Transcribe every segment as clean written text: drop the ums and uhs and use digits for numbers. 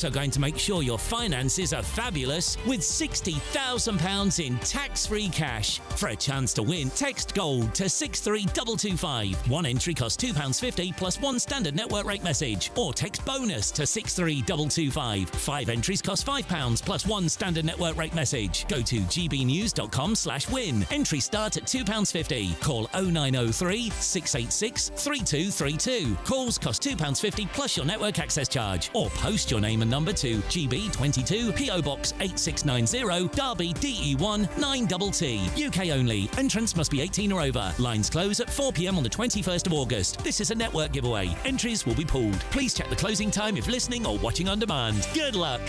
So going to make sure your finances are fabulous with £60,000 in tax-free cash. For a chance to win, text GOLD to 63225. One entry costs £2.50 plus one standard network rate message. Or text BONUS to 63225. 5 entries cost £5 plus one standard network rate message. Go to gbnews.com/win. Entries start at £2.50. Call 0903 686 3232. Calls cost £2.50 plus your network access charge. Or post your name and number to GB22 PO Box 8690 Derby DE1 9TT. UK only. Entrance must be 18 or over. Lines close at 4 p.m. on the 21st of August. This is a network giveaway. Entries will be pooled. Please check the closing time if listening or watching on demand. Good luck.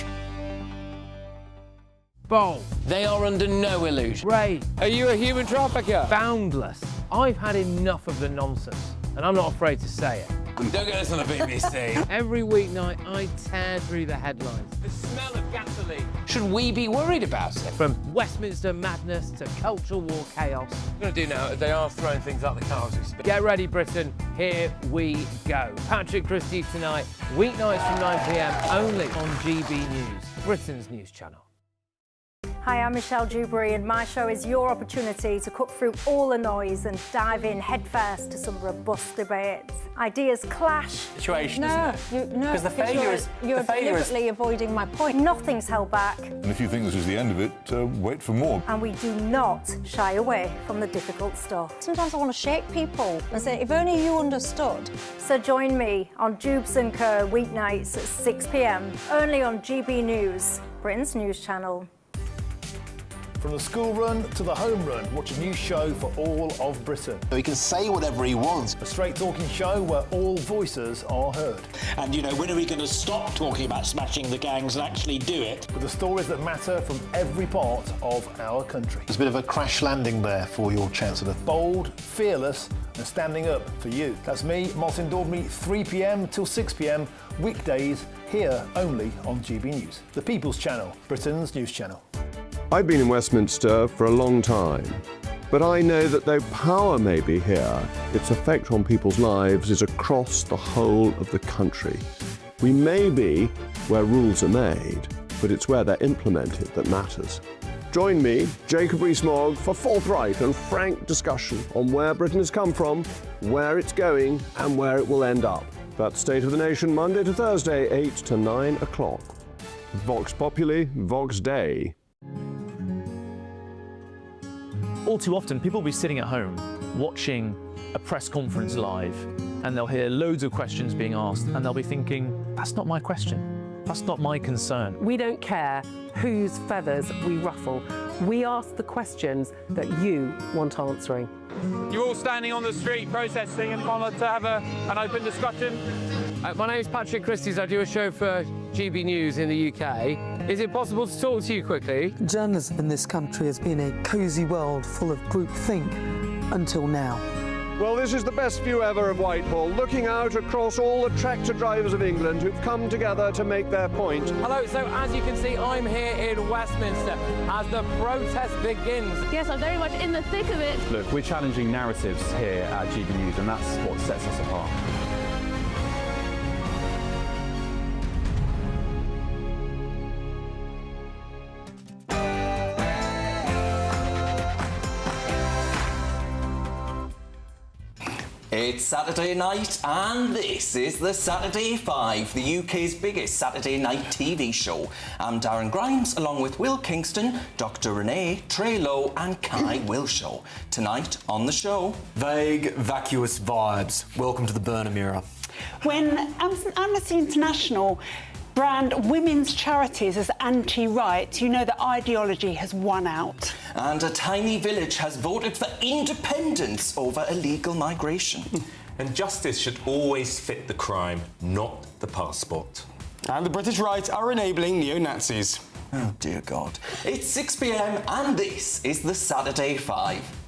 Bold. They are under no illusion. Brave. Are you a human trafficker? Boundless. I've had enough of the nonsense, and I'm not afraid to say it. Don't get this on the BBC. Every weeknight, I tear through the headlines. The smell of gasoline. Should we be worried about it? From Westminster madness to cultural war chaos. What I'm going to do now is they are throwing things out the car as we speak. Get ready, Britain. Here we go. Patrick Christie's tonight, weeknights from 9 p.m. only on GB News, Britain's news channel. Hi, I'm Michelle Dewberry, and my show is your opportunity to cut through all the noise and dive in headfirst to some robust debates. Ideas clash. Situation, No, because the failure is you're deliberately avoiding my point. Nothing's held back. And if you think this is the end of it, wait for more. And we do not shy away from the difficult stuff. Sometimes I want to shake people and say, if only you understood. So join me on Jubes & Kerr weeknights at 6 p.m. only on GB News, Britain's news channel. From the school run to the home run, watch a new show for all of Britain. So he can say whatever he wants. A straight-talking show where all voices are heard. And, you know, when are we going to stop talking about smashing the gangs and actually do it? With the stories that matter from every part of our country. There's a bit of a crash landing there for your Chancellor. Bold, fearless and standing up for you. That's me, Martin Dordme, 3 p.m. till 6 p.m, weekdays, here only on GB News. The People's Channel, Britain's news channel. I've been in Westminster for a long time, but I know that though power may be here, its effect on people's lives is across the whole of the country. We may be where rules are made, but it's where they're implemented that matters. Join me, Jacob Rees-Mogg, for forthright and frank discussion on where Britain has come from, where it's going, and where it will end up. That's State of the Nation, Monday to Thursday, 8 to 9 o'clock. Vox Populi, Vox Dei. All too often, people will be sitting at home watching a press conference live, and they'll hear loads of questions being asked, and they'll be thinking, that's not my question, that's not my concern. We don't care whose feathers we ruffle. We ask the questions that you want answering. You're all standing on the street protesting and want to have an open discussion. My name's Patrick Christie's. I do a show for GB News in the UK. Is it possible to talk to you quickly? Journalism in this country has been a cosy world full of groupthink until now. Well, this is the best view ever of Whitehall, looking out across all the tractor drivers of England who've come together to make their point. Hello, so as you can see, I'm here in Westminster as the protest begins. Yes, I'm very much in the thick of it. Look, we're challenging narratives here at GB News, and that's what sets us apart. It's Saturday night, and this is the Saturday 5, the UK's biggest Saturday night TV show. I'm Darren Grimes, along with Will Kingston, Dr. Renee, Trey Lowe and Kai Wilshaw. Tonight on the show... Vague, vacuous vibes. Welcome to the Burnham era. When Amnesty International brand women's charities as anti-rights, you know that ideology has won out. And a tiny village has voted for independence over illegal migration. And justice should always fit the crime, not the passport. And the British right are enabling neo-Nazis. Oh, dear God. It's 6 p.m. and this is the Saturday 5.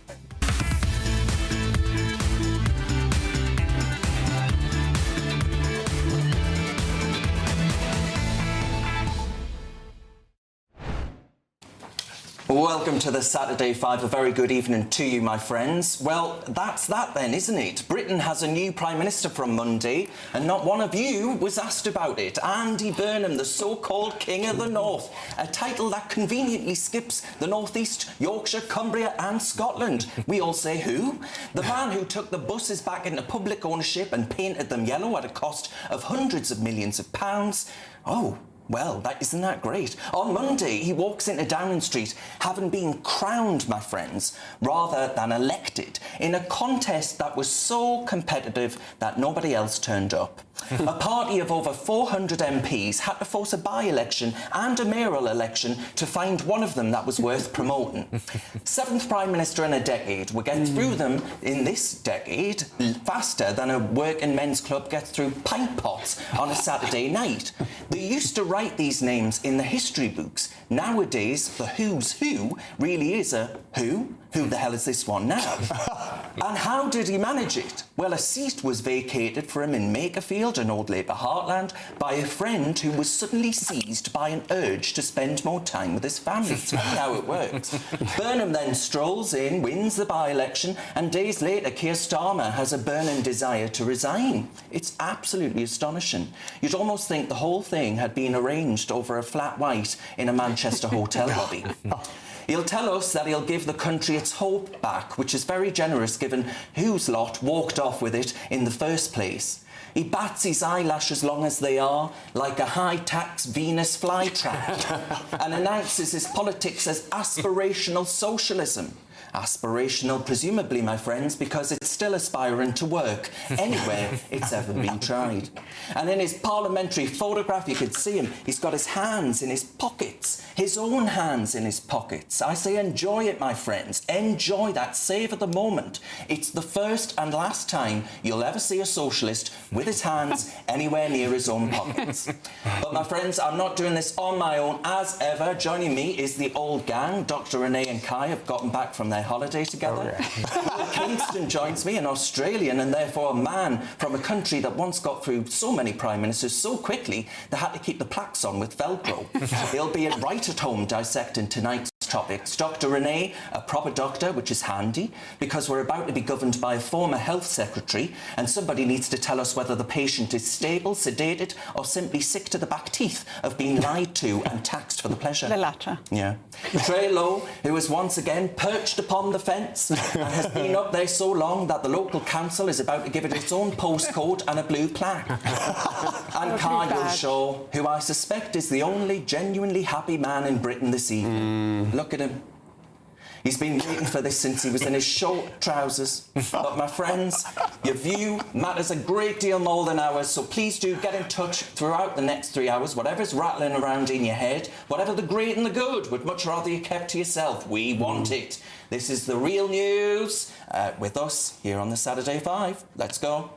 Welcome to the Saturday 5. A very good evening to you, my friends. Well, that's that then, isn't it? Britain has a new Prime Minister from Monday, and not one of you was asked about it. Andy Burnham, the so-called King of the North, a title that conveniently skips the North East, Yorkshire, Cumbria and Scotland. We all say who? The man who took the buses back into public ownership and painted them yellow at a cost of hundreds of millions of pounds. Oh, well, isn't that great? On Monday, he walks into Downing Street having been crowned, my friends, rather than elected, in a contest that was so competitive that nobody else turned up. A party of over 400 MPs had to force a by-election and a mayoral election to find one of them that was worth promoting. 7th Prime Minister in a decade. We get through them in this decade faster than a working men's club gets through pint pots on a Saturday night. They used to write these names in the history books. Nowadays, the who's who really is a who? Who the hell is this one now? And how did he manage it? Well, a seat was vacated for him in Makerfield, an old Labour heartland, by a friend who was suddenly seized by an urge to spend more time with his family. That's funny how it works. Burnham then strolls in, wins the by-election, and days later, Keir Starmer has a burning desire to resign. It's absolutely astonishing. You'd almost think the whole thing had been arranged over a flat white in a Manchester hotel lobby. He'll tell us that he'll give the country its hope back, which is very generous given whose lot walked off with it in the first place. He bats his eyelashes long as they are, like a high-tax Venus flytrap, and announces his politics as aspirational socialism. Aspirational, presumably, my friends, because it's still aspiring to work anywhere it's ever been tried. And in his parliamentary photograph, you could see him. He's got his hands in his pockets, his own hands in his pockets. I say enjoy it, my friends. Enjoy that. Savour the moment. It's the first and last time you'll ever see a socialist with his hands anywhere near his own pockets. But, my friends, I'm not doing this on my own. As ever, joining me is the old gang. Dr. Renee and Kai have gotten back from their holiday together. Oh, yeah. Kingston joins me, an Australian and therefore a man from a country that once got through so many prime ministers so quickly they had to keep the plaques on with Velcro. He'll be right at home dissecting tonight's topics. Dr. Renee, a proper doctor, which is handy because we're about to be governed by a former health secretary and somebody needs to tell us whether the patient is stable, sedated or simply sick to the back teeth of being lied to and taxed for the pleasure. The latter. Yeah. Trey Lowe, who is once again perched upon the fence and has been up there so long that the local council is about to give it its own postcode and a blue plaque. And Kyle Shaw, who I suspect is the only genuinely happy man in Britain this evening. Look at him. He's been waiting for this since he was in his short trousers. But, my friends, your view matters a great deal more than ours, so please do get in touch throughout the next 3 hours. Whatever's rattling around in your head, whatever the great and the good, would much rather you kept to yourself. We want it. This is the real news with us here on the Saturday 5. Let's go.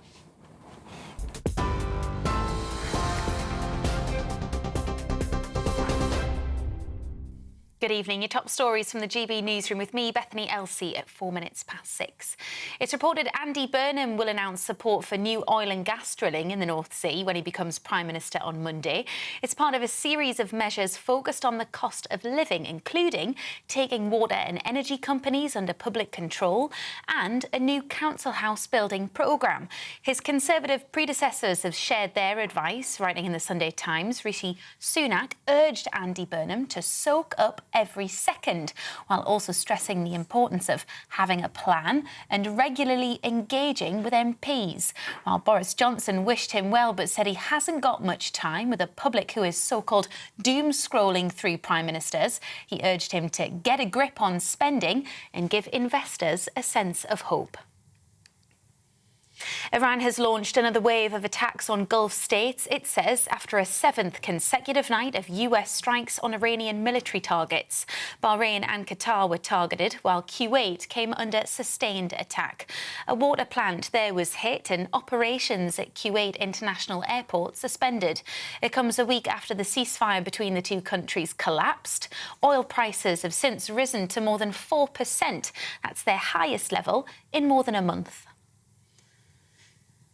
Good evening. Your top stories from the GB newsroom with me, Bethany Elsey, at 6:04. It's reported Andy Burnham will announce support for new oil and gas drilling in the North Sea when he becomes Prime Minister on Monday. It's part of a series of measures focused on the cost of living, including taking water and energy companies under public control and a new council house building programme. His Conservative predecessors have shared their advice. Writing in the Sunday Times, Rishi Sunak urged Andy Burnham to soak up every second, while also stressing the importance of having a plan and regularly engaging with MPs. While Boris Johnson wished him well but said he hasn't got much time with a public who is so-called doom-scrolling through prime ministers, he urged him to get a grip on spending and give investors a sense of hope. Iran has launched another wave of attacks on Gulf states, it says, after a 7th consecutive night of US strikes on Iranian military targets. Bahrain and Qatar were targeted, while Kuwait came under sustained attack. A water plant there was hit and operations at Kuwait International Airport suspended. It comes a week after the ceasefire between the two countries collapsed. Oil prices have since risen to more than 4%. That's their highest level in more than a month.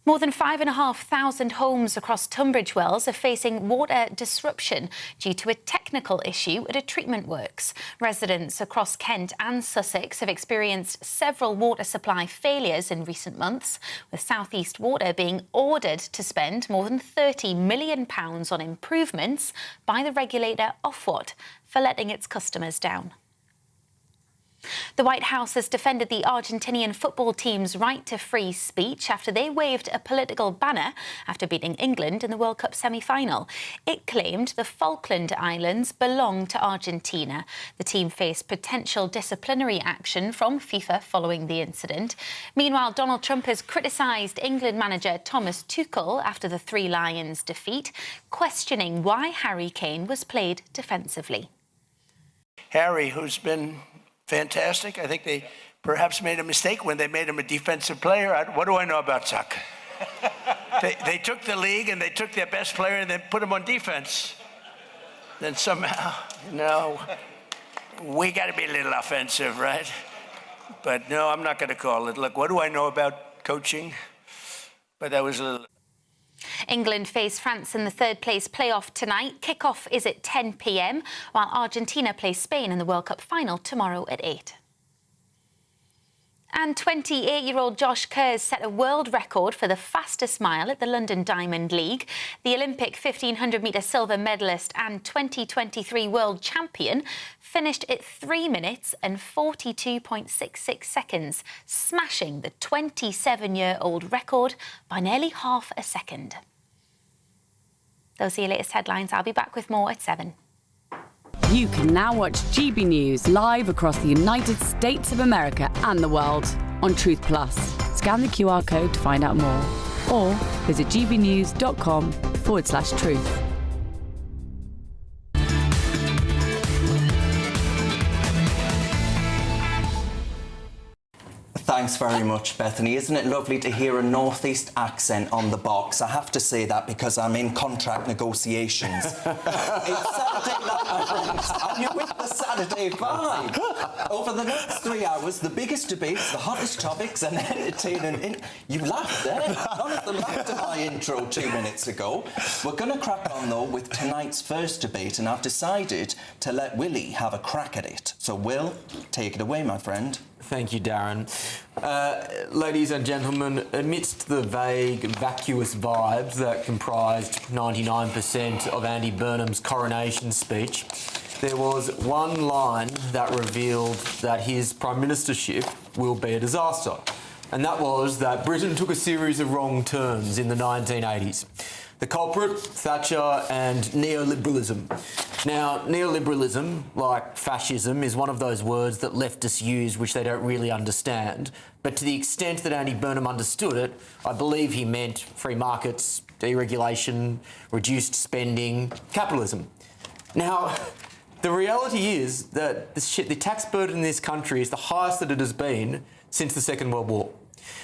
More than 5,500 homes across Tunbridge Wells are facing water disruption due to a technical issue at a treatment works. Residents across Kent and Sussex have experienced several water supply failures in recent months, with South East Water being ordered to spend more than £30 million on improvements by the regulator Ofwat for letting its customers down. The White House has defended the Argentinian football team's right to free speech after they waved a political banner after beating England in the World Cup semi-final. It claimed the Falkland Islands belong to Argentina. The team faced potential disciplinary action from FIFA following the incident. Meanwhile, Donald Trump has criticised England manager Thomas Tuchel after the Three Lions defeat, questioning why Harry Kane was played defensively. Harry, who's been fantastic. I think they perhaps made a mistake when they made him a defensive player. What do I know about soccer? They took the league and they took their best player and then put him on defense. Then somehow, we got to be a little offensive, right? But no, I'm not going to call it. Look, what do I know about coaching? But that was a little... England face France in the third-place playoff tonight. Kick-off is at 10 p.m, while Argentina plays Spain in the World Cup final tomorrow at 8. And 28-year-old Josh Kerr set a world record for the fastest mile at the London Diamond League. The Olympic 1,500-metre silver medalist and 2023 world champion finished at 3 minutes and 42.66 seconds, smashing the 27-year-old record by nearly half a second. Those are your latest headlines. I'll be back with more at 7. You can now watch GB News live across the United States of America and the world on Truth Plus. Scan the QR code to find out more, or visit gbnews.com/truth. Thanks very much, Bethany. Isn't it lovely to hear a northeast accent on the box? I have to say that because I'm in contract negotiations. It's Saturday night, my friends, and you're with the Saturday Vibe. Over the next 3 hours, the biggest debates, the hottest topics, and entertaining... You laughed there. None of them laughed at my intro 2 minutes ago. We're going to crack on, though, with tonight's first debate, and I've decided to let Willie have a crack at it. So, Will, take it away, my friend. Thank you, Darren. Ladies and gentlemen, amidst the vague, vacuous vibes that comprised 99% of Andy Burnham's coronation speech, there was one line that revealed that his prime ministership will be a disaster. And that was that Britain took a series of wrong turns in the 1980s. The culprit, Thatcher, and neoliberalism. Now, neoliberalism, like fascism, is one of those words that leftists use which they don't really understand. But to the extent that Andy Burnham understood it, I believe he meant free markets, deregulation, reduced spending, capitalism. Now, the reality is that the tax burden in this country is the highest that it has been since the Second World War.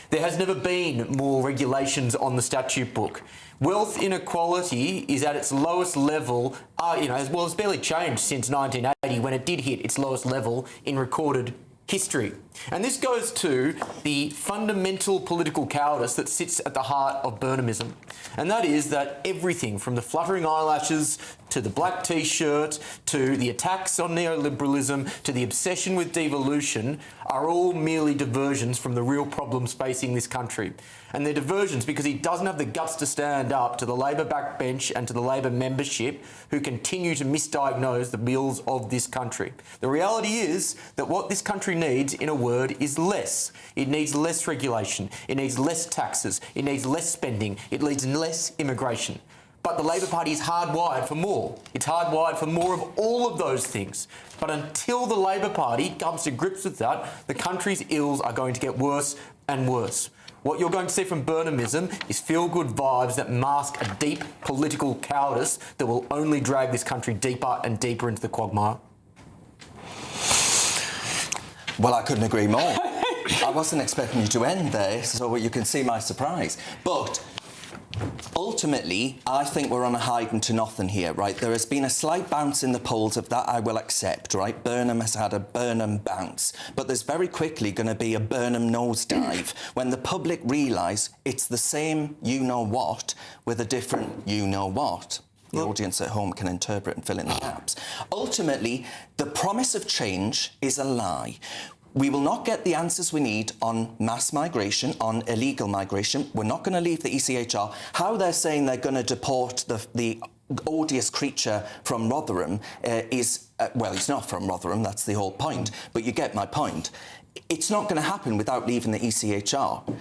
There has never been more regulations on the statute book. Wealth inequality is at its lowest level, it's barely changed since 1980 when it did hit its lowest level in recorded history. And this goes to the fundamental political cowardice that sits at the heart of Burnhamism. And that is that everything from the fluttering eyelashes to the black T-shirt to the attacks on neoliberalism to the obsession with devolution are all merely diversions from the real problems facing this country. And they're diversions because he doesn't have the guts to stand up to the Labor backbench and to the Labor membership who continue to misdiagnose the bills of this country. The reality is that what this country needs, in a word, is less. It needs less regulation. It needs less taxes. It needs less spending. It needs less immigration. But the Labor Party is hardwired for more. It's hardwired for more of all of those things. But until the Labor Party comes to grips with that, the country's ills are going to get worse and worse. What you're going to see from Burnhamism is feel-good vibes that mask a deep political cowardice that will only drag this country deeper and deeper into the quagmire. Well, I couldn't agree more. I wasn't expecting you to end there, so you can see my surprise. But Ultimately, I think we're on a hiding to nothing here, right? There has been a slight bounce in the polls of that I will accept, right? Burnham has had a Burnham bounce, but there's very quickly going to be a Burnham nosedive when the public realise it's the same you-know-what with a different you-know-what. The audience at home can interpret and fill in the gaps. Ultimately, the promise of change is a lie. We will not get the answers we need on mass migration, on illegal migration. We're not going to leave the ECHR. How they're saying they're going to deport the odious creature from Rotherham well, he's not from Rotherham, that's the whole point, but you get my point. It's not going to happen without leaving the ECHR.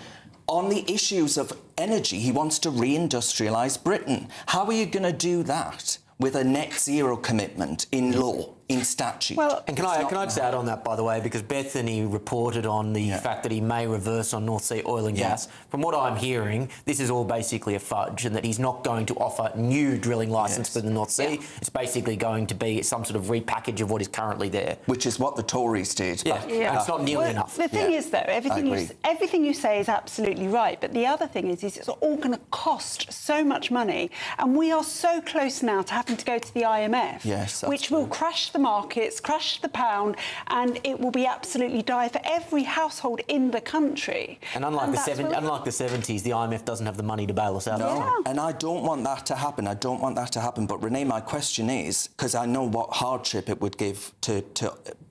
On the issues of energy, he wants to reindustrialise Britain. How are you going to do that with a net zero commitment in law, in statute? Well, and can I just add on that, by the way, because Bethany reported on the fact that he may reverse on North Sea oil and gas. From what I'm hearing, this is all basically a fudge, and that he's not going to offer new drilling licence for the North Sea. It's basically going to be some sort of repackage of what is currently there. Which is what the Tories did. And it's not nearly enough. The thing is, though, everything you say is absolutely right, but the other thing is it's all going to cost so much money, and we are so close now to having to go to the IMF, which will crash the markets, crash the pound, and it will be absolutely dire for every household in the country. And unlike the 70s, the IMF doesn't have the money to bail us out. No, and I don't want that to happen. I don't want that to happen. But Renee, my question is, because I know what hardship it would give to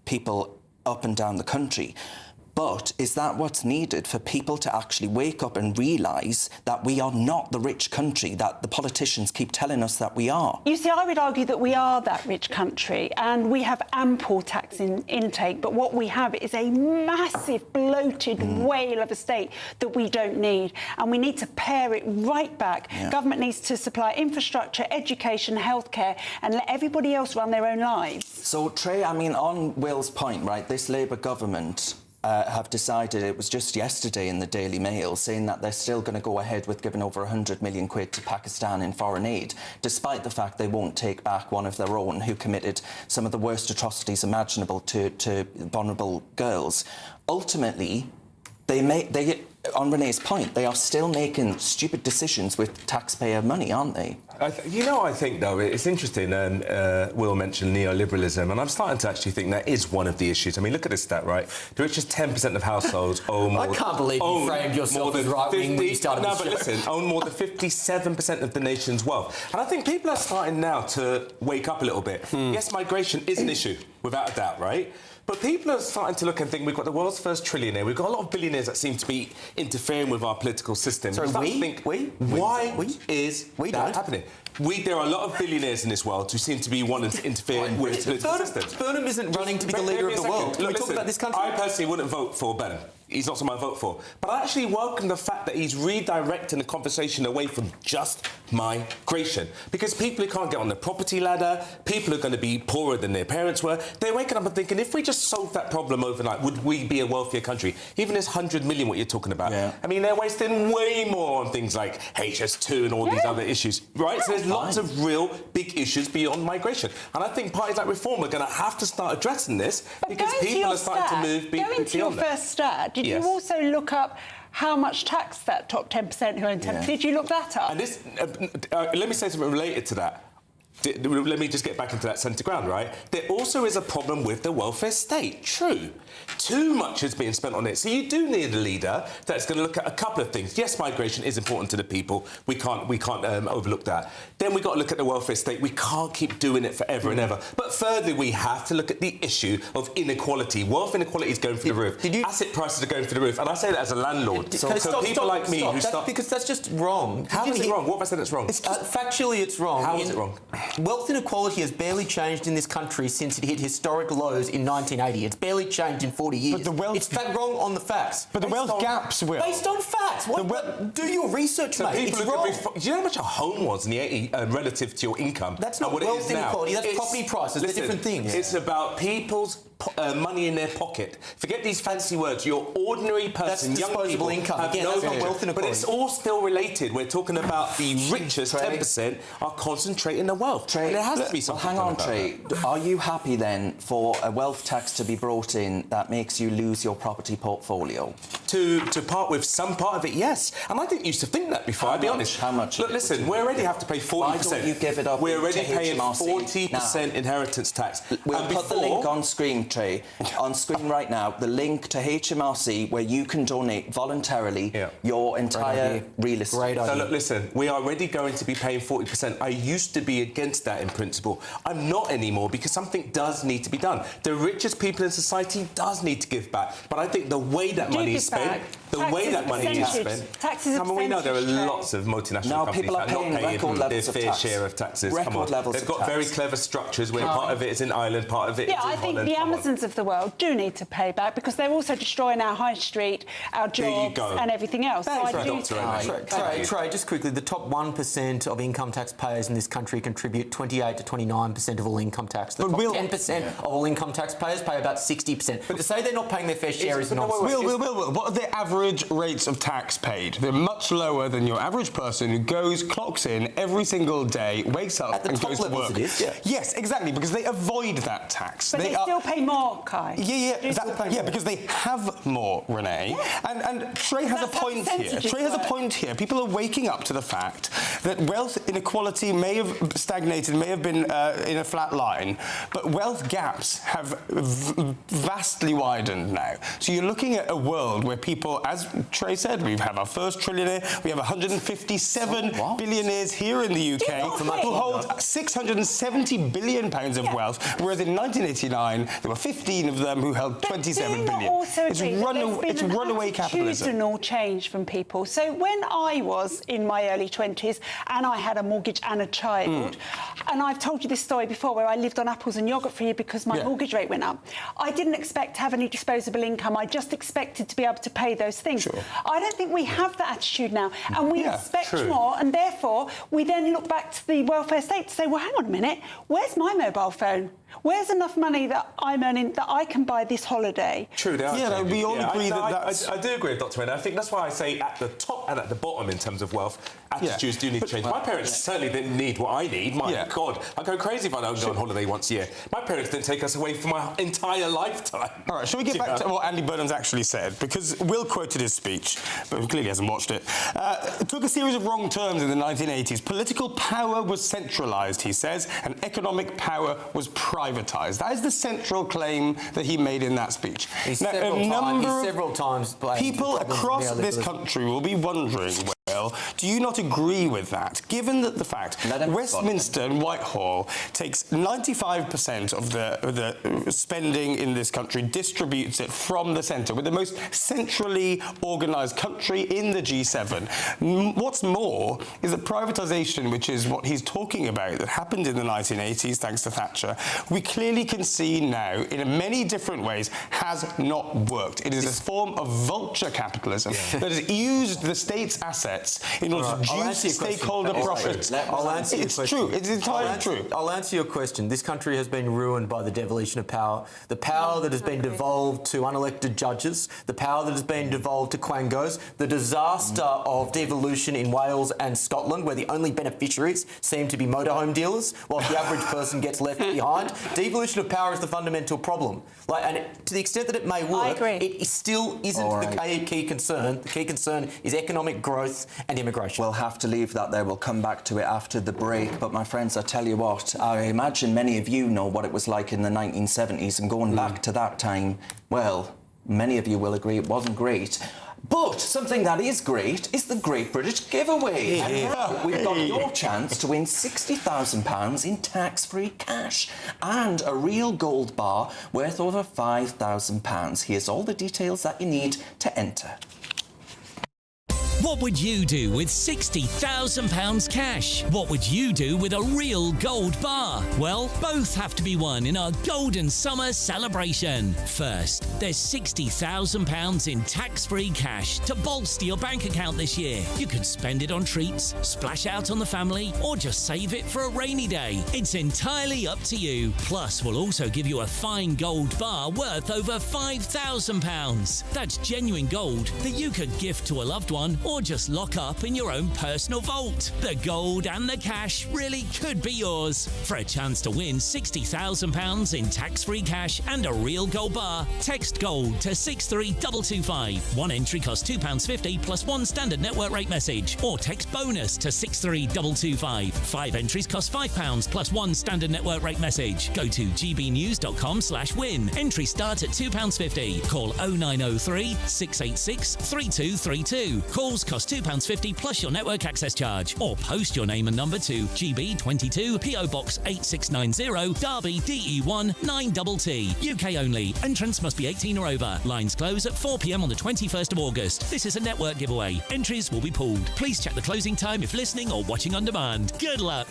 people up and down the country, but is that what's needed for people to actually wake up and realise that we are not the rich country that the politicians keep telling us that we are? You see, I would argue that we are that rich country and we have ample tax intake, but what we have is a massive, bloated whale of a state that we don't need, and we need to pare it right back. Government needs to supply infrastructure, education, healthcare, and let everybody else run their own lives. So, Trey, I mean, on Will's point, right, this Labour government have decided, it was just yesterday in the Daily Mail, saying that they're still going to go ahead with giving over 100 million quid to Pakistan in foreign aid, despite the fact they won't take back one of their own who committed some of the worst atrocities imaginable to vulnerable girls. Ultimately, on Renee's point, they are still making stupid decisions with taxpayer money, aren't they? I think, though, it's interesting, Will mentioned neoliberalism, and I'm starting to actually think that is one of the issues. I mean, look at this stat, right? The richest 10% of households own more... I can't believe you framed yourself as right-wing when you started No, but listen, own more than 57% of the nation's wealth. And I think people are starting now to wake up a little bit. Yes, migration is an issue, without a doubt, right? But people are starting to look and think we've got the world's first trillionaire. We've got a lot of billionaires that seem to be interfering with our political system. Sorry, why is that happening? There are a lot of billionaires in this world who seem to be wanting to interfere with political systems. Burnham isn't running to be the leader of the world. Can we talk about this country? I personally wouldn't vote for Burnham. He's not someone I vote for. But I actually welcome the fact that he's redirecting the conversation away from just migration. Because people who can't get on the property ladder, people who are going to be poorer than their parents were, they're waking up and thinking, if we just solve that problem overnight, would we be a wealthier country? Even this 100 million, what you're talking about. I mean, they're wasting way more on things like HS2 and all these other issues, right? So there's lots of real big issues beyond migration. And I think parties like Reform are going to have to start addressing this because people are starting to move beyond that. Going to your first stat, did you also look up how much tax that top 10% who own 10%? Did you look that up? And this, let me say something related to that. Let me just get back into that centre ground, right? There also is a problem with the welfare state. True. Too much is being spent on it. So you do need a leader that's going to look at a couple of things. Yes, migration is important to the people. We can't overlook that. Then we've got to look at the welfare state. We can't keep doing it forever and ever. But thirdly, we have to look at the issue of inequality. Wealth inequality is going through the roof. Asset prices are going through the roof. And I say that as a landlord. So people like me who start... Because that's just wrong. How is it wrong? What have I said that's wrong? Factually, it's wrong. How is it wrong? Wealth inequality has barely changed in this country since it hit historic lows in 1980. It's barely changed in 40 years. But the wealth... It's wrong on the facts. But the wealth gaps, Will. Based on facts. Do your research, mate. It's wrong. Do you know how much a home was in the 80s relative to your income? That's not wealth inequality. That's property prices. They're different things. It's about people's money in their pocket. Forget these fancy words. Your ordinary person, That's young disposable people, income. have Again, no that's not future. wealth But inequality. it's all still related. We're talking about the richest 10% are concentrating the wealth. Trey, and there has to be something. hang on, about Trey. that. Are you happy then for a wealth tax to be brought in that makes you lose your property portfolio? To part with some part of it, yes. And I didn't used to think that before, I'll be honest. How much? Look, listen, we already have to pay 40%. Why don't you give it up? We're already to paying HMRC? 40% inheritance tax. We'll And put the link on screen, Trey. On screen right now, the link to HMRC where you can donate voluntarily your entire real estate. So look, listen, we are already going to be paying 40%. I used to be against that in principle. I'm not anymore because something does need to be done. The richest people in society does need to give back. But I think the way that money is spent, Taxes I mean, we know there are percentage, lots of multinational Now companies people are that are paying not paying record their levels of fair tax. share of taxes. Come Record on. levels They've of got tax. very clever structures where part of it is in Ireland, part of it is Yeah, in I think Holland. the Come on. Amazons of the world do need to pay back because they're also destroying our high street, our There you jobs go. and everything else. So I do Trey, just quickly, the top 1% of income tax payers in this country contribute 28 to 29% of all income tax. The top 10% of all income tax payers pay about 60%. But to say they're not paying their fair share is nonsense. Will, what are the average rates of tax paid? They're much lower than your average person who clocks in every single day, wakes up and goes to work. It is, yeah. Yes, exactly, because they avoid that tax. But they still pay more, Kai. Yeah, because they have more, Renee. And Trey has a point here. Trey has a point here. People are waking up to the fact that wealth inequality may have stagnated, may have been in a flat line, but wealth gaps have vastly widened now. So you're looking at a world where people, as Trey said, we have our first trillionaire, we have 157 billionaires here in the UK who hold 670 billion pounds of wealth, whereas in 1989 there were 15 of them who held 27 billion. It's runaway capitalism. Attitudinal change from people. So when I was in my early 20s and I had a mortgage and a child, and I've told you this story before where I lived on apples and yoghurt for you because my mortgage rate went up. I didn't expect to have any disposable income. I just expected to be able to pay those things. I don't think we have that attitude now, and we expect more, and therefore we then look back to the welfare state to say, well, hang on a minute, where's my mobile phone? Where's enough money that I'm earning that I can buy this holiday? True, they are changing. we all agree that's... I do agree with Dr. Renner. I think that's why I say at the top and at the bottom in terms of wealth, attitudes do need to change. My parents certainly didn't need what I need. My God, I go crazy if I don't go on holiday once a year. My parents didn't take us away for my entire lifetime. All right, shall we get back to what Andy Burnham's actually said? Because Will quoted his speech, but he clearly hasn't watched it. It took a series of wrong turns in the 1980s. Political power was centralised, he says, and economic power was privatised. That is the central claim that he made in that speech. Several times people across this country will be wondering, well, do you not agree with that? Given that the fact Westminster and Whitehall takes 95% of the spending in this country, distributes it from the centre. We're the most centrally organised country in the G7. What's more is that privatisation, which is what he's talking about, that happened in the 1980s thanks to Thatcher, we clearly can see now in many different ways has not worked. It is a form of vulture capitalism that has used the state's assets in order to juice stakeholder profits. I'll answer your question. It's true. It's entirely true. I'll answer your question. This country has been ruined by the devolution of power. The power that has been devolved to unelected judges, the power that has been devolved to quangos, the disaster of devolution in Wales and Scotland, where the only beneficiaries seem to be motorhome dealers, whilst the average person gets left behind. Devolution of power is the fundamental problem. And to the extent that it may work, it still isn't the key concern. The key concern is economic growth and immigration. We'll have to leave that there. We'll come back to it after the break. But my friends, I tell you what, I imagine many of you know what it was like in the 1970s, and going back to that time, well, many of you will agree it wasn't great. But something that is great is the Great British Giveaway. And now we've got your chance to win £60,000 in tax-free cash and a real gold bar worth over £5,000. Here's all the details that you need to enter. What would you do with £60,000 cash? What would you do with a real gold bar? Well, both have to be won in our Golden Summer celebration. First, there's £60,000 in tax-free cash to bolster your bank account this year. You can spend it on treats, splash out on the family, or just save it for a rainy day. It's entirely up to you. Plus, we'll also give you a fine gold bar worth over £5,000. That's genuine gold that you could gift to a loved one or just lock up in your own personal vault. The gold and the cash really could be yours. For a chance to win £60,000 in tax-free cash and a real gold bar, text GOLD to 63225. One entry costs £2.50 plus one standard network rate message, or text BONUS to 63225. 5 entries cost £5 plus one standard network rate message. Go to gbnews.com/win. Entry starts at £2.50. Call 0903 686 3232. Calls cost £2.50 plus your network access charge, or post your name and number to GB22 PO Box 8690 Derby DE1 9TT. UK only. Entrance must be 18 or over. Lines close at 4 p.m. on the 21st of August. This is a network giveaway. Entries will be pooled. Please check the closing time if listening or watching on demand. Good luck.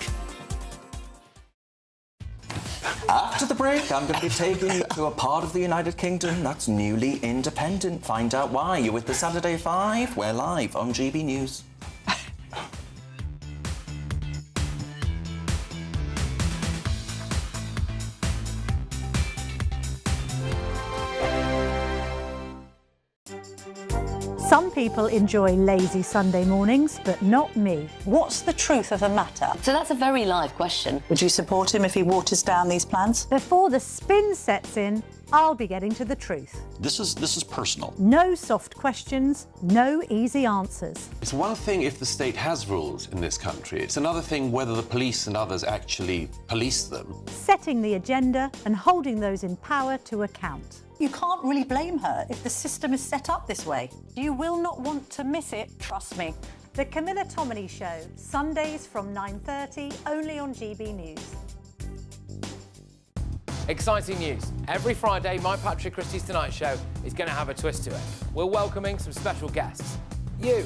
After the break, I'm going to be taking you to a part of the United Kingdom that's newly independent. Find out why. You're with the Saturday 5. We're live on GB News. Some people enjoy lazy Sunday mornings, but not me. What's the truth of the matter? So that's a very live question. Would you support him if he waters down these plans? Before the spin sets in, I'll be getting to the truth. This is personal. No soft questions, no easy answers. It's one thing if the state has rules in this country. It's another thing whether the police and others actually police them. Setting the agenda and holding those in power to account. You can't really blame her if the system is set up this way. You will not want to miss it, trust me. The Camilla Tominey Show, Sundays from 9:30, only on GB News. Exciting news. Every Friday, my Patrick Christie's Tonight Show is going to have a twist to it. We're welcoming some special guests. You.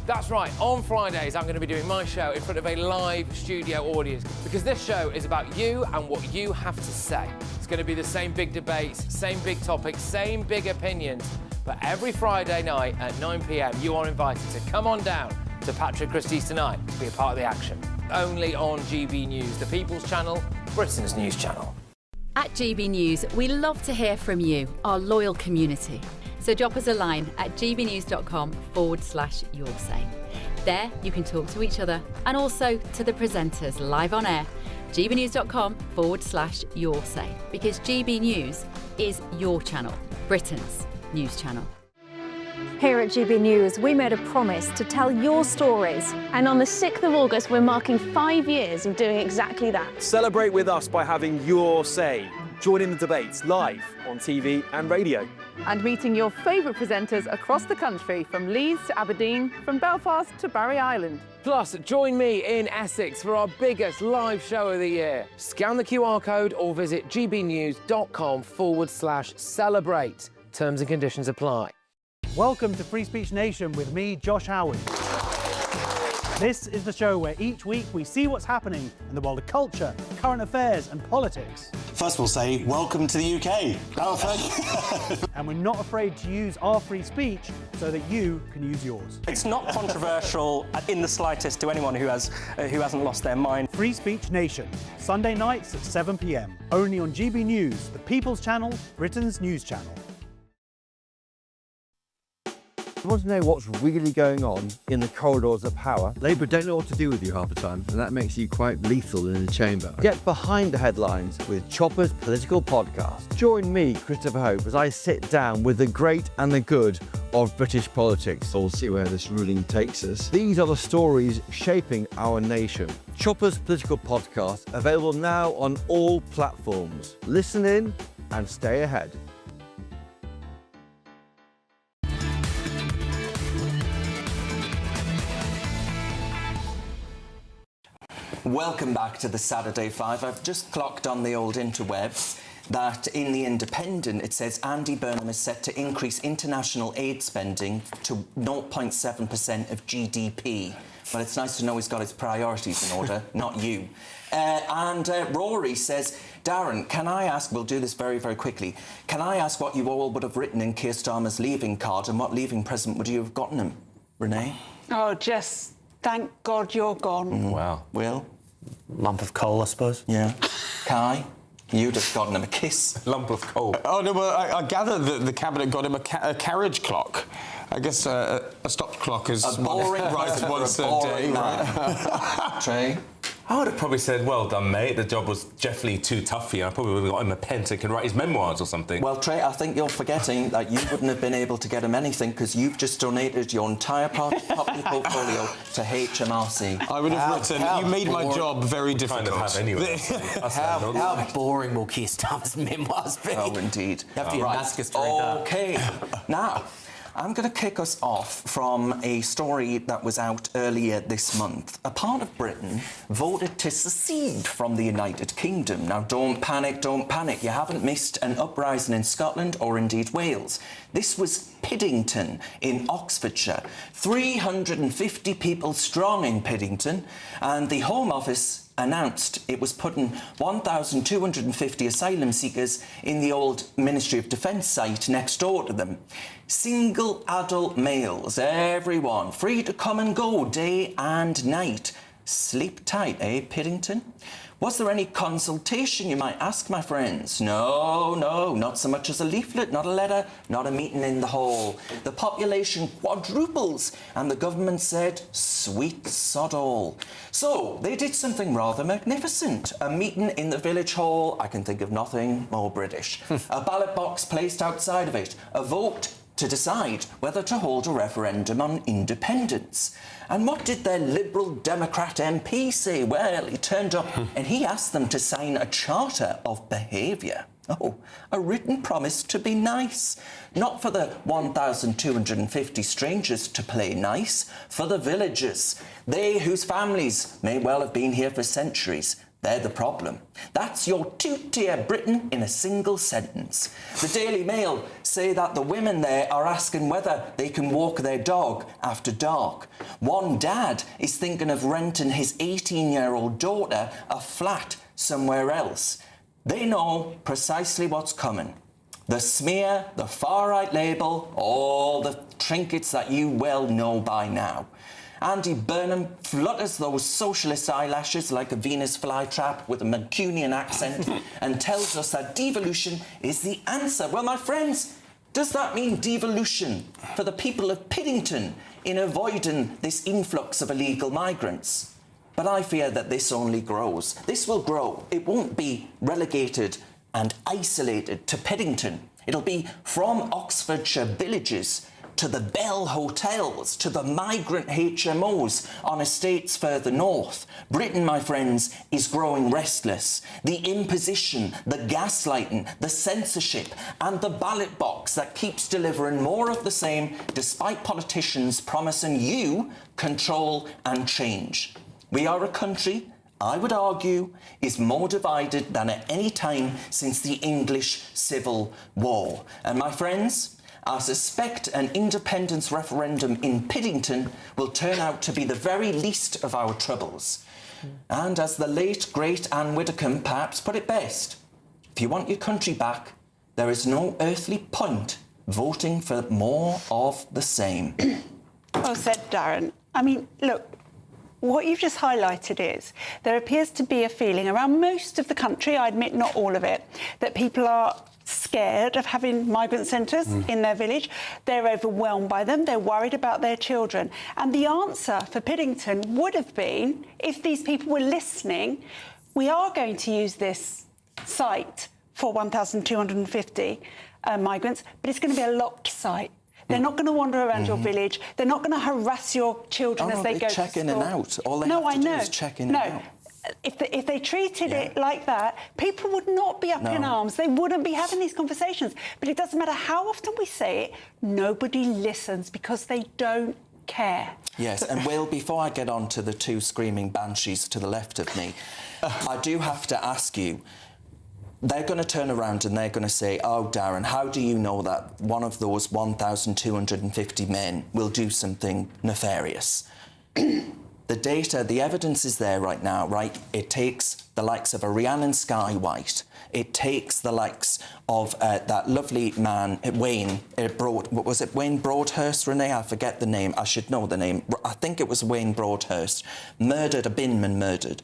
That's right, on Fridays I'm going to be doing my show in front of a live studio audience, because this show is about you and what you have to say. It's going to be the same big debates, same big topics, same big opinions, but every Friday night at 9 p.m. you are invited to come on down to Patrick Christie's Tonight to be a part of the action. Only on GB News, the People's Channel, Britain's news channel. At GB News, we love to hear from you, our loyal community. So drop us a line at gbnews.com/yoursay. There you can talk to each other and also to the presenters live on air. gbnews.com/yoursay, because GB News is your channel, Britain's news channel. Here at GB News, we made a promise to tell your stories. And on the 6th of August, we're marking 5 years of doing exactly that. Celebrate with us by having your say. Join in the debates live on TV and radio. And meeting your favourite presenters across the country, from Leeds to Aberdeen, from Belfast to Barry Island. Plus, join me in Essex for our biggest live show of the year. Scan the QR code or visit gbnews.com/celebrate. Terms and conditions apply. Welcome to Free Speech Nation with me, Josh Howard. This is the show where each week we see what's happening in the world of culture, current affairs and politics. First we'll say, welcome to the UK. Oh, thank you. And we're not afraid to use our free speech so that you can use yours. It's not controversial in the slightest to anyone who hasn't lost their mind. Free Speech Nation, Sunday nights at 7 p.m. Only on GB News, the People's Channel, Britain's news channel. You want to know what's really going on in the corridors of power? Labour don't know what to do with you half the time, and that makes you quite lethal in the chamber. Get behind the headlines with Chopper's Political Podcast. Join me, Christopher Hope, as I sit down with the great and the good of British politics. We'll see where this ruling takes us. These are the stories shaping our nation. Chopper's Political Podcast, available now on all platforms. Listen in and stay ahead. Welcome back to the Saturday 5. I've just clocked on the old interwebs. that in The Independent it says Andy Burnham is set to increase international aid spending to 0.7% of GDP. Well, it's nice to know he's got his priorities in order, not you. And Rory says, Darren, can I ask, we'll do this very, very quickly, can I ask what you all would have written in Keir Starmer's leaving card and what leaving present would you have gotten him? Renee? Oh, just thank God you're gone. Wow. Will? Lump of coal, I suppose. Yeah. Kai? You'd have gotten him a kiss. Lump of coal. Oh, no, well, I gather that the Cabinet got him a carriage clock. I guess a stop clock is a boring right once a day. Right. Trey? I would have probably said, well done, mate. The job was definitely too tough for you. I probably would have got him a pen so he can write his memoirs or something. Well, Trey, I think you're forgetting that you wouldn't have been able to get him anything because you've just donated your entire property portfolio to HMRC. I would have written, you made my job very difficult. Kind of have anyway. How boring will Keir Starmer's memoirs be? Oh, indeed. You have to Damascus to read that. OK. Now, I'm going to kick us off from a story that was out earlier this month. A part of Britain voted to secede from the United Kingdom. Now, don't panic, don't panic. You haven't missed an uprising in Scotland or indeed Wales. This was Piddington in Oxfordshire. 350 people strong in Piddington, and the Home Office announced it was putting 1,250 asylum seekers in the old Ministry of Defence site next door to them. Single adult males, everyone, free to come and go day and night. Sleep tight, eh, Piddington? Was there any consultation, you might ask, my friends? No, not so much as a leaflet, not a letter, not a meeting in the hall. The population quadruples, and the government said, sweet sod all. So, they did something rather magnificent. A meeting in the village hall, I can think of nothing more British. A ballot box placed outside of it. A vote to decide whether to hold a referendum on independence. And what did their Liberal Democrat MP say? Well, he turned up and he asked them to sign a charter of behaviour. Oh, a written promise to be nice. Not for the 1,250 strangers to play nice, for the villagers. They whose families may well have been here for centuries. They're the problem. That's your two-tier Britain in a single sentence. The Daily Mail say that the women there are asking whether they can walk their dog after dark. One dad is thinking of renting his 18-year-old daughter a flat somewhere else. They know precisely what's coming. The smear, the far-right label, all the trinkets that you well know by now. Andy Burnham flutters those socialist eyelashes like a Venus flytrap with a Mancunian accent and tells us that devolution is the answer. Well, my friends, does that mean devolution for the people of Piddington in avoiding this influx of illegal migrants? But I fear that this only grows. This will grow. It won't be relegated and isolated to Piddington. It'll be from Oxfordshire villages to the Bell hotels, to the migrant HMOs on estates further north. Britain, my friends, is growing restless. The imposition, the gaslighting, the censorship and the ballot box that keeps delivering more of the same despite politicians promising you control and change. We are a country, I would argue, is more divided than at any time since the English Civil War. And my friends, I suspect an independence referendum in Piddington will turn out to be the very least of our troubles. And as the late, great Anne Widdecombe perhaps put it best, if you want your country back, there is no earthly point voting for more of the same. Well said, Darren. I mean, look, what you've just highlighted is there appears to be a feeling around most of the country, I admit not all of it, that people are scared of having migrant centres in their village. They're overwhelmed by them. They're worried about their children. And the answer for Piddington would have been, if these people were listening, we are going to use this site for 1,250 migrants, but it's going to be a locked site. They're not going to wander around your village. They're not going to harass your children as they go to school. check in and out. All they have to do is check in and out. If they treated it like that, people would not be up in arms. They wouldn't be having these conversations. But it doesn't matter how often we say it, nobody listens because they don't care. Yes, and Will, before I get on to the two screaming banshees to the left of me, I do have to ask you, they're going to turn around and they're going to say, oh, Darren, how do you know that one of those 1,250 men will do something nefarious? The data, the evidence is there right now, right? It takes the likes of a Rhiannon Sky White. It takes the likes of that lovely man, Wayne, what was it, Wayne Broadhurst, Renee? I forget the name. I should know the name. I think it was Wayne Broadhurst. Murdered, a binman murdered.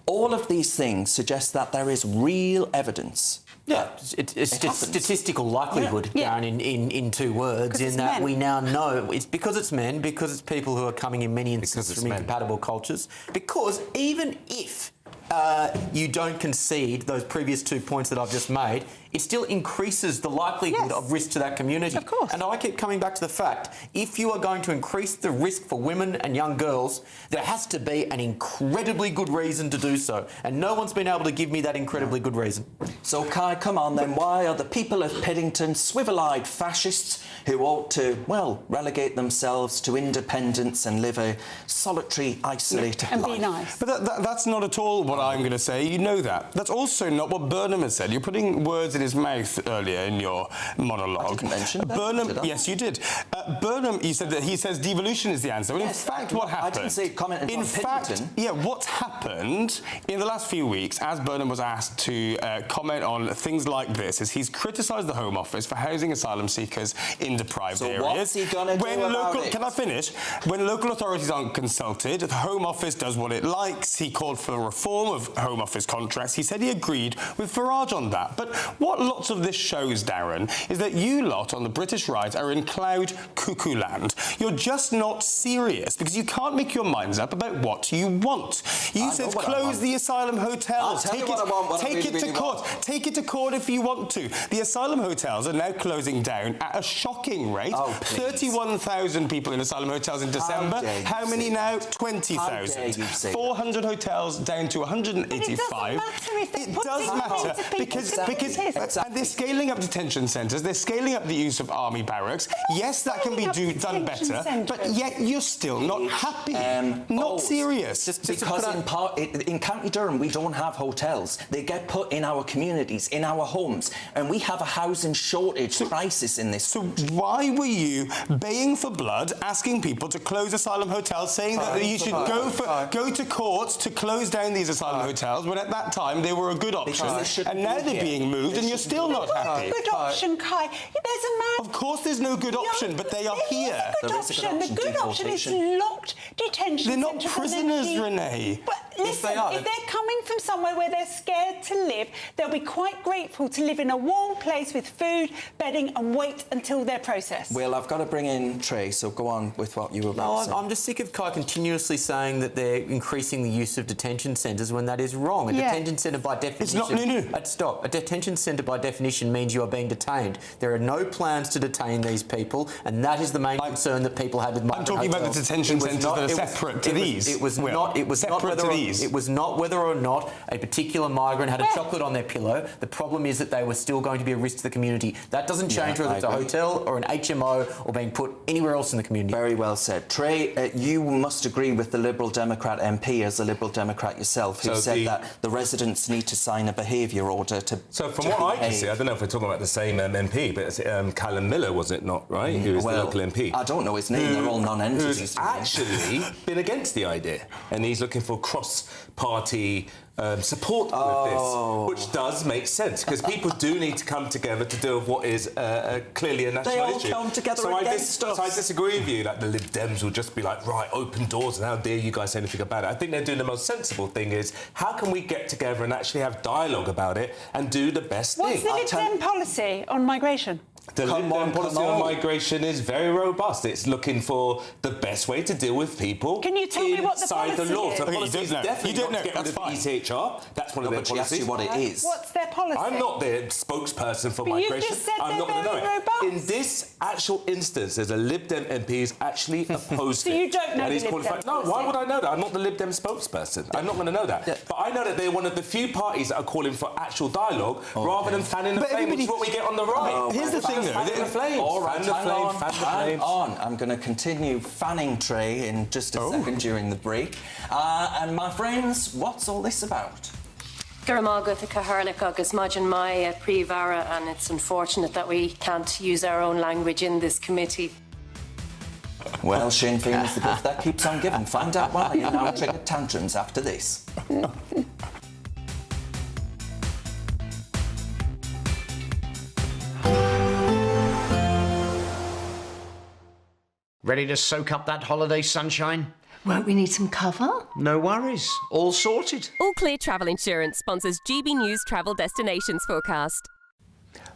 All of these things suggest that there is real evidence. Yeah, it's just statistical likelihood, Darren, in 2 words, in that we now know it's because it's men, because it's people who are coming in many instances from incompatible cultures, because even if you don't concede those previous 2 points that I've just made, it still increases the likelihood of risk to that community. Of course. And I keep coming back to the fact, if you are going to increase the risk for women and young girls, there has to be an incredibly good reason to do so. And no one's been able to give me that incredibly good reason. So, Kai, come on then, why are the people of Piddington swivel-eyed fascists who ought to, well, relegate themselves to independence and live a solitary, isolated life? And be nice. But that's not at all what I'm going to say. You know that. That's also not what Burnham has said. You're putting words in his mouth earlier in your monologue. I didn't mention that, Burnham, did I? yes, you did. Burnham, you said that he says devolution is the answer. Well, in fact, what happened... I didn't say comment in fact, yeah, what's happened in the last few weeks, as Burnham was asked to comment on things like this, is he's criticised the Home Office for housing asylum seekers in deprived areas. So what's he going to do about it? Can I finish? When local authorities aren't consulted, the Home Office does what it likes. He called for a reform of Home Office contracts. He said he agreed with Farage on that. But what lots of this shows, Darren, is that you lot on the British right are in cloud cuckoo land. You're just not serious because you can't make your minds up about what you want. You said close the asylum hotels. Take it to court. Take it to court if you want to. The asylum hotels are now closing down at a shocking rate. 31,000 people in asylum hotels in December. How many now? 20,000. 400 hotels down to 185. It does matter because and they're scaling up detention centres. They're scaling up the use of army barracks. Yes, that can be done better, but yet you're still not happy. Not serious. Just because in County Durham we don't have hotels. They get put in our communities, in our homes, and we have a housing shortage crisis in this. So why were you baying for blood, asking people to close asylum hotels, saying that you should go to court to close down these asylum hotels, when at that time they were a good option, and now they're being moved, and you're still not happy? Good option, Kai. There's a man. Of course, there's no good option, but they are here. There is a good option. The good option is locked detention. They're not prisoners, Renee. But listen, if they're coming from somewhere where they're scared to live, they'll be quite grateful to live in a warm place with food, bedding, and wait until they're processed. Well, I've got to bring in Trey, so go on with what you were about to say. I'm just sick of Kai continuously saying that they're increasing the use of detention centres when that is wrong. A detention centre by definition... It's not... Stop. A detention centre by definition means you are being detained. There are no plans to detain these people, and that is the main concern that people had with migrant I'm talking about the detention centres that are separate to these. It was not whether or not a particular migrant had a chocolate on their pillow. The problem is that they were still going to be a risk to the community. That doesn't change whether it's a hotel or an HMO or being put anywhere else in the community. Very well said. Trey, you must agree with the Liberal Democrat MP, as a Liberal Democrat yourself, who said that the residents need to sign a behaviour order to... So from what I can see, I don't know if we're talking about the same MP, but it's Callum Miller, was it not, right? Who is the local MP. I don't know his name, they're all non-entities. Who's actually been against the idea, and he's looking for cross-party support with this, which does make sense, because people do need to come together to deal with what is clearly a national issue. They all come together against us. So I disagree with you that the Lib Dems will just be like, right, open doors, and how dare you guys say anything about it. I think they're doing the most sensible thing is, how can we get together and actually have dialogue about it and do the best thing? What's the Lib Dem policy on migration? The Lib Dem policy on migration is very robust. It's looking for the best way to deal with people. Can you tell me what the policy the law. is? So the policy is definitely don't not know. to get rid of ECHR. That's one of their But she asked policies. you what it is. What's their policy? I'm not the spokesperson for But you've migration. just said I'm not they're going to know very it. robust. In this actual instance, there's a Lib Dem MP who's actually opposed So it. you don't know and the he's Lib Dem No, why policy? would I know that? I'm not the Lib Dem spokesperson. I'm not going to know that. But I know that they're one of the few parties that are calling for actual dialogue rather than fanning the flame, which is what we get on the right. Here's the thing, though. Fan the flames. All right, Fan on. I'm going to continue fanning Trey in just a second during the break. And my friends, what's all this about? Garamágat Caharnach agus Majin Mai Privara, and it's unfortunate that we can't use our own language in this committee. Well, Sinn Féin is the gift that keeps on giving. Find out why and I'll trigger tantrums after this. Ready to soak up that holiday sunshine? Won't we need some cover? No worries, all sorted. All Clear Travel Insurance sponsors GB News Travel Destinations Forecast.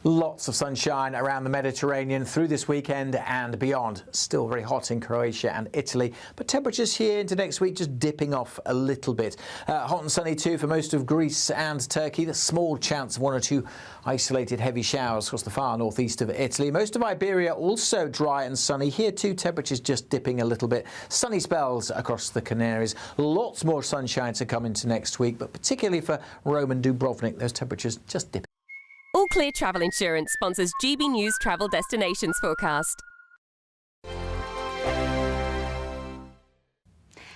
Lots of sunshine around the Mediterranean through this weekend and beyond. Still very hot in Croatia and Italy, but temperatures here into next week just dipping off a little bit. Hot and sunny too for most of Greece and Turkey. The small chance of 1 or 2 isolated heavy showers across the far northeast of Italy. Most of Iberia also dry and sunny. Here too, temperatures just dipping a little bit. Sunny spells across the Canaries. Lots more sunshine to come into next week, but particularly for Rome and Dubrovnik, those temperatures just dipping. All Clear Travel Insurance sponsors GB News Travel Destinations Forecast.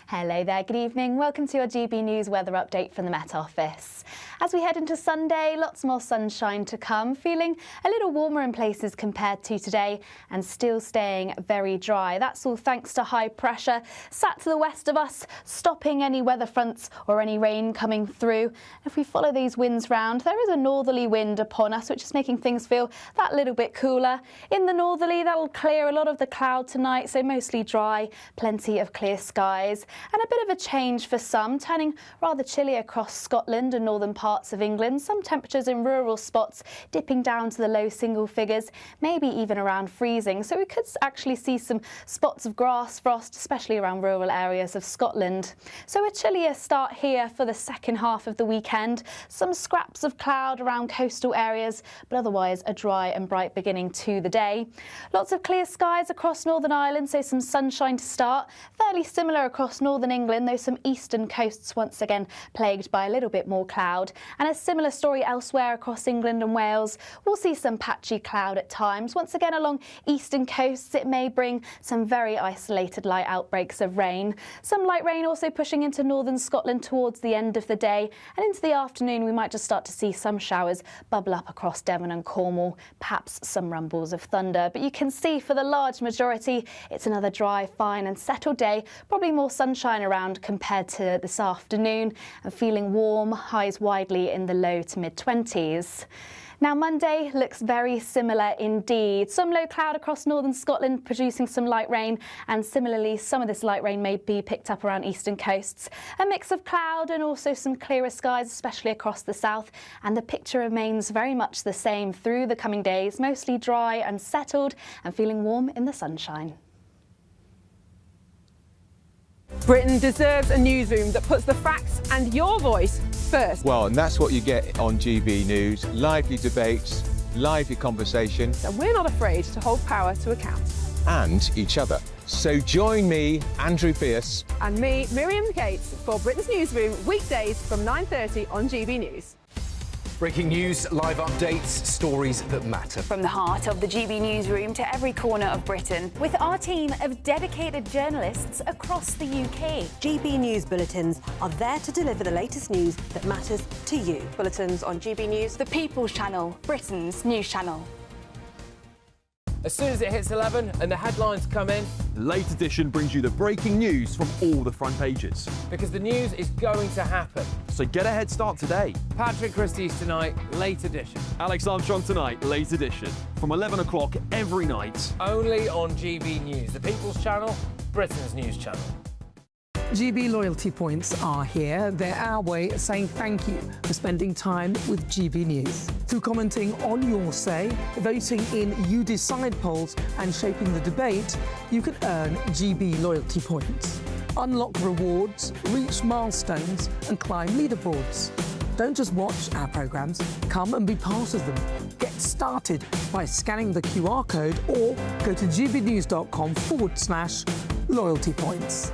Hello there, good evening. Welcome to your GB News weather update from the Met Office. As we head into Sunday, lots more sunshine to come, feeling a little warmer in places compared to today and still staying very dry. That's all thanks to high pressure sat to the west of us, stopping any weather fronts or any rain coming through. If we follow these winds round, there is a northerly wind upon us, which is making things feel that little bit cooler. In the northerly, that'll clear a lot of the cloud tonight, so mostly dry, plenty of clear skies. And a bit of a change for some, turning rather chilly across Scotland and northern parts of England. Some temperatures in rural spots dipping down to the low single figures, maybe even around freezing. So we could actually see some spots of grass frost, especially around rural areas of Scotland. So a chillier start here for the second half of the weekend. Some scraps of cloud around coastal areas, but otherwise a dry and bright beginning to the day. Lots of clear skies across Northern Ireland, so some sunshine to start. Fairly similar across Northern England, though some eastern coasts once again plagued by a little bit more cloud. And a similar story elsewhere across England and Wales. We'll see some patchy cloud at times. Once again along eastern coasts, it may bring some very isolated light outbreaks of rain. Some light rain also pushing into northern Scotland towards the end of the day. And into the afternoon, we might just start to see some showers bubble up across Devon and Cornwall, perhaps some rumbles of thunder. But you can see for the large majority, it's another dry, fine and settled day. Probably more sunshine around compared to this afternoon, and feeling warm, highs widely in the low to mid-20s. Now Monday looks very similar indeed. Some low cloud across northern Scotland producing some light rain, and similarly some of this light rain may be picked up around eastern coasts. A mix of cloud and also some clearer skies, especially across the south, and the picture remains very much the same through the coming days, mostly dry and settled and feeling warm in the sunshine. Britain deserves a newsroom that puts the facts and your voice first. Well, and that's what you get on GB News. Lively debates, lively conversation. And we're not afraid to hold power to account. And each other. So join me, Andrew Pierce. And me, Miriam Gates, for Britain's Newsroom, weekdays from 9:30 on GB News. Breaking news, live updates, stories that matter. From the heart of the GB Newsroom to every corner of Britain. With our team of dedicated journalists across the UK. GB News bulletins are there to deliver the latest news that matters to you. Bulletins on GB News, the People's Channel, Britain's news channel. As soon as it hits 11 and the headlines come in, The Late Edition brings you the breaking news from all the front pages. because the news is going to happen. So get a head start today. Patrick Christie's tonight, late edition. Alex Armstrong tonight, Late Edition. From 11 o'clock every night. Only on GB News, the People's Channel, Britain's news channel. GB loyalty points are here. They're our way of saying thank you for spending time with GB News. Through commenting on your say, voting in You Decide polls and shaping the debate, you can earn GB loyalty points. Unlock rewards, reach milestones and climb leaderboards. Don't just watch our programmes, come and be part of them. Get started by scanning the QR code or go to gbnews.com/loyalty points.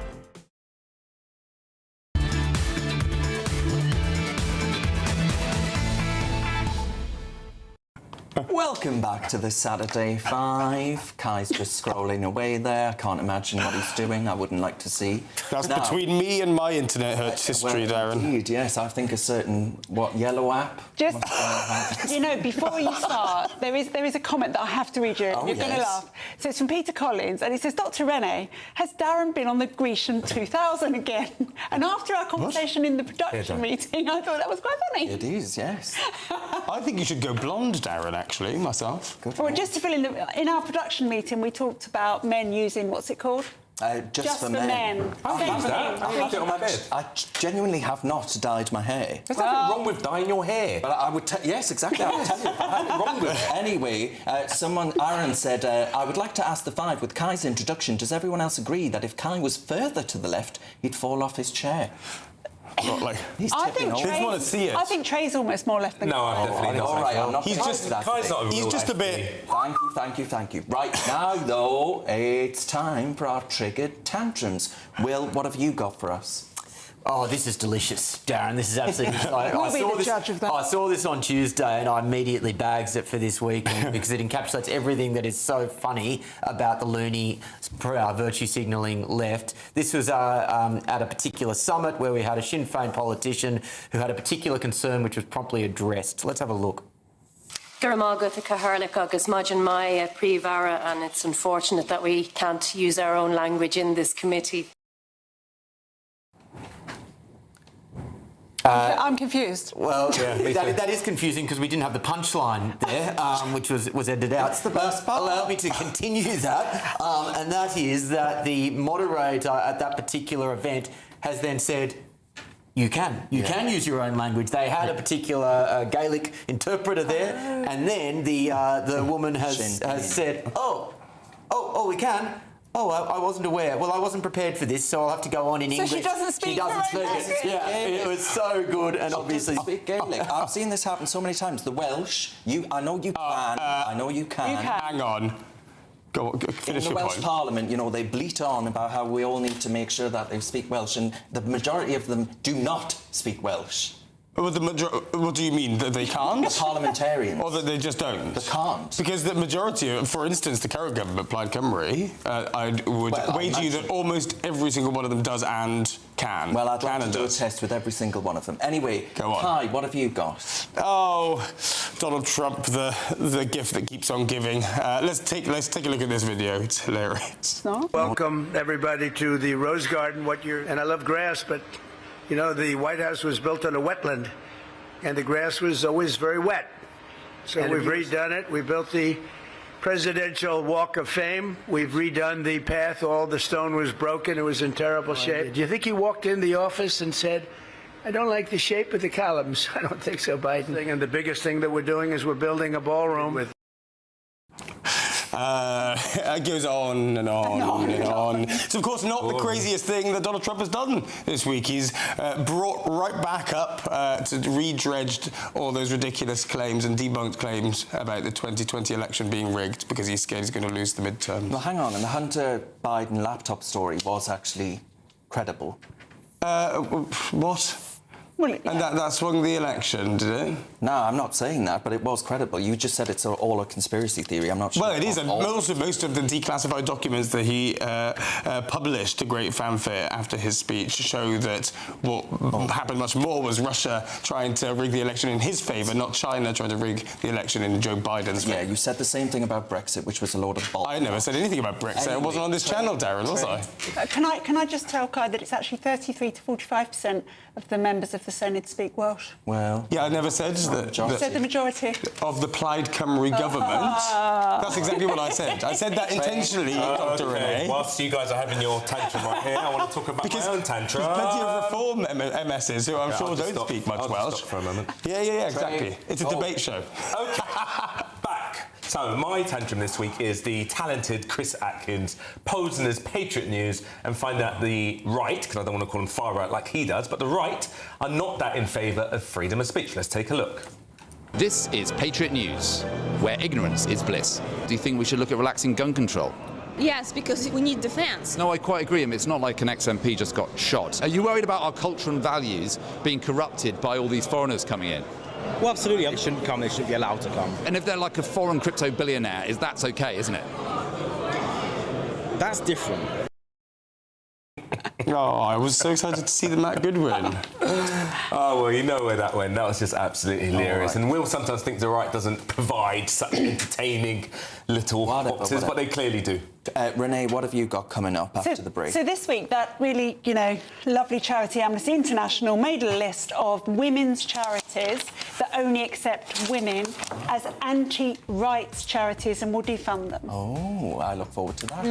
Welcome back to the Saturday 5. Kai's just scrolling away there. I can't imagine what he's doing. I wouldn't like to see. That's between me and my internet history, Darren. Indeed, yes. I think a certain, yellow app? Just, you know, before you start, there is a comment that I have to read you. Oh, You're going to yes. laugh. So it's from Peter Collins, and he says, Dr. Renee, has Darren been on the Grecian 2000 again? And after our conversation in the production meeting, I thought that was quite funny. It is, yes. I think you should go blonde, Darren, actually, myself. Well, just to fill in our production meeting, we talked about men using, what's it called? Just for men. I have that. I have it on my bed. I genuinely have not dyed my hair. There's nothing wrong with dyeing your hair. But I would yes, exactly. I would tell you. I have it wrong with it. Anyway, Aaron said, I would like to ask the 5, with Kai's introduction, does everyone else agree that if Kai was further to the left, he'd fall off his chair? Not like he's I tipping think over. Trey's want to see it. I think Trey's almost more left than No, I'm definitely not. All right, I'm not. He's just Kai's not a he's real just a FD. bit. Thank you. Right, now, though, it's time for our triggered tantrums. Will, what have you got for us? Oh, this is delicious, Darren. This is absolutely exciting. We'll be the judge of that. I saw this on Tuesday and I immediately bags it for this week because it encapsulates everything that is so funny about the loony virtue signalling left. This was at a particular summit where we had a Sinn Féin politician who had a particular concern which was promptly addressed. Let's have a look. Garamágat a Caharlic agus Majin Mai Privara, and it's unfortunate that we can't use our own language in this committee. I'm confused. Well, that is confusing because we didn't have the punchline there, which was edited out. That's the best part. Allow me to continue that, and that is that the moderator at that particular event has then said, you can use your own language. They had a particular Gaelic interpreter there, and then the woman has said, oh, we can. Oh, I wasn't aware. Well, I wasn't prepared for this, so I'll have to go on in English. So she doesn't speak She doesn't her own speak it. Yeah, it was so good, and obviously speak Gaelic. I've seen this happen so many times. The Welsh, I know you can. I know you can. Hang on. Go finish in the your Welsh point. Parliament, you know, they bleat on about how we all need to make sure that they speak Welsh, and the majority of them do not speak Welsh. Well, what do you mean? That they can't? The parliamentarians. Or that they just don't? They can't. Because the majority, for instance, the Carroll government, Plaid Cymru, I would wager you that almost every single one of them does and can. Well, I'd like to do a test with every single one of them. Anyway, go on. Kai, what have you got? Oh, Donald Trump, the gift that keeps on giving. Let's take a look at this video. It's hilarious. Welcome everybody to the Rose Garden. And I love grass, but you know, the White House was built on a wetland, and the grass was always very wet. So we've redone it. We built the Presidential Walk of Fame. We've redone the path. All the stone was broken. It was in terrible shape. Do you think he walked in the office and said, I don't like the shape of the columns? I don't think so, Biden. And the biggest thing that we're doing is we're building a ballroom with... It goes on and on and on. It's, of course, not the craziest thing that Donald Trump has done this week. He's brought right back up to re-dredged all those ridiculous claims and debunked claims about the 2020 election being rigged because he's scared he's going to lose the midterms. Well, hang on. And the Hunter Biden laptop story was actually credible. What? Well, and that swung the election, did it? No, I'm not saying that, but it was credible. You just said it's all a conspiracy theory. I'm not sure. Well, it is, and also most of the declassified documents that he published to great fanfare after his speech show that what happened much more was Russia trying to rig the election in his favour, not China trying to rig the election in Joe Biden's favour. Yeah, you said the same thing about Brexit, which was a load of bull. I never said anything about Brexit. Anyway, I wasn't on this channel, Darren, was I? Can I just tell Kai that it's actually 33 to 45% of the members of the Senate speak Welsh? Well... Yeah, I never said that. You said the majority. Of the Plaid Cymru government. That's exactly what I said. I said that intentionally, Dr. Renee. Whilst you guys are having your tantrum right here, I want to talk about my own tantrum. There's plenty of reform MSs who I'm sure don't speak much Welsh. Stop for a moment. Yeah, exactly. It's a debate show. OK, back. So my tantrum this week is the talented Chris Atkins posing as Patriot News and find out the right, because I don't want to call him far right like he does, but the right are not that in favour of freedom of speech. Let's take a look. This is Patriot News, where ignorance is bliss. Do you think we should look at relaxing gun control? Yes, because we need defence. No, I quite agree. It's not like an ex-MP just got shot. Are you worried about our culture and values being corrupted by all these foreigners coming in? Well, absolutely. They shouldn't come. They shouldn't be allowed to come. And if they're like a foreign crypto billionaire, that's okay, isn't it? That's different. Oh, I was so excited to see the Matt Goodwin. Oh, well, you know where that went. That was just absolutely hilarious. And Will sometimes thinks the right doesn't provide such entertaining little boxes, but they clearly do. Renee, what have you got coming up after the break? So this week, that really, lovely charity, Amnesty International, made a list of women's charities that only accept women as anti-rights charities and will defund them. Oh, I look forward to that.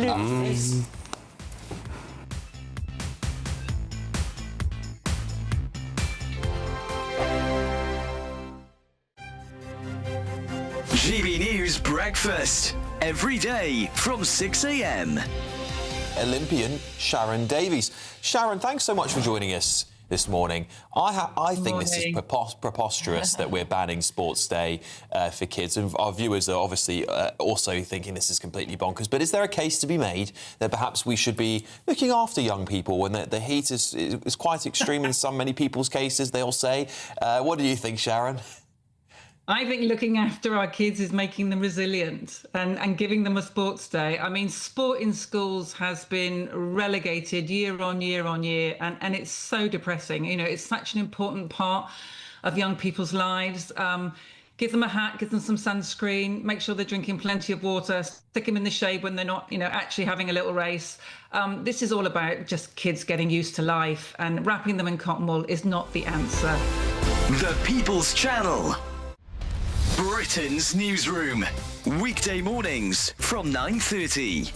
GB News Breakfast, every day from 6 a.m. Olympian Sharon Davies. Sharon, thanks so much for joining us this morning. I think this is preposterous that we're banning Sports Day for kids, and our viewers are obviously also thinking this is completely bonkers. But is there a case to be made that perhaps we should be looking after young people when the heat is quite extreme in many people's cases, they'll say? What do you think, Sharon? I think looking after our kids is making them resilient and giving them a sports day. I mean, sport in schools has been relegated year on year on year, and it's so depressing. It's such an important part of young people's lives. Give them a hat, give them some sunscreen, make sure they're drinking plenty of water, stick them in the shade when they're not, actually having a little race. This is all about just kids getting used to life, and wrapping them in cotton wool is not the answer. The People's Channel. Britain's newsroom. Weekday mornings from 9:30.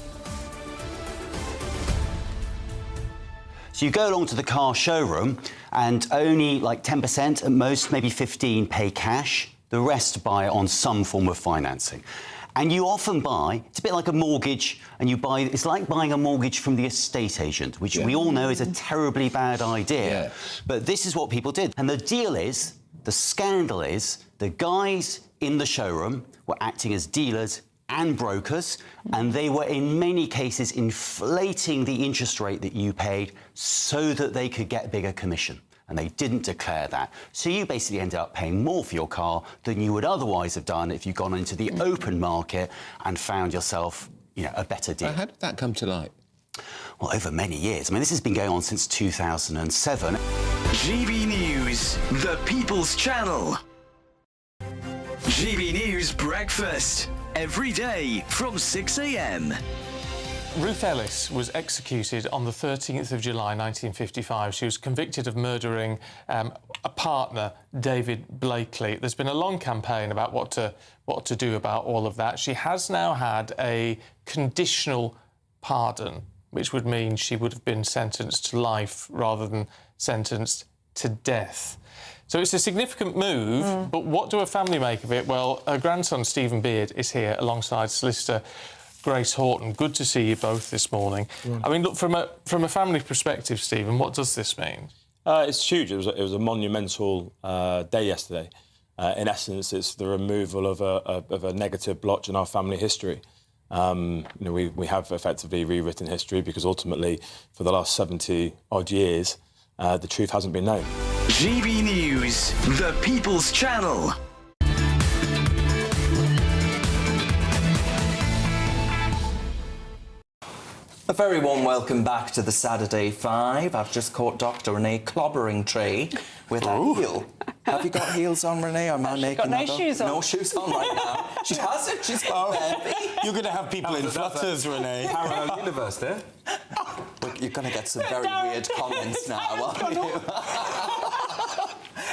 So you go along to the car showroom and only like 10%, at most maybe 15%, pay cash. The rest buy on some form of financing. And you often buy, it's a bit like a mortgage, and it's like buying a mortgage from the estate agent, which we all know is a terribly bad idea. Yeah. But this is what people did. And the scandal is, the guys in the showroom were acting as dealers and brokers, and they were in many cases inflating the interest rate that you paid so that they could get bigger commission. And they didn't declare that. So you basically ended up paying more for your car than you would otherwise have done if you'd gone into the open market and found yourself, a better deal. How did that come to light? Well, over many years. I mean, this has been going on since 2007. GB News, the People's Channel. GB News Breakfast, every day from 6 a.m. Ruth Ellis was executed on the 13th of July 1955. She was convicted of murdering a partner, David Blakely. There's been a long campaign about what to do about all of that. She has now had a conditional pardon, which would mean she would have been sentenced to life rather than sentenced to death. So it's a significant move, but what do her family make of it? Well, her grandson, Stephen Beard, is here alongside solicitor Grace Horton. Good to see you both this morning. I mean, look, from a family perspective, Stephen, what does this mean? It's huge. It was a monumental day yesterday. In essence, it's the removal of a negative blotch in our family history. We have effectively rewritten history because ultimately, for the last 70-odd years, the truth hasn't been known. GB News, the People's Channel. A very warm welcome back to the Saturday 5. I've just caught Dr. Renee clobbering Trey with a heel. Have you got heels on, Renee? Or am I making got no that up? shoes on. No shoes on right now. She hasn't. She's got baby. You're going to have people in flutters, Renee. Parallel universe there. You're going to get some very weird comments now, aren't you?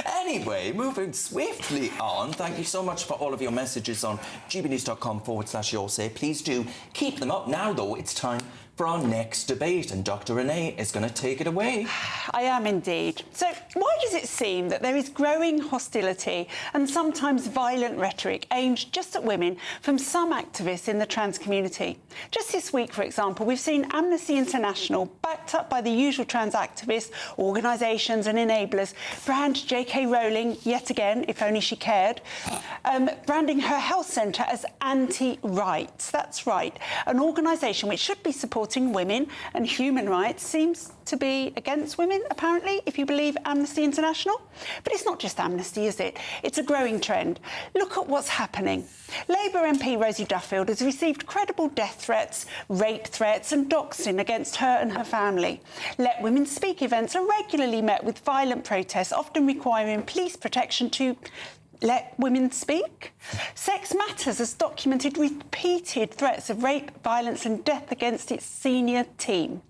Anyway, moving swiftly on, thank you so much for all of your messages on gbnews.com/your say. Please do keep them up. Now, though, it's time for our next debate, and Dr. Renee is going to take it away. I am indeed. So why does it seem that there is growing hostility and sometimes violent rhetoric aimed just at women from some activists in the trans community? Just this week, for example, we've seen Amnesty International, backed up by the usual trans activists, organisations and enablers, brand J.K. Rowling, yet again, if only she cared, branding her health centre as anti-rights. That's right, an organisation which should be supporting supporting women and human rights seems to be against women, apparently, if you believe Amnesty International. But it's not just Amnesty, is it? It's a growing trend. Look at what's happening. Labour MP Rosie Duffield has received credible death threats, rape threats and doxing against her and her family. Let Women Speak events are regularly met with violent protests, often requiring police protection to let women speak. Sex Matters has documented repeated threats of rape, violence and death against its senior team.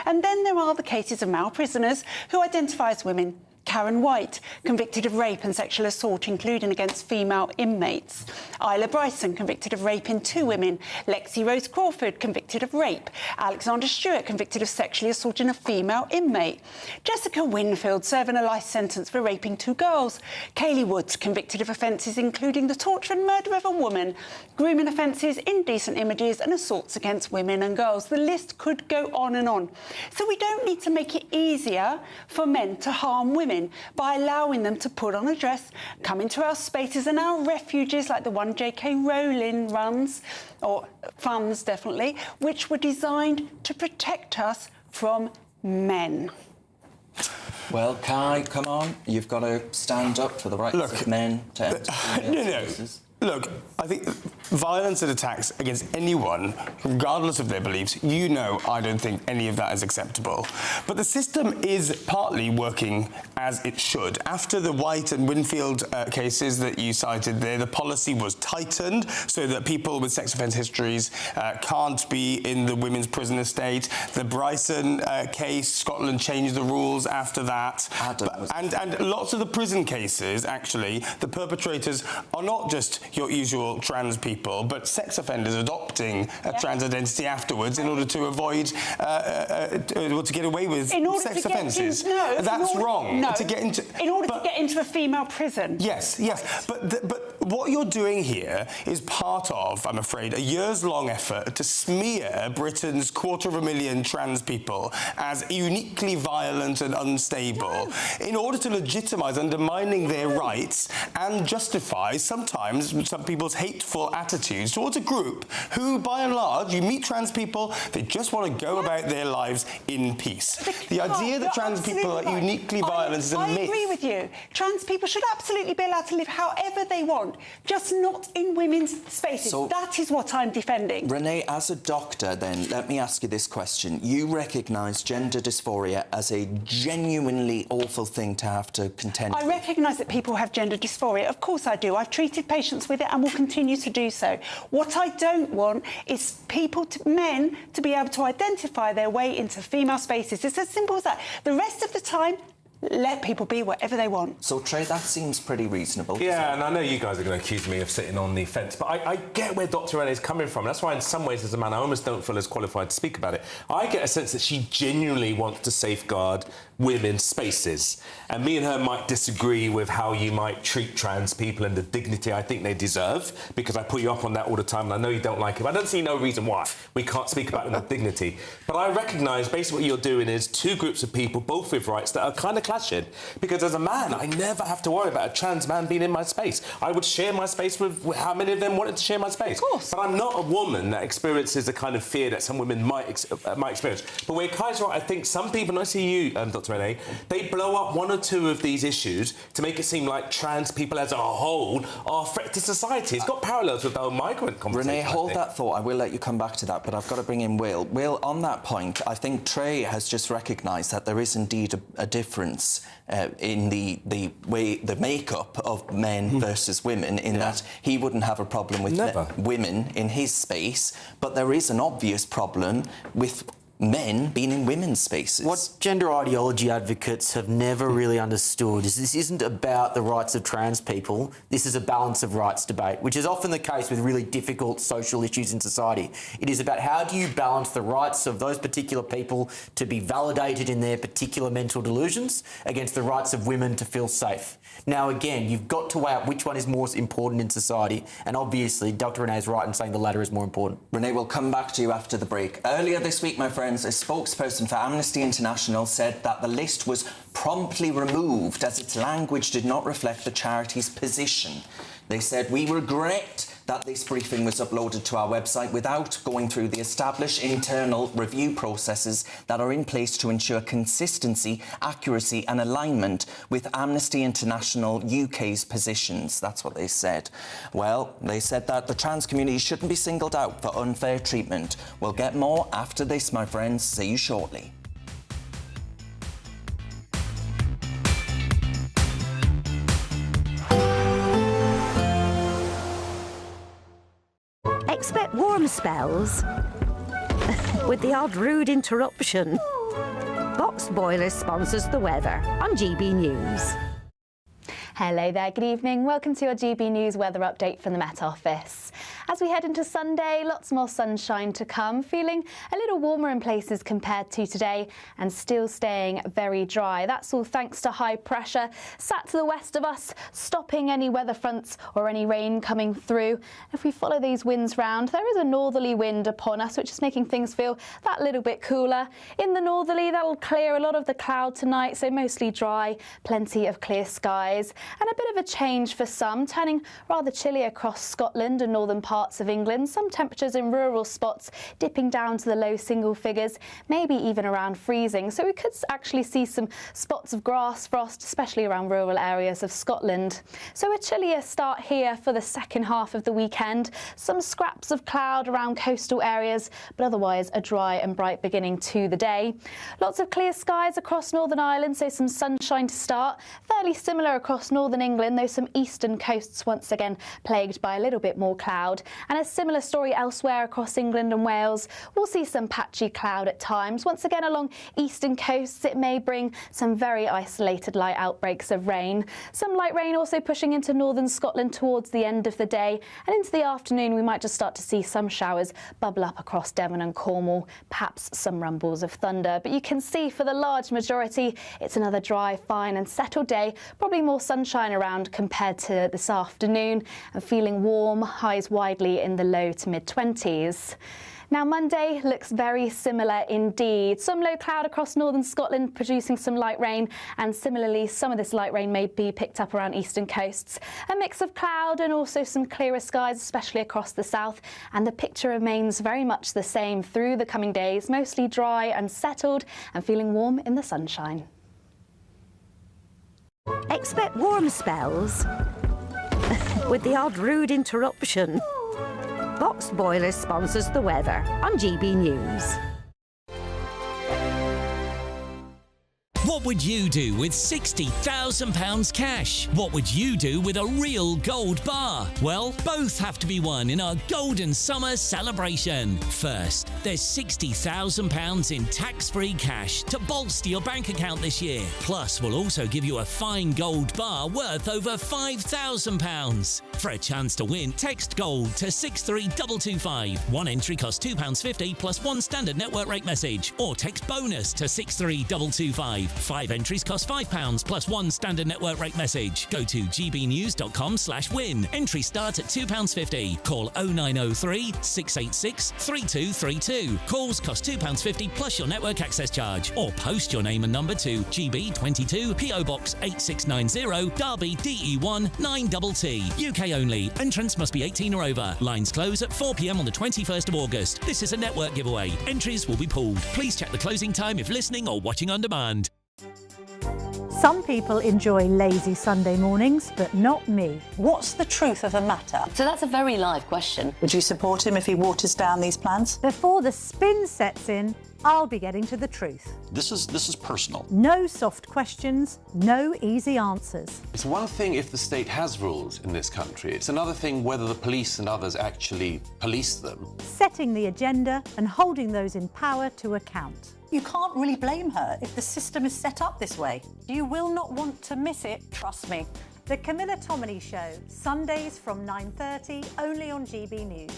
And then there are the cases of male prisoners who identify as women. Karen White, convicted of rape and sexual assault, including against female inmates. Isla Bryson, convicted of raping 2 women. Lexi Rose Crawford, convicted of rape. Alexander Stewart, convicted of sexually assaulting a female inmate. Jessica Winfield, serving a life sentence for raping 2 girls. Kaylee Woods, convicted of offences including the torture and murder of a woman, grooming offences, indecent images and assaults against women and girls. The list could go on and on. So we don't need to make it easier for men to harm women by allowing them to put on a dress, come into our spaces and our refuges like the one J.K. Rowling runs, or funds definitely, which were designed to protect us from men. Well, Kai, come on. You've got to stand up for the rights of men to enter female spaces. Look, I think violence and attacks against anyone, regardless of their beliefs, I don't think any of that is acceptable. But the system is partly working as it should. After the White and Winfield cases that you cited there, the policy was tightened so that people with sex offence histories can't be in the women's prison estate. The Bryson case, Scotland changed the rules after that. And lots of the prison cases, actually, the perpetrators are not just your usual trans people, but sex offenders adopting a trans identity afterwards in order to avoid, to get away with sex offences. That's wrong. No, to get into, to get into a female prison. Yes. But what you're doing here is part of, I'm afraid, a years-long effort to smear Britain's 250,000 trans people as uniquely violent and unstable in order to legitimise undermining their rights and justify sometimes some people's hateful attitudes towards a group who, by and large, you meet trans people, they just want to go about their lives in peace. The idea that trans people are uniquely violent is a myth. I agree with you. Trans people should absolutely be allowed to live however they want, just not in women's spaces. So, that is what I'm defending. Renee, as a doctor, then, let me ask you this question. You recognise gender dysphoria as a genuinely awful thing to have to contend with. I recognise that people have gender dysphoria. Of course I do. I've treated patients with it and will continue to do so. What I don't want is men to be able to identify their way into female spaces. It's as simple as that. The rest of the time, let people be whatever they want. So, Trey, that seems pretty reasonable. Yeah, and I know you guys are going to accuse me of sitting on the fence, but I get where Dr. Renee's coming from. That's why, in some ways, as a man, I almost don't feel as qualified to speak about it. I get a sense that she genuinely wants to safeguard women's spaces. And me and her might disagree with how you might treat trans people and the dignity I think they deserve, because I put you up on that all the time, and I know you don't like it. But I don't see no reason why we can't speak about them with dignity. But I recognise basically what you're doing is 2 groups of people, both with rights, that are kind of clashing. Because as a man, I never have to worry about a trans man being in my space. I would share my space with how many of them wanted to share my space. Of course. But I'm not a woman that experiences the kind of fear that some women might experience. But where Kai's right, I think some people, and I see you, Dr. Renee, they blow up 1 or 2 of these issues to make it seem like trans people as a whole are a threat to society. It's got parallels with the whole migrant conversation. Renee, hold that thought. I will let you come back to that, but I've got to bring in Will. Will, on that point, I think Trey has just recognised that there is indeed a difference in the makeup of men versus women, in that he wouldn't have a problem with women in his space, but there is an obvious problem with men being in women's spaces. What gender ideology advocates have never really understood is this isn't about the rights of trans people. This is a balance of rights debate, which is often the case with really difficult social issues in society. It is about how do you balance the rights of those particular people to be validated in their particular mental delusions against the rights of women to feel safe. Now, again, you've got to weigh out which one is more important in society, and obviously Dr. Renee is right in saying the latter is more important. Renee, we'll come back to you after the break. Earlier this week, my friends, a spokesperson for Amnesty International said that the list was promptly removed as its language did not reflect the charity's position. They said, "We regret that this briefing was uploaded to our website without going through the established internal review processes that are in place to ensure consistency, accuracy and alignment with Amnesty International UK's positions. That's what they said. Well, they said that the trans community shouldn't be singled out for unfair treatment. We'll get more after this, my friends. See you shortly. Expect warm spells with the odd rude interruption. Box Boilers sponsors the weather on GB News. Hello there, good evening. Welcome to your GB News weather update from the Met Office. As we head into Sunday, lots more sunshine to come, feeling a little warmer in places compared to today and still staying very dry. That's all thanks to high pressure sat to the west of us, stopping any weather fronts or any rain coming through. If we follow these winds round, there is a northerly wind upon us, which is making things feel that little bit cooler. In the northerly, that'll clear a lot of the cloud tonight, so mostly dry, plenty of clear skies. And a bit of a change for some, turning rather chilly across Scotland and northern parts of England. Some temperatures in rural spots dipping down to the low single figures, maybe even around freezing. So we could actually see some spots of grass frost, especially around rural areas of Scotland. So a chillier start here for the second half of the weekend. Some scraps of cloud around coastal areas, but otherwise a dry and bright beginning to the day. Lots of clear skies across Northern Ireland, so some sunshine to start. Fairly similar across Northern England, though some eastern coasts once again plagued by a little bit more cloud. And a similar story elsewhere across England and Wales. We'll see some patchy cloud at times. Once again along eastern coasts, it may bring some very isolated light outbreaks of rain. Some light rain also pushing into northern Scotland towards the end of the day. And into the afternoon, we might just start to see some showers bubble up across Devon and Cornwall, perhaps some rumbles of thunder. But you can see for the large majority, it's another dry, fine and settled day. Probably more sunshine around compared to this afternoon, and feeling warm, highs widely in the low to mid-20s. Now Monday looks very similar indeed. Some low cloud across northern Scotland producing some light rain, and similarly some of this light rain may be picked up around eastern coasts. A mix of cloud and also some clearer skies, especially across the south, and the picture remains very much the same through the coming days, mostly dry and settled and feeling warm in the sunshine. Expect warm spells with the odd rude interruption. Box Boilers sponsors the weather on GB News. What would you do with £60,000 cash? What would you do with a real gold bar? Well, both have to be won in our Golden Summer celebration. First, there's £60,000 in tax-free cash to bolster your bank account this year. Plus, we'll also give you a fine gold bar worth over £5,000. For a chance to win, text GOLD to 63225. One entry costs £2.50 plus one standard network rate message. Or text BONUS to 63225. 5 entries cost £5 plus one standard network rate message. Go to gbnews.com/win. Entries start at £2.50. Call 0903 686 3232. Calls cost £2.50 plus your network access charge. Or post your name and number to GB22 PO Box 8690 Derby DE1 9TT. UK only. Entrance must be 18 or over. Lines close at 4 p.m. on the 21st of August. This is a network giveaway. Entries will be pulled. Please check the closing time if listening or watching on demand. Some people enjoy lazy Sunday mornings, but not me. What's the truth of the matter? So that's a very live question. Would you support him if he waters down these plans? Before the spin sets in, I'll be getting to the truth. This is personal. No soft questions, no easy answers. It's one thing if the state has rules in this country. It's another thing whether the police and others actually police them. Setting the agenda and holding those in power to account. You can't really blame her if the system is set up this way. You will not want to miss it, trust me. The Camilla Tominey Show, Sundays from 9:30, only on GB News.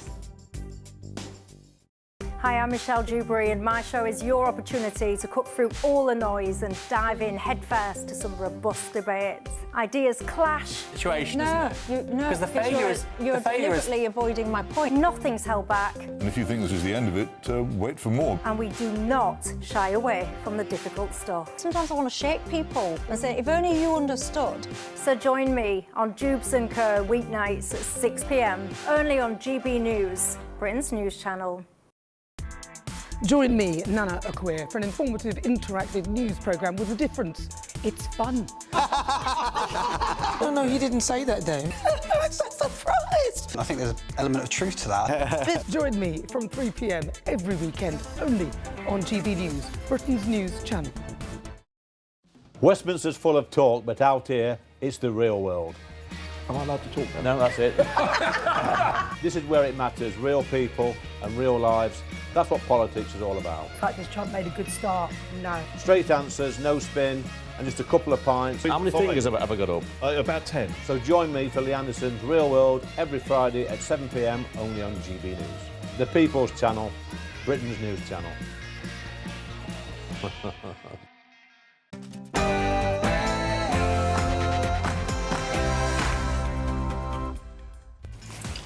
Hi, I'm Michelle Dewberry, and my show is your opportunity to cut through all the noise and dive in headfirst to some robust debates. Ideas clash. Situation, No, isn't it? no, Because the failure is you're deliberately avoiding my point. Nothing's held back, And if you think this is the end of it, wait for more. and we do not shy away from the difficult stuff. Sometimes I want to shake people and say, if only you understood. So join me on Jubes & Co. weeknights at 6 p.m. only on GB News, Britain's news channel. Join me, Nana Okoye, for an informative, interactive news programme with a difference. It's fun. No, he didn't say that, Dave. I'm so surprised. I think there's an element of truth to that. Join me from 3 p.m. every weekend, only on GB News, Britain's news channel. Westminster's full of talk, but out here, it's the real world. Am I allowed to talk then? No, that's it. This is where it matters, real people and real lives. That's what politics is all about. In fact, has Trump made a good start? No. Straight answers, no spin, and just a couple of pints. How many fingers have I got up? About 10. So join me for Lee Anderson's Real World every Friday at 7 p.m. only on GB News. The People's Channel, Britain's news channel.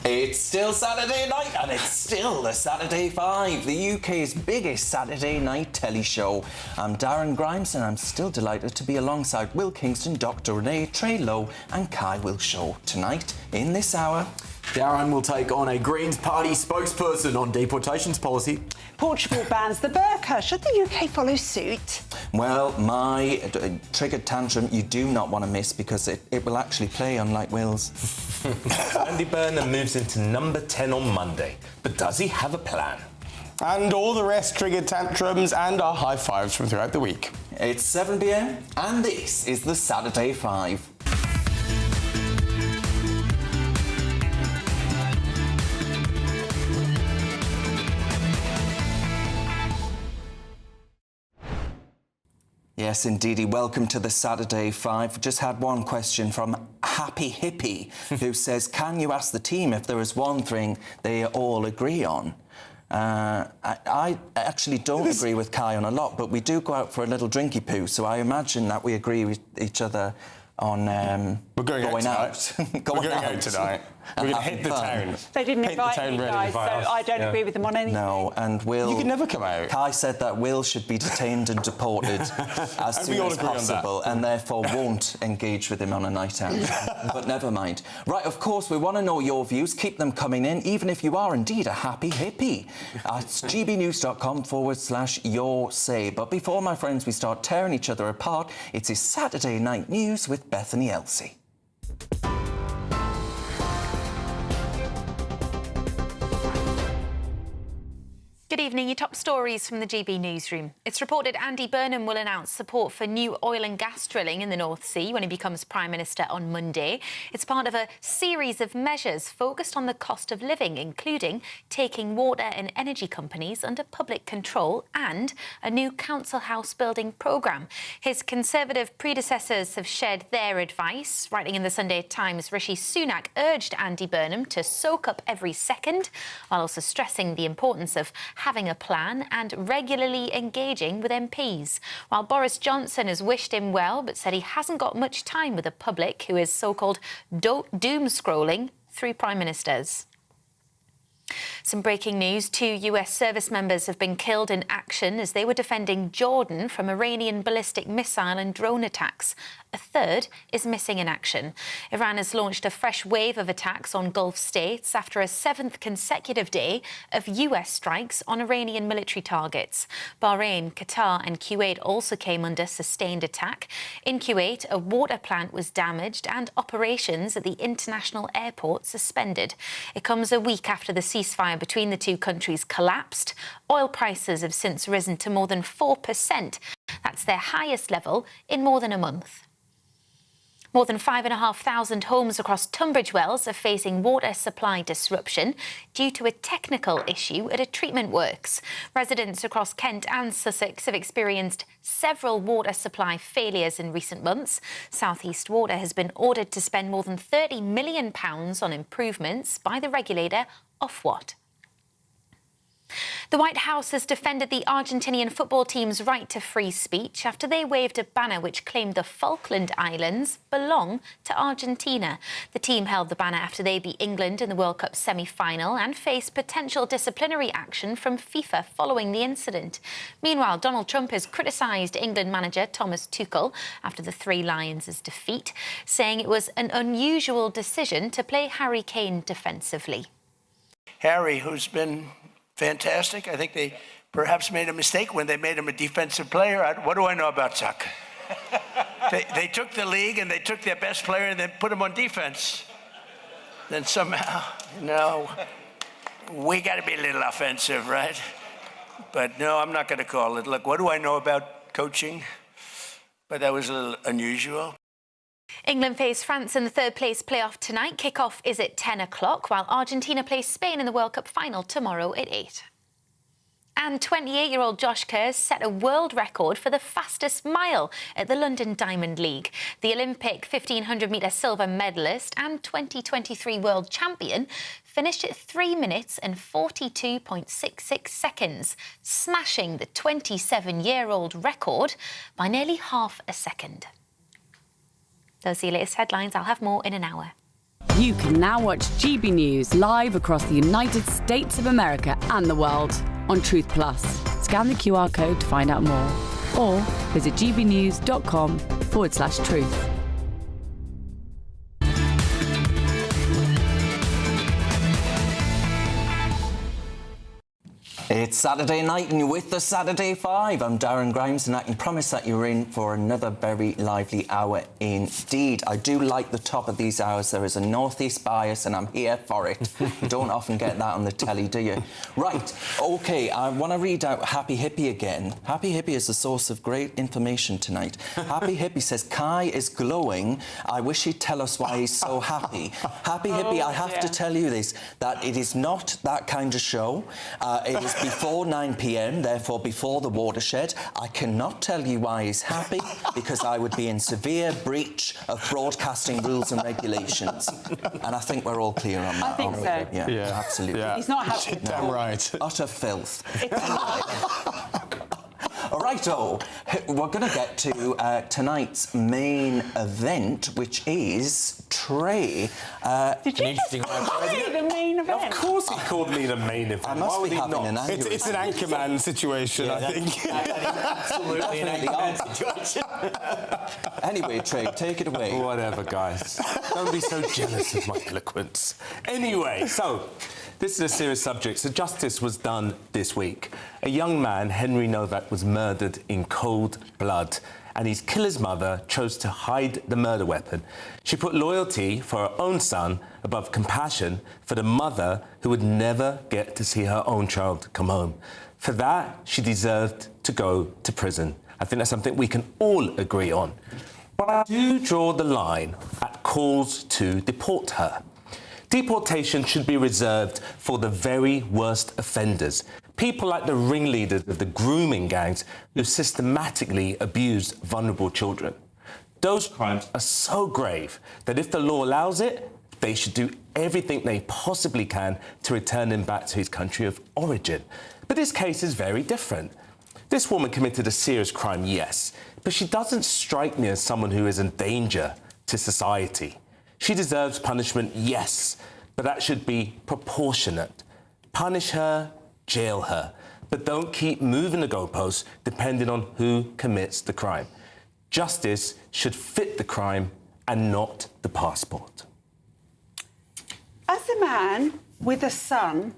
It's still Saturday night and it's still the Saturday 5, the UK's biggest Saturday night telly show. I'm Darren Grimes and I'm still delighted to be alongside Will Kingston, Dr Renee, Trey Lowe and Kai Wilshaw. Tonight, in this hour, Darren will take on a Greens Party spokesperson on deportations policy. Portugal bans the burqa. Should the UK follow suit? well, my triggered tantrum you do not want to miss because it will actually play unlike Will's. Andy Burnham moves into number 10 on Monday, but does he have a plan? And all the rest, triggered tantrums and our high fives from throughout the week. It's 7 p.m. and this is the Saturday 5. Yes, indeedy. Welcome to the Saturday 5. Just had one question from Happy Hippie, who says, can you ask the team if there is one thing they all agree on? I actually don't agree with Kai on a lot, but we do go out for a little drinky poo, so I imagine that we agree with each other on We're going out tonight. Going We're going out tonight. We're going to hit the town. They didn't Hit the invite town me, really guys, so fast. I don't Yeah. agree with them on anything. No, and Will... You can never come out. Kai said that Will should be detained and deported as And soon we all as agree on that. possible, and therefore won't engage with him on a night out. But never mind. Right, of course, we want to know your views. Keep them coming in, even if you are indeed a happy hippie. At gbnews.com/your say. But before, my friends, we start tearing each other apart, it's his Saturday Night News with Bethany Elsey. Good evening. Your top stories from the GB newsroom. It's reported Andy Burnham will announce support for new oil and gas drilling in the North Sea when he becomes Prime Minister on Monday. It's part of a series of measures focused on the cost of living, including taking water and energy companies under public control and a new council house building programme. His Conservative predecessors have shared their advice. Writing in the Sunday Times, Rishi Sunak urged Andy Burnham to soak up every second, while also stressing the importance of having a plan and regularly engaging with MPs, while Boris Johnson has wished him well but said he hasn't got much time with the public who is so-called doom-scrolling through prime ministers. Some breaking news. 2 US service members have been killed in action as they were defending Jordan from Iranian ballistic missile and drone attacks. A third is missing in action. Iran has launched a fresh wave of attacks on Gulf states after a 7th consecutive day of US strikes on Iranian military targets. Bahrain, Qatar and Kuwait also came under sustained attack. In Kuwait, a water plant was damaged and operations at the international airport suspended. It comes a week after the ceasefire between the two countries collapsed. Oil prices have since risen to more than 4%. That's their highest level in more than a month. More than 5,500 homes across Tunbridge Wells are facing water supply disruption due to a technical issue at a treatment works. Residents across Kent and Sussex have experienced several water supply failures in recent months. South East Water has been ordered to spend more than £30 million on improvements by the regulator Ofwat. The White House has defended the Argentinian football team's right to free speech after they waved a banner which claimed the Falkland Islands belong to Argentina. The team held the banner after they beat England in the World Cup semi-final and faced potential disciplinary action from FIFA following the incident. Meanwhile, Donald Trump has criticised England manager Thomas Tuchel after the Three Lions' defeat, saying it was an unusual decision to play Harry Kane defensively. Harry, who's been fantastic. I think they perhaps made a mistake when they made him a defensive player. What do I know about soccer? They took the league and they took their best player and then put him on defense. Then somehow, we got to be a little offensive, right? But no, I'm not going to call it. Look, what do I know about coaching? But that was a little unusual. England face France in the third-place playoff tonight. Kick-off is at 10 o'clock, while Argentina plays Spain in the World Cup final tomorrow at 8. And 28-year-old Josh Kerr set a world record for the fastest mile at the London Diamond League. The Olympic 1,500-metre silver medalist and 2023 world champion finished at 3 minutes and 42.66 seconds, smashing the 27-year-old record by nearly half a second. Those are your latest headlines. I'll have more in an hour. You can now watch GB News live across the United States of America and the world on Truth Plus. Scan the QR code to find out more or visit gbnews.com/truth. It's Saturday night and you're with the Saturday 5. I'm Darren Grimes and I can promise that you're in for another very lively hour indeed. I do like the top of these hours. There is a northeast bias and I'm here for it. You don't often get that on the telly, do you? Right, OK, I want to read out Happy Hippie again. Happy Hippie is the source of great information tonight. Happy Hippie says, Kai is glowing. I wish he'd tell us why he's so happy. Happy Hippie, I have to tell you this, that it is not that kind of show. It is before 9 p.m, therefore before the watershed. I cannot tell you why he's happy because I would be in severe breach of broadcasting rules and regulations. And I think we're all clear on that. I think so. Yeah, absolutely. Yeah. He's not happy. Damn right. Utter filth. All righto, we're going to get to tonight's main event, which is Trey. Did you just call it the main event? Of course he called me the main event. I must be having an aneurysm. It's an Anchorman situation, I think. That is absolutely an Anchorman situation. Anyway, Trey, take it away. Whatever, guys. Don't be so jealous of my eloquence. Anyway, so this is a serious subject. So justice was done this week. A young man, Henry Novak, was murdered in cold blood, and his killer's mother chose to hide the murder weapon. She put loyalty for her own son above compassion for the mother who would never get to see her own child come home. For that, she deserved to go to prison. I think that's something we can all agree on. But I do draw the line at calls to deport her. Deportation should be reserved for the very worst offenders. People like the ringleaders of the grooming gangs who systematically abuse vulnerable children. Those crimes are so grave that if the law allows it, they should do everything they possibly can to return him back to his country of origin. But this case is very different. This woman committed a serious crime, yes, but she doesn't strike me as someone who is a danger to society. She deserves punishment, yes, but that should be proportionate. Punish her, jail her, but don't keep moving the goalposts depending on who commits the crime. Justice should fit the crime and not the passport. As a man with a son,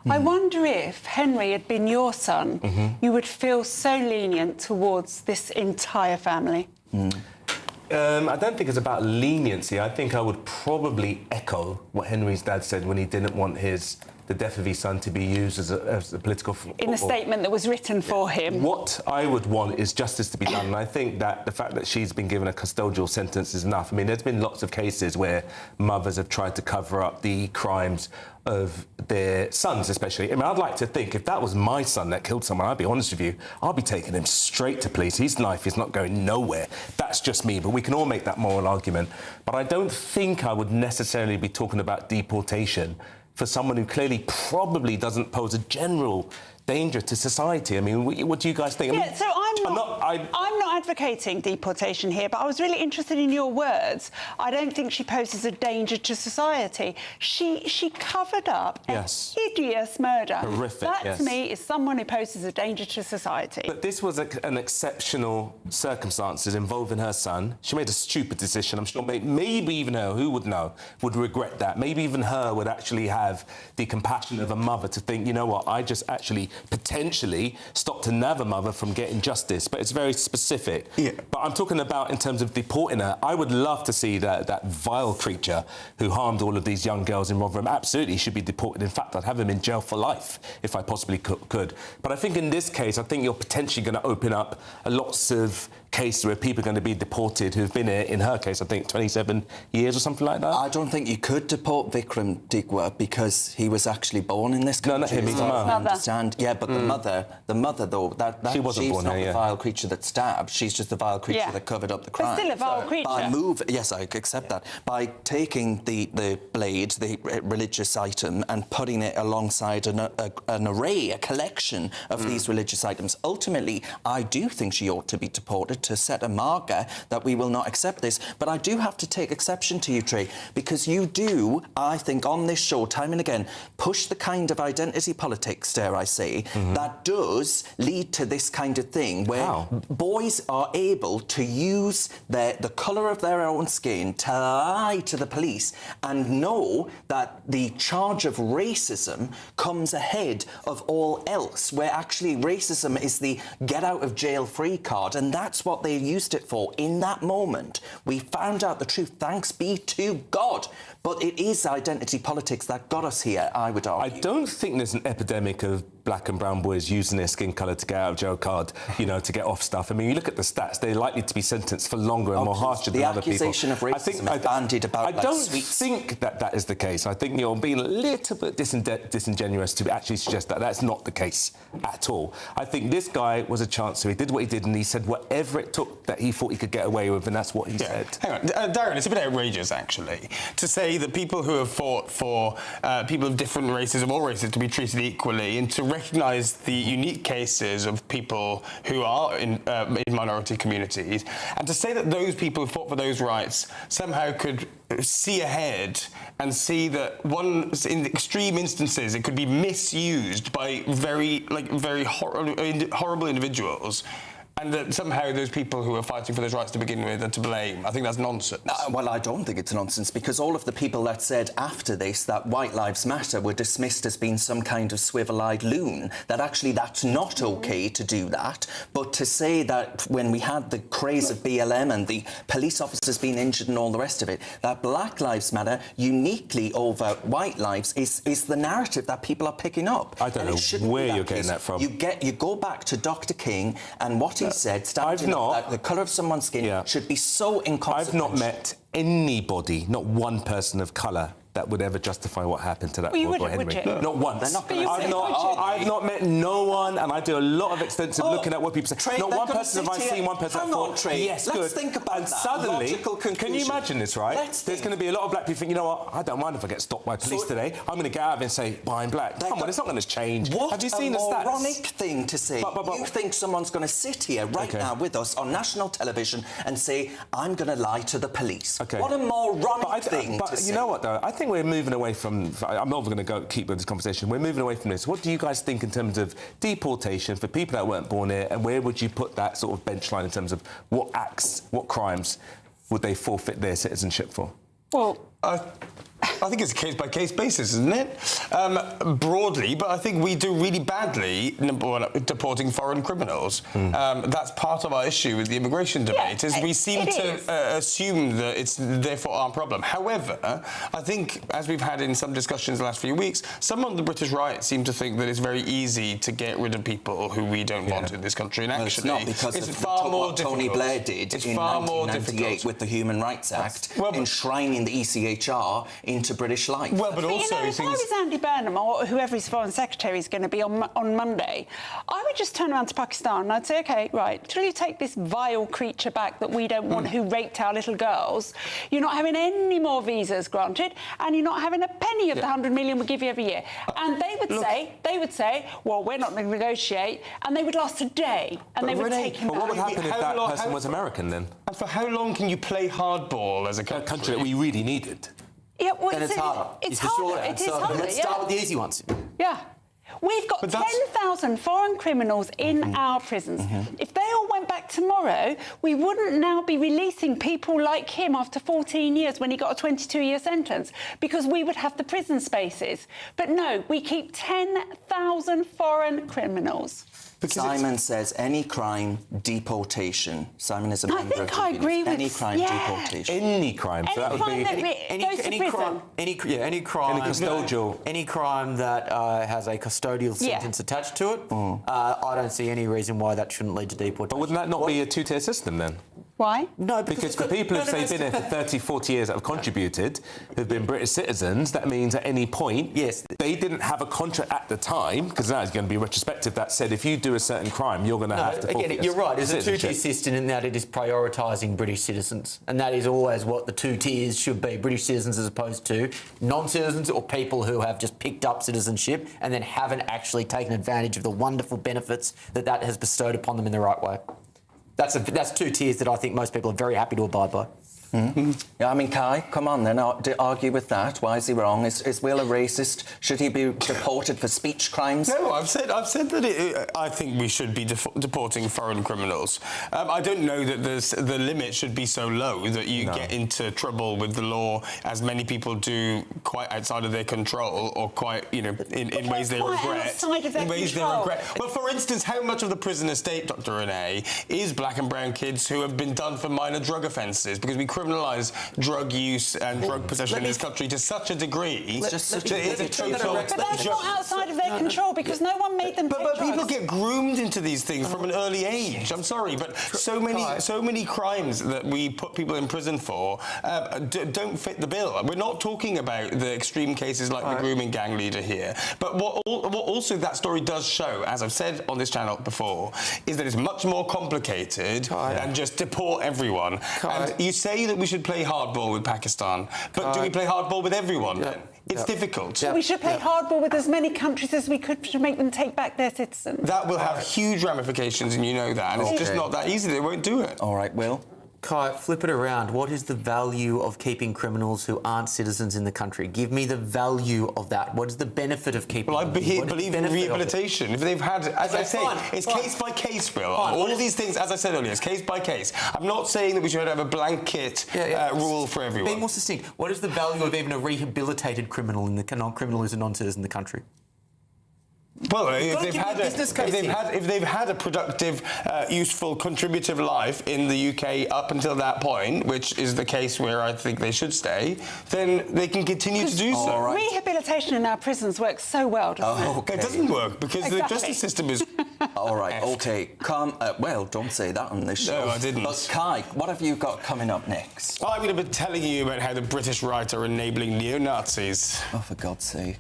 I wonder if Henry had been your son, you would feel so lenient towards this entire family. I don't think it's about leniency. I think I would probably echo what Henry's dad said when he didn't want the death of his son to be used as a political... In the statement that was written for him. What I would want is justice to be done, and I think that the fact that she's been given a custodial sentence is enough. I mean, there's been lots of cases where mothers have tried to cover up the crimes of their sons, especially. I mean, I'd like to think if that was my son that killed someone, I'll be honest with you, I'll be taking him straight to police. His life is not going nowhere. That's just me, but we can all make that moral argument. But I don't think I would necessarily be talking about deportation for someone who clearly probably doesn't pose a general danger to society. I mean, what do you guys think? Yeah, so I'm not advocating deportation here, but I was really interested in your words. I don't think she poses a danger to society. She covered up a hideous murder. Horrific, that to me is someone who poses a danger to society. But this was an exceptional circumstances involving her son. She made a stupid decision. I'm sure maybe even her, who would know, would regret that. Maybe even her would actually have the compassion of a mother to think, you know what, I just actually potentially stopped another mother from getting justice. But it's very specific. Yeah. But I'm talking about in terms of deporting her. I would love to see that vile creature who harmed all of these young girls in Rotherham absolutely should be deported. In fact, I'd have him in jail for life if I possibly could. But I think in this case, I think you're potentially going to open up lots of cases where people are going to be deported who've been here, in her case, I think 27 years or something like that. I don't think you could deport Vikram Digwa because he was actually born in this country. No, not him, his mum. I understand. Yeah, but the mother though, she wasn't she's born not here, the vile creature that stabbed. She's just the vile creature that covered up the crime. But still a vile creature. Yes, I accept that. By taking the blade, the religious item, and putting it alongside an array, a collection of these religious items, ultimately, I do think she ought to be deported to set a marker that we will not accept this. But I do have to take exception to you, Trey, because you do, I think, on this show, time and again, push the kind of identity politics, dare I say, that does lead to this kind of thing where boys are able to use the colour of their own skin to lie to the police and know that the charge of racism comes ahead of all else, where actually racism is the get-out-of-jail-free card, and that's what they used it for. In that moment, we found out the truth, thanks be to God. But it is identity politics that got us here, I would argue. I don't think there's an epidemic of black and brown boys using their skin colour to get out of jail card, you know, to get off stuff. I mean, you look at the stats, they're likely to be sentenced for longer and more harsher than other people. The accusation of racism is bandied about I don't think that is the case. I think you're being a little bit disingenuous to actually suggest that that's not the case at all. I think this guy was a chancer. He did what he did, and he said whatever it took that he thought he could get away with, and that's what he said. Hang on, Darren, it's a bit outrageous, actually, to say that people who have fought for people of different races, of all races, to be treated equally, and to recognise the unique cases of people who are in minority communities, and to say that those people who fought for those rights somehow could see ahead and see that in extreme instances it could be misused by very horrible individuals, and that somehow those people who are fighting for those rights to begin with are to blame. I think that's nonsense. Well, I don't think it's nonsense, because all of the people that said after this that white lives matter were dismissed as being some kind of swivel-eyed loon, that actually that's not OK to do that. But to say that when we had the craze of BLM and the police officers being injured and all the rest of it, that black lives matter uniquely over white lives is the narrative that people are picking up. I don't know where you're getting that from. You go back to Dr. King and what he said, that the colour of someone's skin should be so inconsequential. I've not met anybody, not one person of colour, that would ever justify what happened to that poor boy Henry. Not once. I've not met no one, and I do a lot of extensive looking at what people say. Trey, not one person have I seen one person that thought, yes, let's good. think about and that. Suddenly, can you imagine this, right? There's going to be a lot of black people think, you know what, I don't mind if I get stopped by police today. I'm going to get out of it and say, well, I'm black. Come on, it's not going to change. Have you seen the stats? What a moronic thing to say. You think someone's going to sit here right now with us on national television and say, I'm going to lie to the police. What a moronic thing to say. But you know what, though? I think we're moving away from... I'm not going to keep with this conversation. We're moving away from this. What do you guys think in terms of deportation for people that weren't born here, and where would you put that sort of bench line in terms of what acts, what crimes would they forfeit their citizenship for? Well, I think it's a case-by-case basis, isn't it? Broadly, but I think we do really badly deporting foreign criminals. That's part of our issue with the immigration debate, is we seem to assume that it's therefore our problem. However, I think, as we've had in some discussions the last few weeks, some of the British right seem to think that it's very easy to get rid of people who we don't want in this country. And actually, it's not, because it's of far more what Tony Blair did in 1998 with the Human Rights Act, enshrining the ECHR into into British life. Well, but also if I was Andy Burnham or whoever his foreign secretary is going to be on Monday, I would just turn around to Pakistan and I'd say, OK, right, till you take this vile creature back that we don't want who raped our little girls, you're not having any more visas granted and you're not having a penny of the 100 million we give you every year. And they would say, well, we're not going to negotiate, and they would last a day and they would take him back. But what would happen if that person was American then? And for how long can you play hardball as a country that we really needed? Yeah, well, And it's harder. It's the short harder. answer. It is harder. Let's start with the easy ones. Yeah. We've got 10,000 foreign criminals in our prisons. If they all went back tomorrow, we wouldn't now be releasing people like him after 14 years when he got a 22-year sentence, because we would have the prison spaces. But no, we keep 10,000 foreign criminals. Simon says any crime, deportation. Simon is a member of GBNews. I agree with any crime, deportation. Any crime. So that would be Any crime, any custodial, any crime that has a custodial sentence attached to it. I don't see any reason why that shouldn't lead to deportation. But wouldn't that not be a two-tier system then? Why? No, because for people who've say been here for 30, 40 years that have contributed, who've been British citizens, that means at any point, yes, they didn't have a contract at the time, because now it's going to be retrospective, that said if you do a certain crime, you're going to have to forfeit. Again, you're right. It's a citizenship. two-tier system in that it is prioritising British citizens, and that is always what the two tiers should be: British citizens as opposed to non-citizens or people who have just picked up citizenship and then haven't actually taken advantage of the wonderful benefits that has bestowed upon them in the right way. That's two tiers that I think most people are very happy to abide by. Yeah, I mean, Kai, come on then, argue with that. Why is he wrong? Is Will a racist? Should he be deported for speech crimes? No, I've said that I think we should be deporting foreign criminals. I don't know that the limit should be so low that you get into trouble with the law, as many people do, quite outside of their control, or quite, in ways they regret. In ways they regret. Well, for instance, how much of the prison estate, Dr. Renee, is black and brown kids who have been done for minor drug offences? Because we criminalise drug use and drug possession in this country to such a degree. But that's not outside of their control, because no one made them take drugs. But people get groomed into these things from an early age. I'm sorry, but so many crimes that we put people in prison for don't fit the bill. We're not talking about the extreme cases like the grooming gang leader here. But what also that story does show, as I've said on this channel before, is that it's much more complicated than just deport everyone. And you say that we should play hardball with Pakistan, but do we play hardball with everyone? It's difficult. We should play hardball with as many countries as we could to make them take back their citizens. That will have huge ramifications, and you know that, and it's just not that easy. They won't do it. All right, Will. Kai, flip it around. What is the value of keeping criminals who aren't citizens in the country? Give me the value of that. What is the benefit of keeping them? Well, I believe in rehabilitation. If they've had, as I say, it's case by case, Will. All these things, as I said earlier, it's case by case. I'm not saying that we should have a blanket rule for everyone. Being more succinct, what is the value of even a rehabilitated criminal criminal who's a non-citizen in the country? Well, if they've had a productive, useful, contributive life in the UK up until that point, which is the case where I think they should stay, then they can continue to do so. Right. Rehabilitation in our prisons works so well, doesn't it? It doesn't work because the justice system is... All right, OK. Well, don't say that on this show. No, I didn't. But Kai, what have you got coming up next? I'm going to be telling you about how the British right are enabling neo-Nazis. Oh, for God's sake.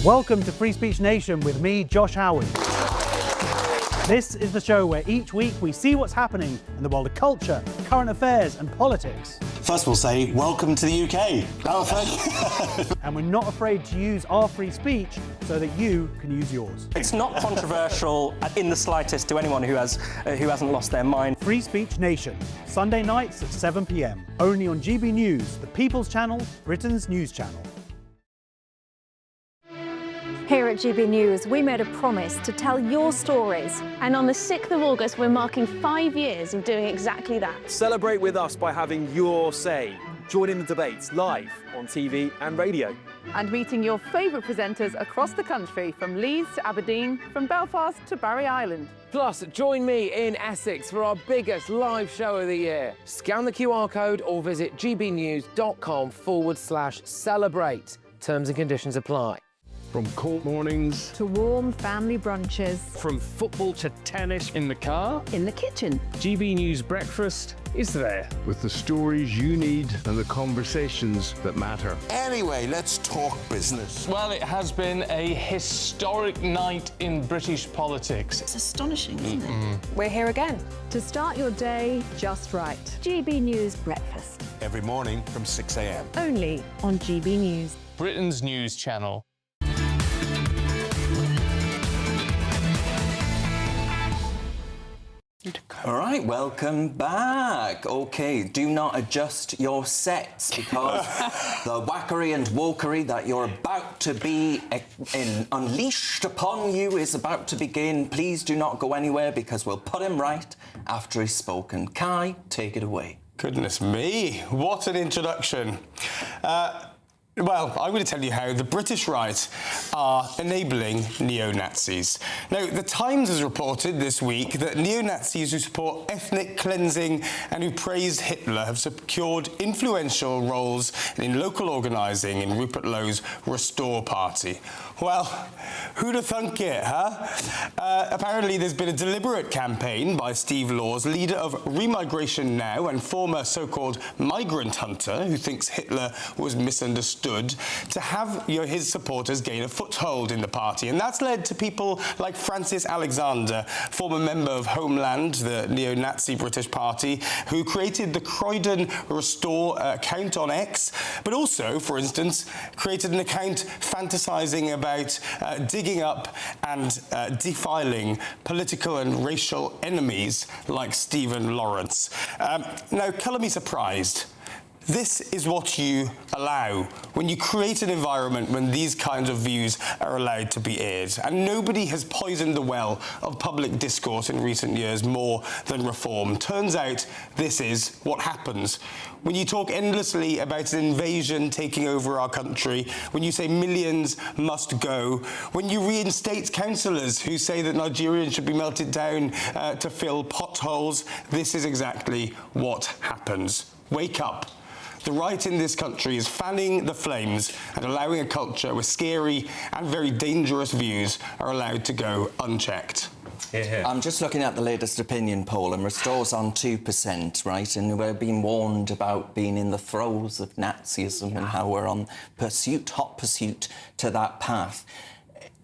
Welcome to Free Speech Nation with me, Josh Howard. This is the show where each week we see what's happening in the world of culture, current affairs and politics. First we'll say, welcome to the UK. Oh, thank you. And we're not afraid to use our free speech so that you can use yours. It's not controversial in the slightest to anyone who hasn't lost their mind. Free Speech Nation, Sunday nights at 7 p.m. Only on GB News, the People's Channel, Britain's news channel. Here at GB News, we made a promise to tell your stories. And on the 6th of August, we're marking 5 years of doing exactly that. Celebrate with us by having your say. Join in the debates live on TV and radio. And meeting your favourite presenters across the country, from Leeds to Aberdeen, from Belfast to Barry Island. Plus, join me in Essex for our biggest live show of the year. Scan the QR code or visit gbnews.com/celebrate. Terms and conditions apply. From court mornings to warm family brunches. From football to tennis in the car. In the kitchen. GB News Breakfast is there. With the stories you need and the conversations that matter. Anyway, let's talk business. Well, it has been a historic night in British politics. It's astonishing, isn't it? We're here again. To start your day just right. GB News Breakfast. Every morning from 6 a.m. Only on GB News. Britain's news channel. All right, welcome back. OK, do not adjust your sets because the whackery and wokery that you're about to be unleashed upon you is about to begin. Please do not go anywhere because we'll put him right after he's spoken. Kai, take it away. Goodness me, what an introduction. Well, I'm going to tell you how the British right are enabling neo-Nazis. Now, The Times has reported this week that neo-Nazis who support ethnic cleansing and who praise Hitler have secured influential roles in local organising in Rupert Lowe's Restore Party. Well, who'd have thunk it, huh? Apparently, there's been a deliberate campaign by Steve Laws, leader of Remigration Now and former so-called migrant hunter who thinks Hitler was misunderstood, to have his supporters gain a foothold in the party. And that's led to people like Francis Alexander, former member of Homeland, the neo-Nazi British party, who created the Croydon Restore account on X, but also, for instance, created an account fantasising about digging up and defiling political and racial enemies like Stephen Lawrence. Now, colour me surprised. This is what you allow when you create an environment when these kinds of views are allowed to be aired. And nobody has poisoned the well of public discourse in recent years more than Reform. Turns out this is what happens. When you talk endlessly about an invasion taking over our country, when you say millions must go, when you reinstate councillors who say that Nigerians should be melted down to fill potholes, this is exactly what happens. Wake up. The right in this country is fanning the flames and allowing a culture where scary and very dangerous views are allowed to go unchecked. Yeah. I'm just looking at the latest opinion poll, and Restore's on 2%, right? And we're being warned about being in the throes of Nazism and how we're on hot pursuit to that path.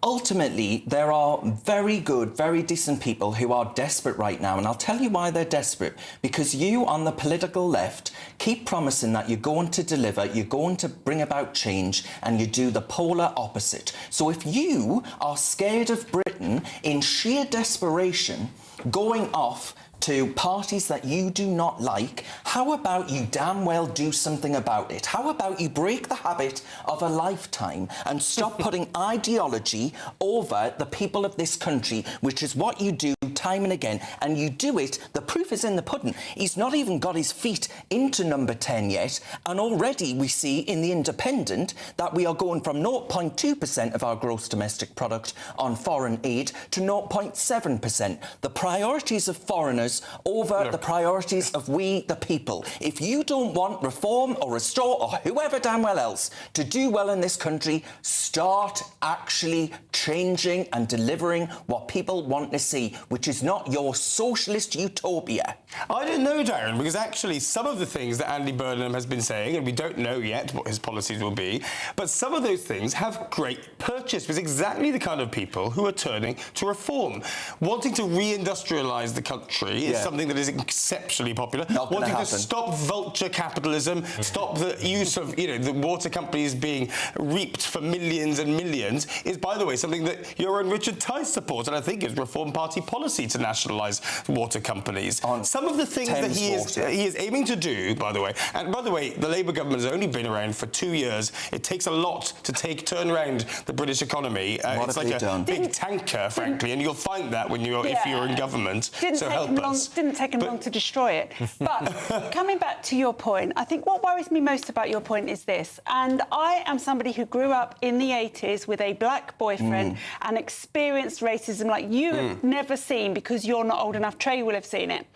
Ultimately, there are very good, very decent people who are desperate right now, and I'll tell you why they're desperate. Because you, on the political left, keep promising that you're going to deliver, you're going to bring about change, and you do the polar opposite. So if you are scared of Britain in sheer desperation, going off to parties that you do not like, how about you damn well do something about it? How about you break the habit of a lifetime and stop putting ideology over the people of this country, which is what you do time and again, and you do it, the proof is in the pudding. He's not even got his feet into number 10 yet, and already we see in The Independent that we are going from 0.2% of our gross domestic product on foreign aid to 0.7%. The priorities of foreigners over the priorities of we, the people. If you don't want Reform or Restore or whoever damn well else to do well in this country, start actually changing and delivering what people want to see, which is is not your socialist utopia. I don't know, Darren, because actually some of the things that Andy Burnham has been saying, and we don't know yet what his policies will be, but some of those things have great purchase with exactly the kind of people who are turning to reform. Wanting to reindustrialise the country is something that is exceptionally popular. Wanting to stop vulture capitalism, stop the use of, the water companies being reaped for millions and millions is, by the way, something that your own Richard Tice supports, and I think is Reform Party policy to nationalise water companies. Some of the things that he is aiming to do, by the way, and by the way, the Labour government has only been around for 2 years. It takes a lot to turn around the British economy. It's like a big tanker, frankly, and you'll find that when if you're in government. Didn't take him long to destroy it. But coming back to your point, I think what worries me most about your point is this, and I am somebody who grew up in the 80s with a black boyfriend and experienced racism like you have never seen, because you're not old enough. Trey will have seen it.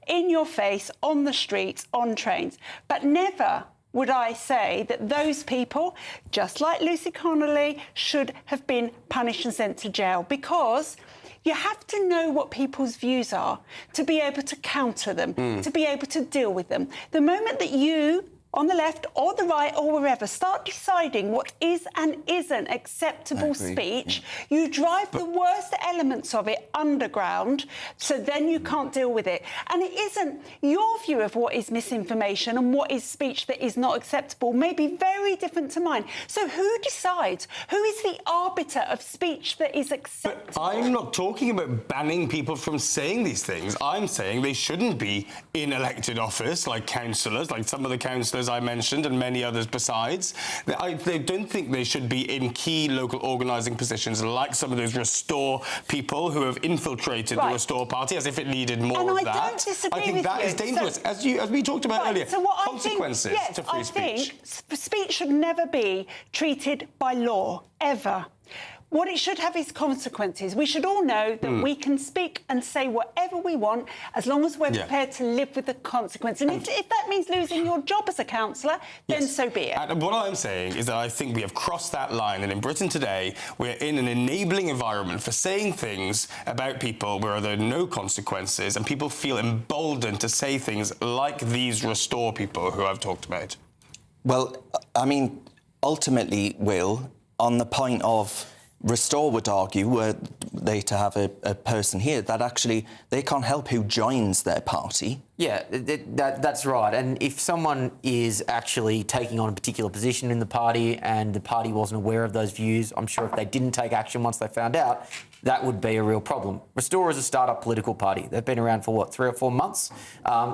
In your face, on the streets, on trains. But never would I say that those people, just like Lucy Connolly, should have been punished and sent to jail, because you have to know what people's views are to be able to counter them, to be able to deal with them. The moment that you, on the left or the right or wherever, start deciding what is and isn't acceptable speech, you drive the worst elements of it underground, so then you can't deal with it. And it isn't your view of what is misinformation and what is speech that is not acceptable may be very different to mine. So who decides? Who is the arbiter of speech that is acceptable? But I'm not talking about banning people from saying these things. I'm saying they shouldn't be in elected office like councillors, like some of the councillors I mentioned and many others besides. I don't think they should be in key local organising positions like some of those Restore people who have infiltrated the Restore Party as if it needed more of that. I don't disagree I think with that you. is dangerous, as we talked about earlier. So what consequences to free speech. I think speech should never be treated by law, ever. What it should have is consequences. We should all know that we can speak and say whatever we want as long as we're prepared to live with the consequence. And if that means losing your job as a councillor, then so be it. And what I'm saying is that I think we have crossed that line, and in Britain today, we're in an enabling environment for saying things about people where there are no consequences, and people feel emboldened to say things like these Restore people who I've talked about. Well, I mean, ultimately, Will, on the point of Restore would argue, were they to have a person here, that actually they can't help who joins their party. Yeah, that's right. And if someone is actually taking on a particular position in the party and the party wasn't aware of those views, I'm sure if they didn't take action once they found out, that would be a real problem. Restore is a start-up political party. They've been around for, 3 or 4 months?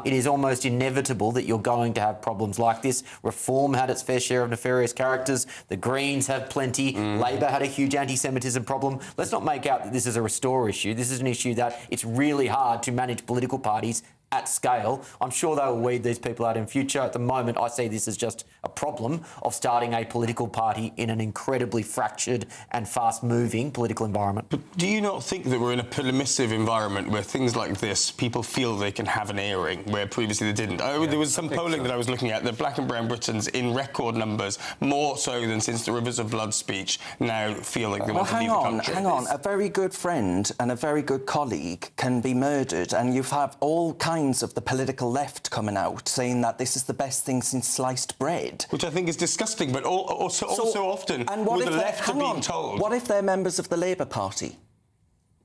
It is almost inevitable that you're going to have problems like this. Reform had its fair share of nefarious characters. The Greens have plenty. Labor had a huge anti-Semitism problem. Let's not make out that this is a Restore issue. This is an issue that it's really hard to manage political parties at scale. I'm sure they will weed these people out in future. At the moment, I see this as just a problem of starting a political party in an incredibly fractured and fast-moving political environment. But do you not think that we're in a permissive environment where things like this, people feel they can have an airing, where previously they didn't? There was some polling that I was looking at, that Black and Brown Britons, in record numbers, more so than since the Rivers of Blood speech, now feel like they want to leave the country. Hang on. A very good friend and a very good colleague can be murdered, and you have all kinds of the political left coming out saying that this is the best thing since sliced bread. Which I think is disgusting, but also often with the left are being told. What if they're members of the Labour Party?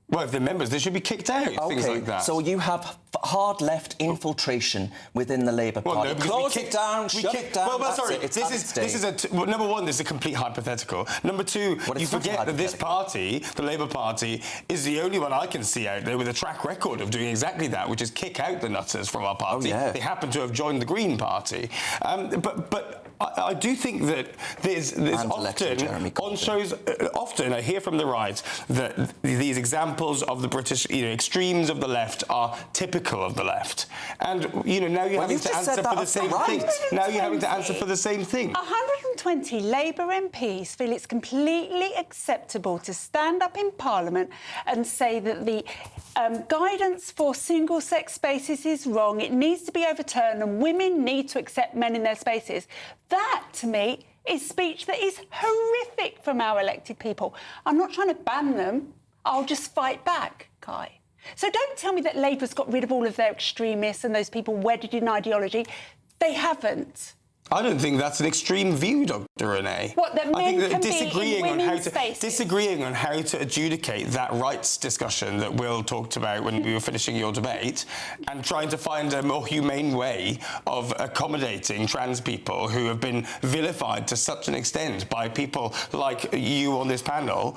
Well, if they're members, they should be kicked out, things like that. So you have hard left infiltration within the Labour Party. No, close it down, shut it down. Well, sorry, this is number one, this is a complete hypothetical. Number two, you forget that this party, the Labour Party, is the only one I can see out there with a track record of doing exactly that, which is kick out the nutters from our party. They happen to have joined the Green Party. But I do think that there's often on shows. Often I hear from the right that these examples of the British, extremes of the left are typical of the left, and now you're having to answer for the same thing. Now you're having to answer for the same thing. 120 Labour MPs feel it's completely acceptable to stand up in Parliament and say that the guidance for single-sex spaces is wrong, it needs to be overturned, and women need to accept men in their spaces. That, to me, is speech that is horrific from our elected people. I'm not trying to ban them. I'll just fight back, Kai. So don't tell me that Labour's got rid of all of their extremists and those people wedded in ideology. They haven't. I don't think that's an extreme view, Dr. Renee. What, that I think men that can be in women's spaces? disagreeing on how to adjudicate that rights discussion that Will talked about when we were finishing your debate, and trying to find a more humane way of accommodating trans people who have been vilified to such an extent by people like you on this panel.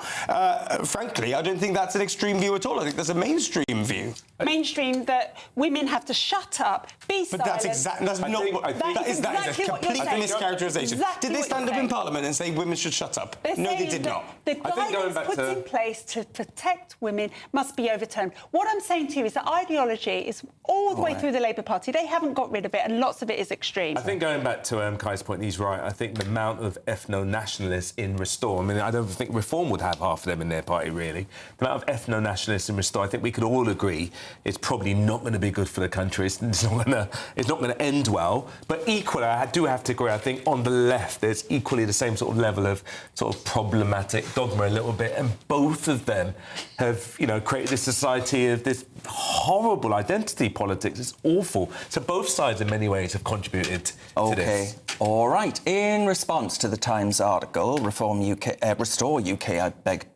Frankly, I don't think that's an extreme view at all. I think that's a mainstream view. Mainstream that women have to shut up, be silent. But that's exactly that is a complete mischaracterisation. Exactly Did they stand up in saying. Parliament and say women should shut up? No, they did not. The guidance put in place to protect women must be overturned. What I'm saying to you is that ideology is all the way through the Labour Party. They haven't got rid of it, and lots of it is extreme. I think going back to Kai's point, he's right. I think the amount of ethno-nationalists in Restore, I mean, I don't think Reform would have half of them in their party, really. The amount of ethno-nationalists in Restore, I think we could all agree it's probably not going to be good for the country. It's not going to end well. But equally, I do have to agree, I think on the left there's equally the same sort of level of sort of problematic dogma a little bit, and both of them have, you know, created this society of this horrible identity politics. It's awful. So both sides in many ways have contributed to this. All right. In response to the Times article, Restore UK, I beg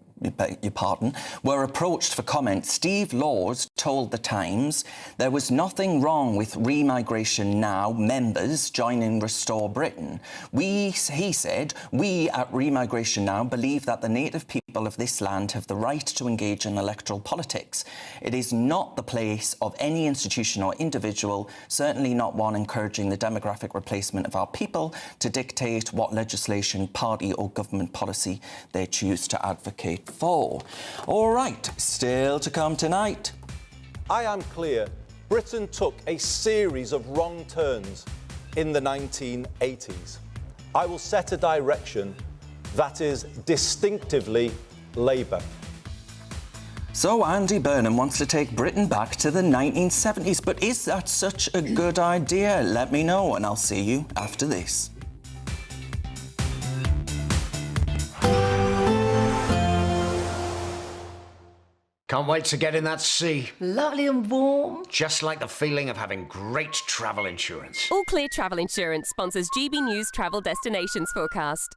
your pardon, were approached for comment. Steve Laws told The Times there was nothing wrong with Remigration Now members joining Restore Britain. He said, we at Remigration Now believe that the native people of this land have the right to engage in electoral politics. It is not the place of any institution or individual, certainly not one encouraging the demographic replacement of our people, to dictate what legislation, party or government policy they choose to advocate for. All right, still to come tonight. I am clear, Britain took a series of wrong turns in the 1980s. I will set a direction that is distinctively Labour. So Andy Burnham wants to take Britain back to the 1970s, but is that such a good idea? Let me know and I'll see you after this. Can't wait to get in that sea. Lovely and warm. Just like the feeling of having great travel insurance. All Clear Travel Insurance sponsors GB News travel destinations forecast.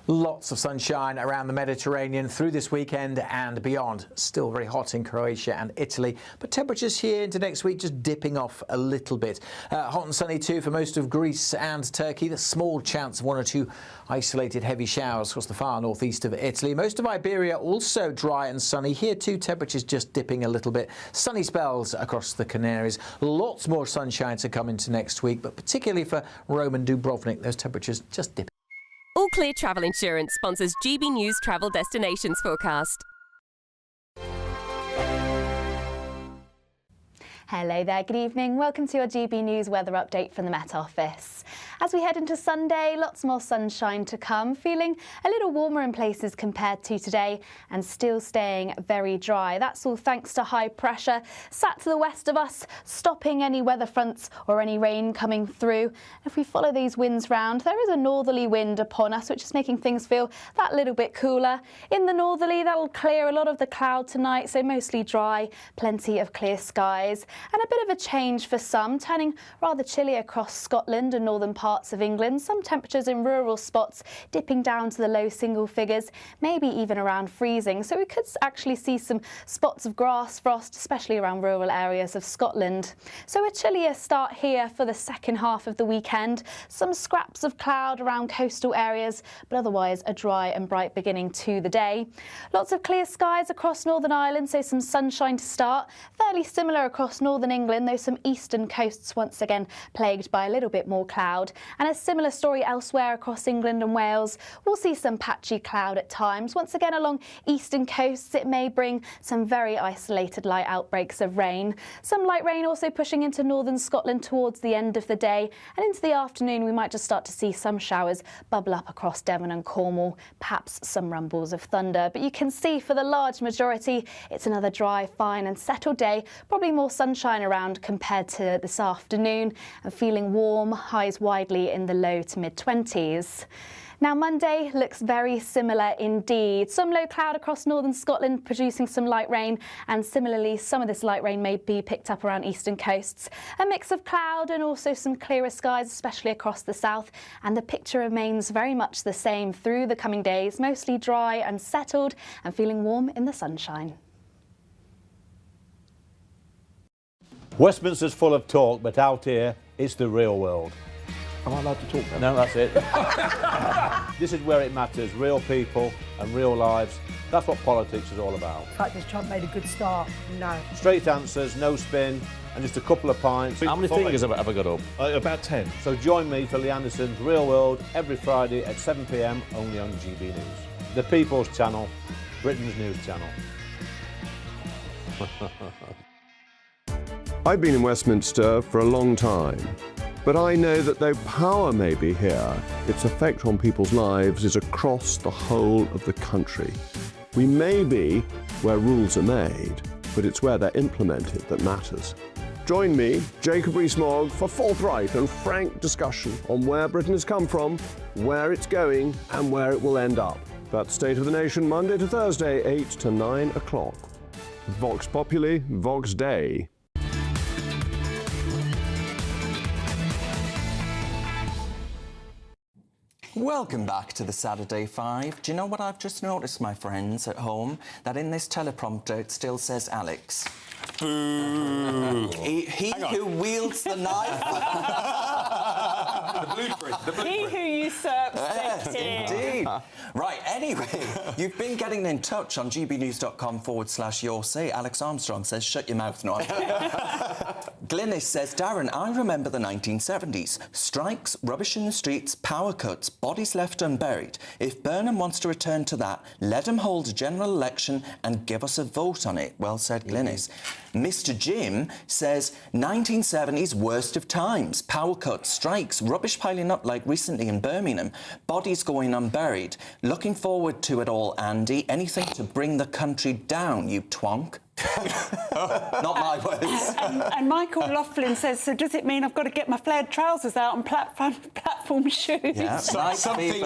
Lots of sunshine around the Mediterranean through this weekend and beyond. Still very hot in Croatia and Italy, but temperatures here into next week just dipping off a little bit. Hot and sunny too for most of Greece and Turkey. The small chance of one or two isolated heavy showers across the far northeast of Italy. Most of Iberia also dry and sunny. Here too, temperatures just dipping a little bit. Sunny spells across the Canaries. Lots more sunshine to come into next week, but particularly for Rome and Dubrovnik, those temperatures just dipping. All Clear Travel Insurance sponsors GB News travel destinations forecast. Hello there, good evening. Welcome to your GB News weather update from the Met Office. As we head into Sunday, lots more sunshine to come, feeling a little warmer in places compared to today and still staying very dry. That's all thanks to high pressure sat to the west of us, stopping any weather fronts or any rain coming through. If we follow these winds round, there is a northerly wind upon us, which is making things feel that little bit cooler. In the northerly, that'll clear a lot of the cloud tonight, so mostly dry, plenty of clear skies. And a bit of a change for some, turning rather chilly across Scotland and northern parts of England. Some temperatures in rural spots dipping down to the low single figures, maybe even around freezing. So we could actually see some spots of grass frost, especially around rural areas of Scotland. So a chillier start here for the second half of the weekend. Some scraps of cloud around coastal areas, but otherwise a dry and bright beginning to the day. Lots of clear skies across Northern Ireland, so some sunshine to start. Fairly similar across northern England, though some eastern coasts once again plagued by a little bit more cloud. And a similar story elsewhere across England and Wales. We'll see some patchy cloud at times. Once again along eastern coasts, it may bring some very isolated light outbreaks of rain. Some light rain also pushing into northern Scotland towards the end of the day, and into the afternoon we might just start to see some showers bubble up across Devon and Cornwall, perhaps some rumbles of thunder. But you can see for the large majority it's another dry, fine and settled day, probably more sunshine around compared to this afternoon, and feeling warm, highs widely in the low to mid-20s. Now, Monday looks very similar indeed. Some low cloud across northern Scotland producing some light rain, and similarly some of this light rain may be picked up around eastern coasts. A mix of cloud and also some clearer skies, especially across the south, and the picture remains very much the same through the coming days, mostly dry and settled and feeling warm in the sunshine. Westminster's full of talk, but out here, it's the real world. Am I allowed to talk then? No, that's it. This is where it matters, real people and real lives. That's what politics is all about. The fact that Trump made a good start, no. Straight answers, no spin, and just a couple of pints. How many fingers have I got up? About 10. So join me for Lee Anderson's Real World every Friday at 7 p.m. only on GB News. The People's Channel, Britain's news channel. I've been in Westminster for a long time, but I know that though power may be here, its effect on people's lives is across the whole of the country. We may be where rules are made, but it's where they're implemented that matters. Join me, Jacob Rees-Mogg, for forthright and frank discussion on where Britain has come from, where it's going, and where it will end up. That's State of the Nation, Monday to Thursday, 8 to 9 o'clock. Vox Populi, Vox Dei. Welcome back to the Saturday 5. Do you know what I've just noticed, my friends at home? That in this teleprompter it still says Alex. Boo. He who wields the knife. The blueprint. He who usurps safety. Indeed. Right, anyway, you've been getting in touch on gbnews.com/your say. Alex Armstrong says, shut your mouth, no. Glynis says, Darren, I remember the 1970s. Strikes, rubbish in the streets, power cuts, bodies left unburied. If Burnham wants to return to that, let him hold a general election and give us a vote on it. Well said, Glynis. Mr. Jim says, 1970s worst of times. Power cuts, strikes, rubbish piling up like recently in Birmingham, bodies going unburied. Looking forward to it all, Andy. Anything to bring the country down, you twonk. Not my words. And Michael Laughlin says, so does it mean I've got to get my flared trousers out and platform shoes? Yeah, some things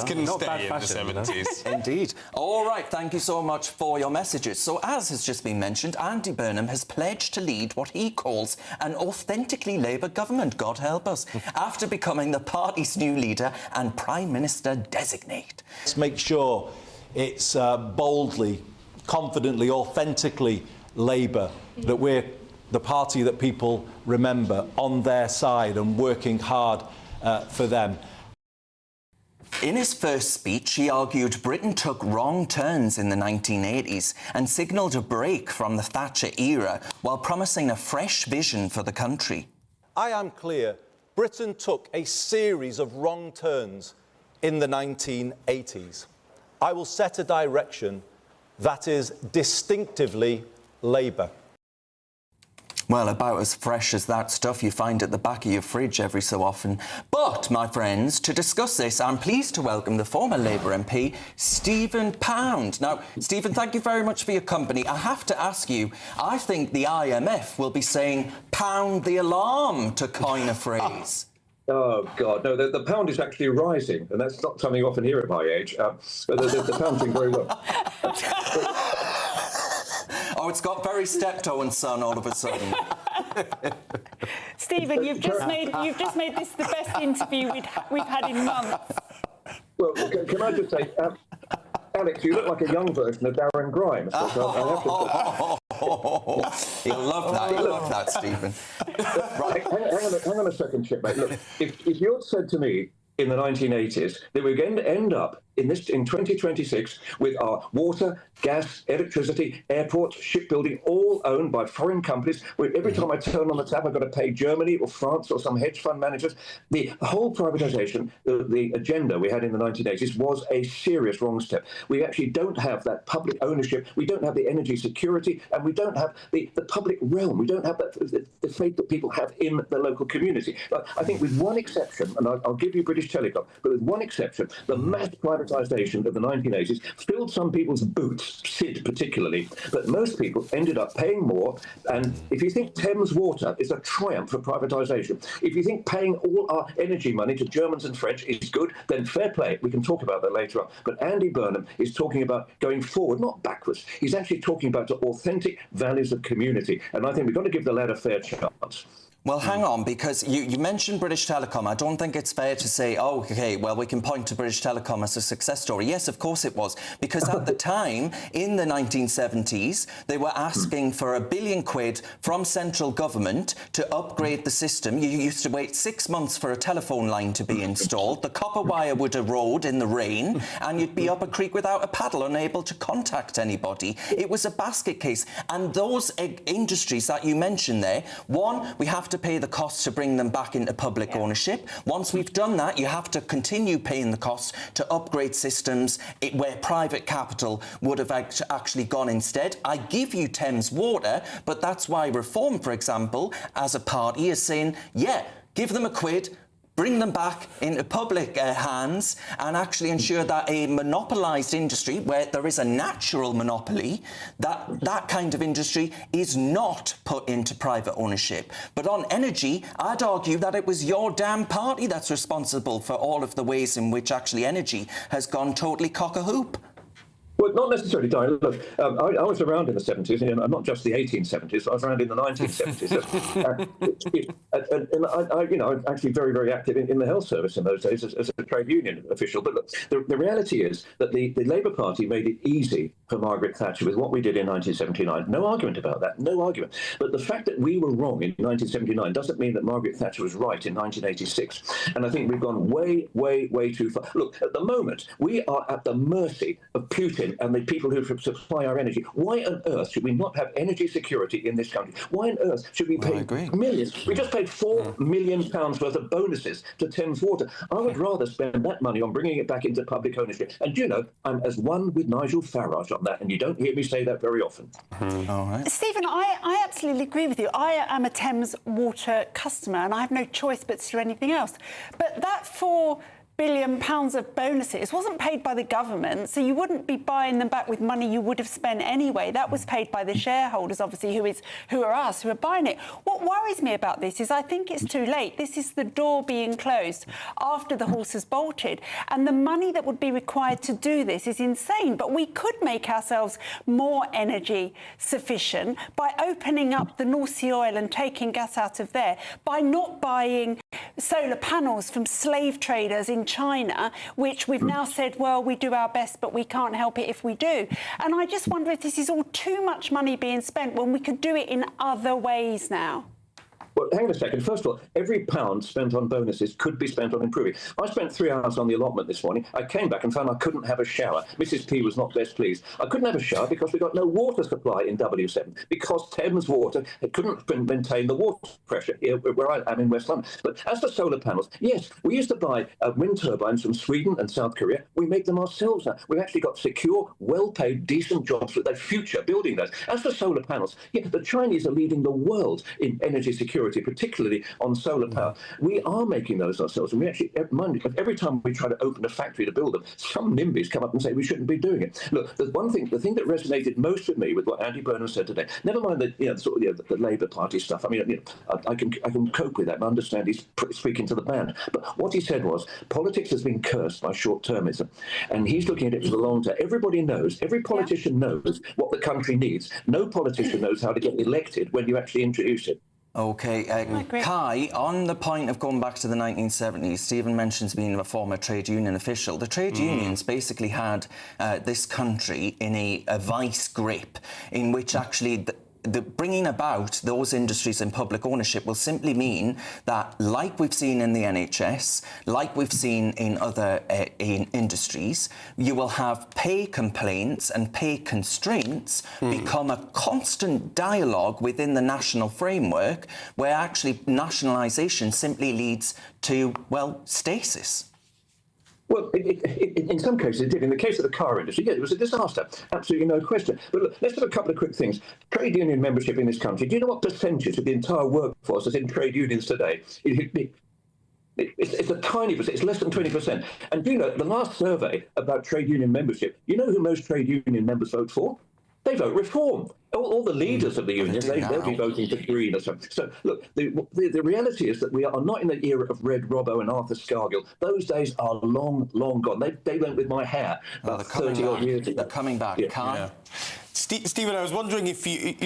can stay in the 70s. Indeed. All right, thank you so much for your messages. So, as has just been mentioned, Andy Burnham has pledged to lead what he calls an authentically Labour government, God help us, after becoming the party's new leader and Prime Minister designate. Let's make sure it's boldly, confidently, authentically Labour, that we're the party that people remember, on their side and working hard for them. In his first speech, he argued Britain took wrong turns in the 1980s and signalled a break from the Thatcher era while promising a fresh vision for the country. I am clear, Britain took a series of wrong turns in the 1980s. I will set a direction that is distinctively Labour. Well, about as fresh as that stuff you find at the back of your fridge every so often. But, my friends, to discuss this, I'm pleased to welcome the former Labour MP, Stephen Pound. Now, Stephen, thank you very much for your company. I have to ask you, I think the IMF will be saying, pound the alarm, to coin a phrase. Oh, God, no, the pound is actually rising, and that's not something you often hear at my age. But the pound's doing very well. Oh, it's got very Steptoe and Son all of a sudden. Stephen, you've just made this the best interview we've had in months. Well, can I just say, Alex, you look like a young version of Darren Grimes. You'll love that. You'll love that, Stephen. Right, hang on a second, Chipmate. Look, if you'd said to me in the 1980s that we're going to end up in 2026 with our water, gas, electricity, airports, shipbuilding, all owned by foreign companies, where every time I turn on the tap, I've got to pay Germany or France or some hedge fund managers. The whole privatisation, the agenda we had in the 1980s was a serious wrong step. We actually don't have that public ownership. We don't have the energy security, and we don't have the public realm. We don't have the faith that people have in the local community. I think with one exception, and I'll give you British Telecom, but with one exception, the mass privatisation privatisation of the 1980s filled some people's boots, Sid particularly, but most people ended up paying more. And if you think Thames Water is a triumph for privatisation, if you think paying all our energy money to Germans and French is good, then fair play. We can talk about that later on. But Andy Burnham is talking about going forward, not backwards. He's actually talking about the authentic values of community. And I think we've got to give the lad a fair chance. Well, hang on, because you mentioned British Telecom. I don't think it's fair to say, oh, OK, well, we can point to British Telecom as a success story. Yes, of course it was, because at the time, in the 1970s, they were asking for £1 billion from central government to upgrade the system. You used to wait 6 months for a telephone line to be installed. The copper wire would erode in the rain, and you'd be up a creek without a paddle, unable to contact anybody. It was a basket case. And those industries that you mentioned there, one, we have to pay the costs to bring them back into public ownership. Once we've done that, you have to continue paying the costs to upgrade systems where private capital would have actually gone instead. I give you Thames Water, but that's why Reform, for example, as a party is saying, yeah, give them £1, bring them back into public hands and actually ensure that a monopolised industry, where there is a natural monopoly, that kind of industry is not put into private ownership. But on energy, I'd argue that it was your damn party that's responsible for all of the ways in which actually energy has gone totally cock-a-hoop. Well, not necessarily, Di. Look, I was around in the 70s, and not just the 1870s. I was around in the 1970s, and I was actually very, very active in the health service in those days as a trade union official. But look, the reality is that the Labour Party made it easy for Margaret Thatcher with what we did in 1979. No argument about that. No argument. But the fact that we were wrong in 1979 doesn't mean that Margaret Thatcher was right in 1986. And I think we've gone way, way, way too far. Look, at the moment, we are at the mercy of Putin and the people who supply our energy. Why on earth should we not have energy security in this country? Why on earth should we pay millions? We just paid £4 million worth of bonuses to Thames Water. I would rather spend that money on bringing it back into public ownership. And you know, I'm as one with Nigel Farage on that, and you don't hear me say that very often. All right. Stephen, I absolutely agree with you. I am a Thames Water customer, and I have no choice but to do anything else. But that £4 billion of bonuses wasn't paid by the government, so you wouldn't be buying them back with money you would have spent anyway. That was paid by the shareholders, obviously, who are us, who are buying it. What worries me about this is I think it's too late. This is the door being closed after the horse has bolted, and the money that would be required to do this is insane. But we could make ourselves more energy sufficient by opening up the North Sea oil and taking gas out of there, by not buying solar panels from slave traders in China, which we've now said, well, we do our best, but we can't help it if we do. And I just wonder if this is all too much money being spent when we could do it in other ways now. Well, hang on a second. First of all, every pound spent on bonuses could be spent on improving. I spent 3 hours on the allotment this morning. I came back and found I couldn't have a shower. Mrs. P was not best pleased. I couldn't have a shower because we got no water supply in W7, because Thames Water couldn't maintain the water pressure here where I am in West London. But as for solar panels, yes, we used to buy wind turbines from Sweden and South Korea. We make them ourselves now. We've actually got secure, well-paid, decent jobs for the future building those. As for solar panels, yeah, the Chinese are leading the world in energy security, particularly on solar power. We are making those ourselves, and we actually, every time we try to open a factory to build them, some NIMBYs come up and say we shouldn't be doing it. Look, the thing that resonated most with me with what Andy Burnham said today, never mind the Labour Party stuff. I mean, I can cope with that and understand he's speaking to the band. But what he said was, politics has been cursed by short-termism, and he's looking at it for the long term. Everybody knows, every politician knows what the country needs. No politician knows how to get elected when you actually introduce it. OK, Kai, on the point of going back to the 1970s, Stephen mentions being a former trade union official. The trade unions basically had this country in a vice grip in which actually the bringing about those industries in public ownership will simply mean that, like we've seen in the NHS, like we've seen in other industries, you will have pay complaints and pay constraints become a constant dialogue within the national framework, where actually nationalisation simply leads to, well, stasis. Well, in some cases it did. In the case of the car industry, yeah, it was a disaster. Absolutely no question. But look, let's have a couple of quick things. Trade union membership in this country, do you know what percentage of the entire workforce is in trade unions today? It's a tiny percent. It's less than 20%. And do you know, the last survey about trade union membership, you know who most trade union members vote for? They vote reform. All the leaders of the unions, they'll be voting for Green or something. So, look, the reality is that we are not in the era of Red Robbo and Arthur Scargill. Those days are long, long gone. They went with my hair about 30-odd years ago. They're coming back. Yeah. Stephen, I was wondering if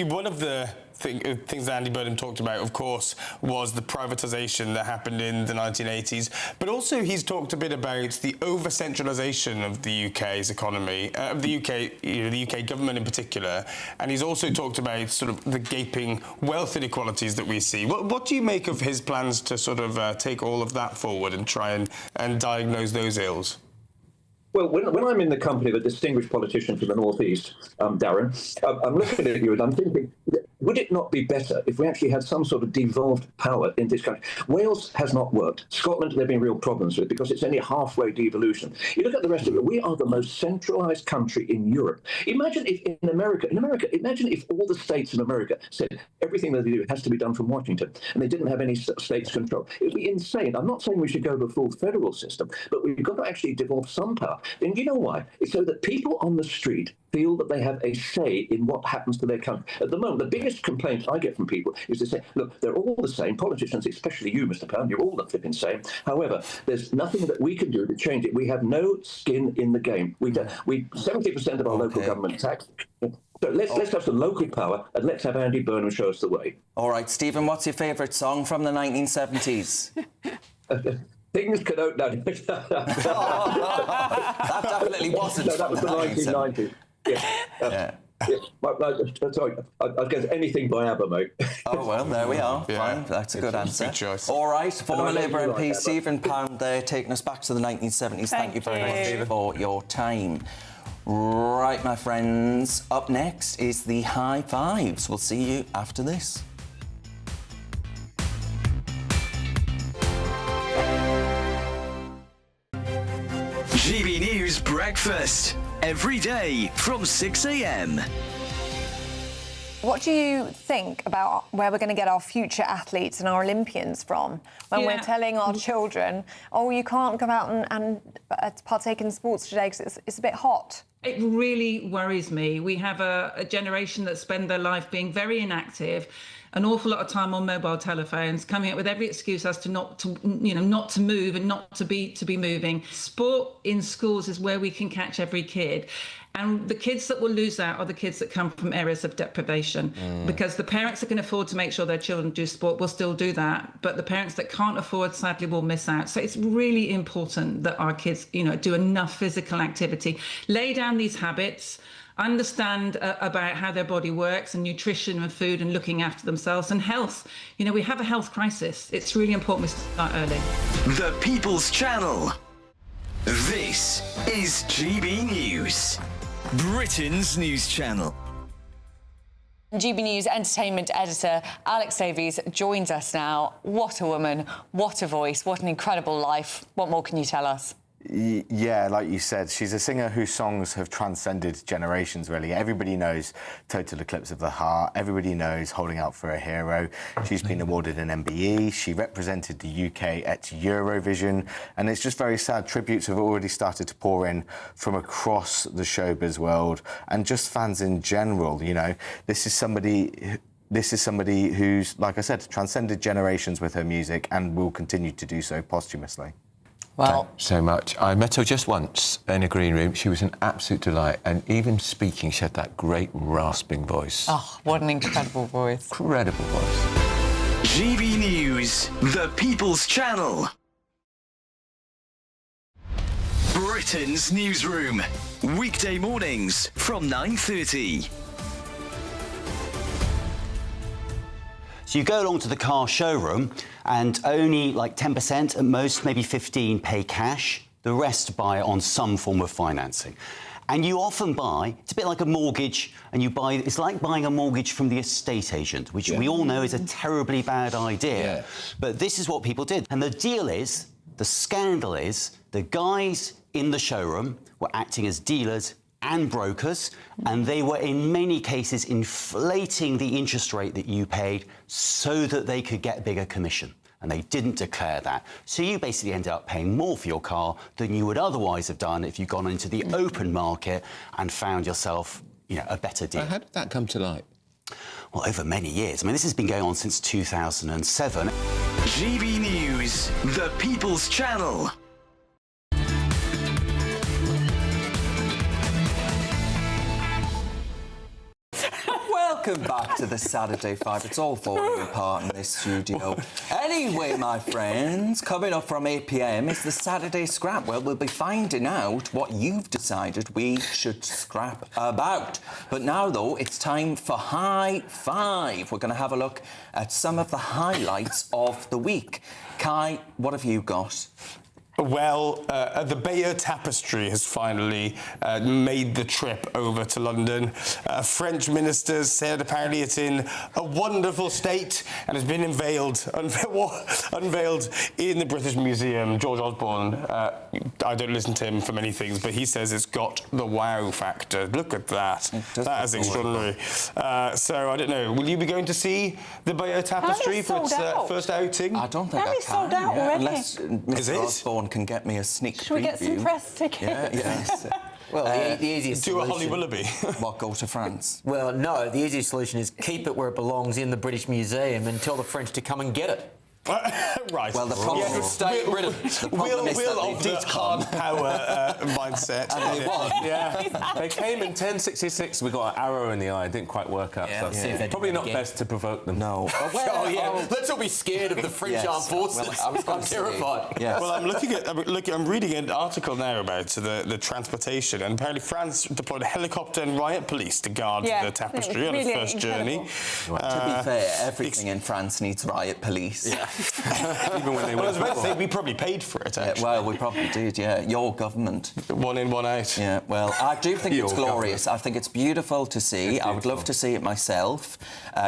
one of the things that Andy Burnham talked about, of course, was the privatisation that happened in the 1980s, but also he's talked a bit about the over-centralisation of the UK's economy, the UK government in particular, and he's also talked about sort of the gaping wealth inequalities that we see. What do you make of his plans to sort of take all of that forward and try and diagnose those ills? Well, when I'm in the company of a distinguished politician from the North East, Darren, I'm looking at you and I'm thinking, would it not be better if we actually had some sort of devolved power in this country? Wales has not worked. Scotland, there have been real problems with it because it's only halfway devolution. You look at the rest of it, we are the most centralised country in Europe. Imagine if in America, imagine if all the states in America said everything that they do has to be done from Washington and they didn't have any states control. It would be insane. I'm not saying we should go to a full federal system, but we've got to actually devolve some power. And you know why? It's so that people on the street feel that they have a say in what happens to their country. At the moment, the biggest complaint I get from people is to say, look, they're all the same, politicians, especially you, Mr. Pound, you're all the flipping same. However, there's nothing that we can do to change it. We have no skin in the game. 70% of our local government tax. So let's have some local power and let's have Andy Burnham show us the way. All right, Stephen, what's your favourite song from the 1970s? Things could open. That definitely wasn't. No, that was the 1990s. Yeah. Sorry, I guess anything by ABBA, mate. Oh, well, there we are. Fine, that's a good answer. Good choice. All right, former Labour MP Stephen Pound there, taking us back to the 1970s. Thank you very much for your time. Right, my friends, up next is the High Fives. We'll see you after this. GB News Breakfast, every day from 6 a.m. What do you think about where we're going to get our future athletes and our Olympians from when we're telling our children, oh, you can't go out and partake in sports today because it's a bit hot? It really worries me. We have a generation that spend their life being very inactive, an awful lot of time on mobile telephones, coming up with every excuse as to not to move and not to be moving. Sport in schools is where we can catch every kid. And the kids that will lose out are the kids that come from areas of deprivation, because the parents that can afford to make sure their children do sport will still do that, but the parents that can't afford, sadly, will miss out. So it's really important that our kids, do enough physical activity, lay down these habits, understand about how their body works and nutrition and food and looking after themselves and health. We have a health crisis. It's really important we start early. The People's Channel. This is GB News, Britain's news channel. GB News entertainment editor Alex Davies joins us now. What a woman, what a voice, what an incredible life. What more can you tell us? Yeah, like you said, she's a singer whose songs have transcended generations, really. Everybody knows Total Eclipse of the Heart. Everybody knows Holding Out for a Hero. She's been awarded an MBE. She represented the UK at Eurovision. And it's just very sad. Tributes have already started to pour in from across the showbiz world and just fans in general, This is somebody who's, like I said, transcended generations with her music and will continue to do so posthumously. Well, thanks so much. I met her just once in a green room. She was an absolute delight. And even speaking, she had that great rasping voice. Oh, what an incredible voice. Incredible voice. GB News, the People's Channel. Britain's newsroom. Weekday mornings from 9:30. So you go along to the car showroom and only like 10%, at most maybe 15%, pay cash. The rest buy on some form of financing. And you often buy, it's a bit like a mortgage, and it's like buying a mortgage from the estate agent, which we all know is a terribly bad idea. But this is what people did. And the scandal is, the guys in the showroom were acting as dealers and brokers, and they were in many cases inflating the interest rate that you paid so that they could get bigger commission. and they didn't declare that. So you basically ended up paying more for your car than you would otherwise have done if you'd gone into the open market and found yourself, you know, a better deal. How did that come to light? Well, over many years. I mean, this has been going on since 2007. GB News, the People's Channel. Welcome back to the Saturday 5. It's all falling apart in this studio. Anyway, my friends, coming up from 8 p.m. is the Saturday Scrap. Well, we'll be finding out what you've decided we should scrap about. But now, though, it's time for High Five. We're going to have a look at some of the highlights of the week. Kai, what have you got? Well, the Bayeux Tapestry has finally made the trip over to London. French ministers said apparently it's in a wonderful state and has been unveiled in the British Museum. George Osborne, I don't listen to him for many things, but he says it's got the wow factor. Look at that. That is extraordinary. So, I don't know, will you be going to see the Bayeux Tapestry for its first outing? I don't think I can. sold out already. Unless Mr. Osborne can get me a sneak preview. Should we get some press tickets? Yeah, yes. Well, the easiest do solution... a Holly Willoughby. What, go to France? Well, no, the easiest solution is keep it where it belongs in the British Museum and tell the French to come and get it. Right. Well, the problem Yes, stay in Britain. We'll of the hard power mindset. And they won. Yeah, they came in 1066. We got an arrow in the eye. It didn't quite work out. Yeah, So probably not best to provoke them. No. Oh, yeah. Let's all be scared of the French armed forces. Well, I'm terrified. Yes. Well, I'm reading an article now about the transportation, and apparently France deployed a helicopter and riot police to guard the tapestry on its first journey. To be fair, everything in France needs riot police. Yeah. Even when they Well, I was about to say, went. we probably paid for it, actually. Well, we probably did, yeah. Your government. One in, one out. Yeah, well, I do think Your it's glorious. I think it's beautiful to see. I would love to see it myself.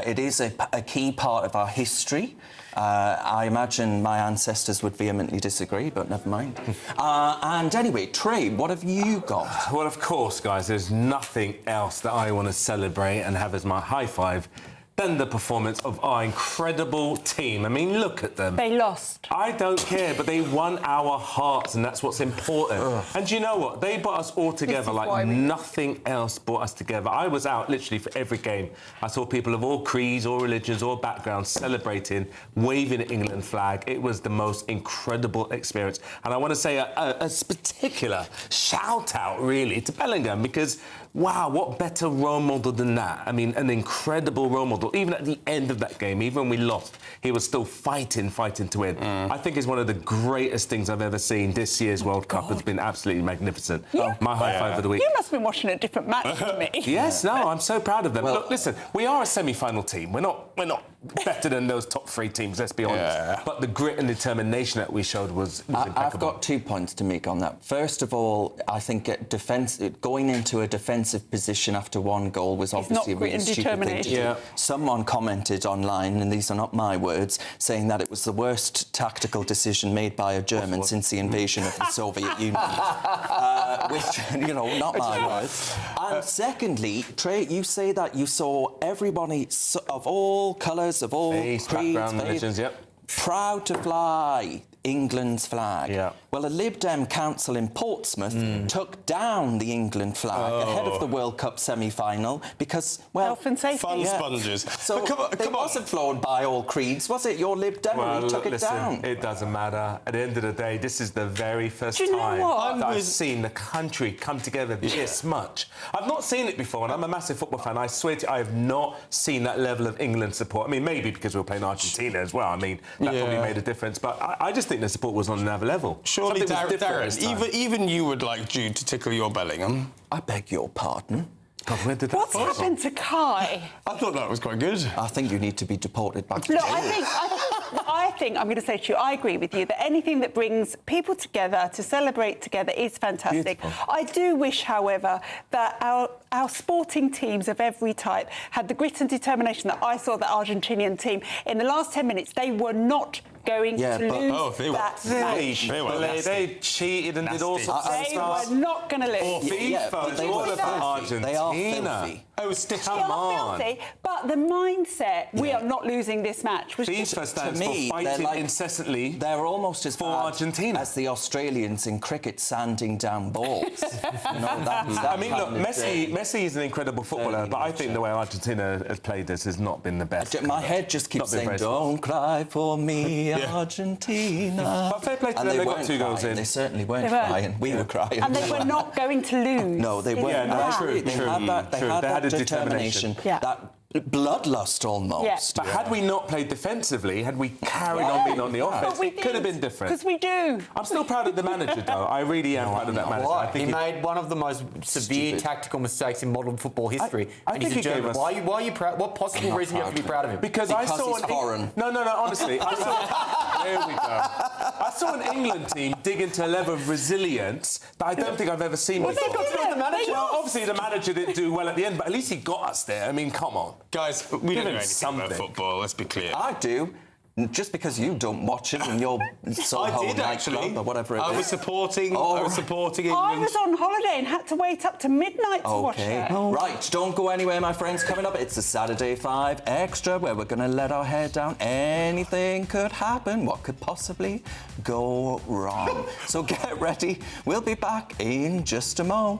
It is a key part of our history. I imagine my ancestors would vehemently disagree, but never mind. And anyway, Trey, what have you got? Well, of course, guys, there's nothing else that I want to celebrate and have as my high five than the performance of our incredible team. I mean, look at them. They lost. I don't care, but they won our hearts, and that's what's important. And do you know what? They brought us all together like nothing else brought us together. I was out literally for every game. I saw people of all creeds, all religions, all backgrounds celebrating, waving the England flag. It was the most incredible experience. And I want to say a particular shout-out, really, to Bellingham, because, wow, what better role model than that? I mean, an incredible role model. Even at the end of that game, even when we lost, he was still fighting to win. I think it's one of the greatest things I've ever seen. This year's World Cup has been absolutely magnificent. My high five of the week. You must have been watching a different match to me. Yes, no, I'm so proud of them. Well, look, listen, we are a semi-final team. We're not better than those top three teams, let's be honest. But the grit and determination that we showed was impeccable. I've got 2 points to make on that. First of all, I think going into a defensive position after one goal was obviously a really stupid thing to do. Someone commented online, and these are not my words, saying that it was the worst tactical decision made by a German since the invasion of the Soviet Union. Which, you know, not my words. And secondly, Trey, you say that you saw everybody of all colours, of all creeds, background, religions, proud to fly England's flag. Yeah. Well, a Lib Dem council in Portsmouth took down the England flag ahead of the World Cup semi-final because, well... Health and safety. Fun sponges. So it wasn't flown by all creeds, was it? Your Lib Dem who took it down. It doesn't matter. At the end of the day, this is the very first time that I've seen the country come together this much. I've not seen it before, and I'm a massive football fan. I swear to you, I have not seen that level of England support. I mean, maybe because we were playing Argentina as well. I mean, that probably made a difference. But I just think the support was on another level. Surely, Darren, even you would like Jude to tickle your Bellingham. I beg your pardon. God, where did that What's happened to Kai? I thought that was quite good. I think you need to be deported back to No, jail. I think I'm going to say to you, I agree with you that anything that brings people together to celebrate together is fantastic. Beautiful. I do wish, however, that our sporting teams of every type had the grit and determination that I saw the Argentinian team. In the last 10 minutes, they were not going to lose that match. They cheated and did all sorts of They stuff. were not going to lose. FIFA, all about Argentina. They are filthy. Oh, still, They are filthy, but the mindset, we are not losing this match. Was just, to me, they're like, incessantly. They're almost as for bad Argentina as the Australians in cricket sanding down balls. I mean, look, Messi is an incredible footballer, but I think the way Argentina has played this has not been the best. My head just keeps saying, "Don't cry for me, Argentina." But fair play to them, they got 2 goals in. They certainly weren't crying. We were crying. And they were not going to lose. No, they weren't. Yeah, They had that determination, that bloodlust almost. Yeah. But had we not played defensively, had we carried on being on the offense, it could have been different. Because we do. I'm still proud of the manager, though. I really am proud of that manager. I think he made one of the most severe tactical mistakes in modern football history. I think he gave us... Why are you proud? What possible reason do you have to be proud of him? Because I saw he's foreign. No, honestly. There we go. I saw an England team dig into a level of resilience that I don't think I've ever seen before. Well, obviously the manager didn't do well at the end, but at least he got us there. I mean, come on. Guys, we don't know anything about football, let's be clear. I do. Just because you don't watch it and you're I did actually, or whatever it is. I was supporting England. I was on holiday and had to wait up to midnight to watch it. Right, don't go anywhere, my friends. Coming up, it's a Saturday 5 Extra where we're going to let our hair down. Anything could happen. What could possibly go wrong? So get ready. We'll be back in just a mo.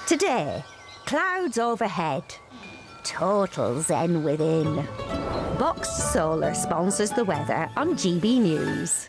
Today, clouds overhead, total zen within. Boxed Solar sponsors the weather on GB News.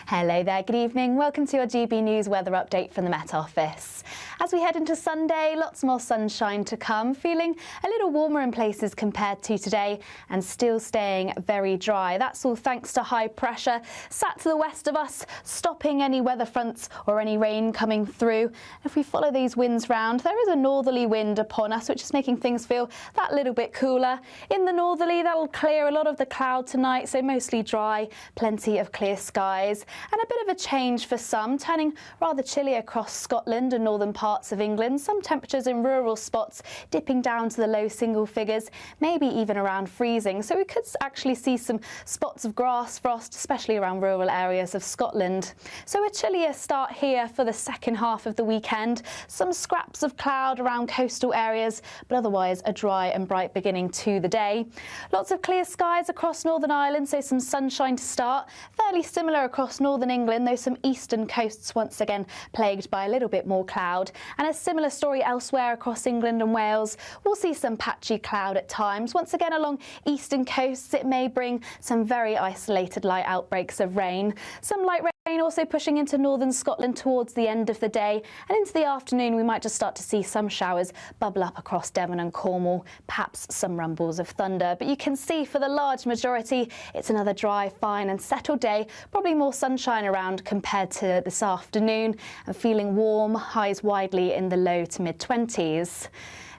Hello there, good evening. Welcome to your GB News weather update from the Met Office. As we head into Sunday, lots more sunshine to come, feeling a little warmer in places compared to today and still staying very dry. That's all thanks to high pressure sat to the west of us, stopping any weather fronts or any rain coming through. If we follow these winds round, there is a northerly wind upon us, which is making things feel that little bit cooler. In the northerly, that'll clear a lot of the cloud tonight, so mostly dry, plenty of clear skies, and a bit of a change for some, turning rather chilly across Scotland and northern parts of England. Some temperatures in rural spots dipping down to the low single figures, maybe even around freezing. So we could actually see some spots of grass frost, especially around rural areas of Scotland. So a chillier start here for the second half of the weekend. Some scraps of cloud around coastal areas, but otherwise a dry and bright beginning to the day. Lots of clear skies across Northern Ireland, so some sunshine to start. Fairly similar across northern England, though some eastern coasts once again plagued by a little bit more cloud. And a similar story elsewhere across England and Wales. We'll see some patchy cloud at times. Once again along eastern coasts, it may bring some very isolated light outbreaks of rain. Some light rain also pushing into northern Scotland towards the end of the day, and into the afternoon we might just start to see some showers bubble up across Devon and Cornwall, perhaps some rumbles of thunder. But you can see for the large majority it's another dry, fine and settled day, probably more sunshine around compared to this afternoon, and feeling warm, highs widely in the low to mid-20s.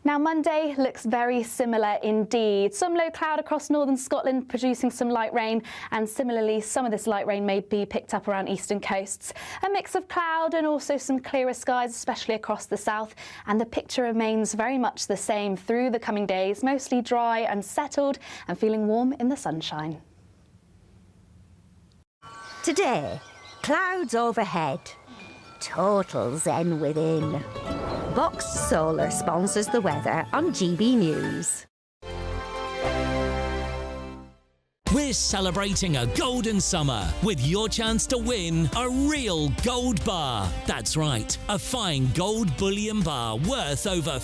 Now Monday looks very similar indeed. Some low cloud across northern Scotland producing some light rain, and similarly some of this light rain may be picked up around eastern coasts. A mix of cloud and also some clearer skies, especially across the south, and the picture remains very much the same through the coming days, mostly dry and settled and feeling warm in the sunshine. Today, clouds overhead, total zen within. Boxed Solar sponsors the weather on GB News. We're celebrating a golden summer with your chance to win a real gold bar. That's right, a fine gold bullion bar worth over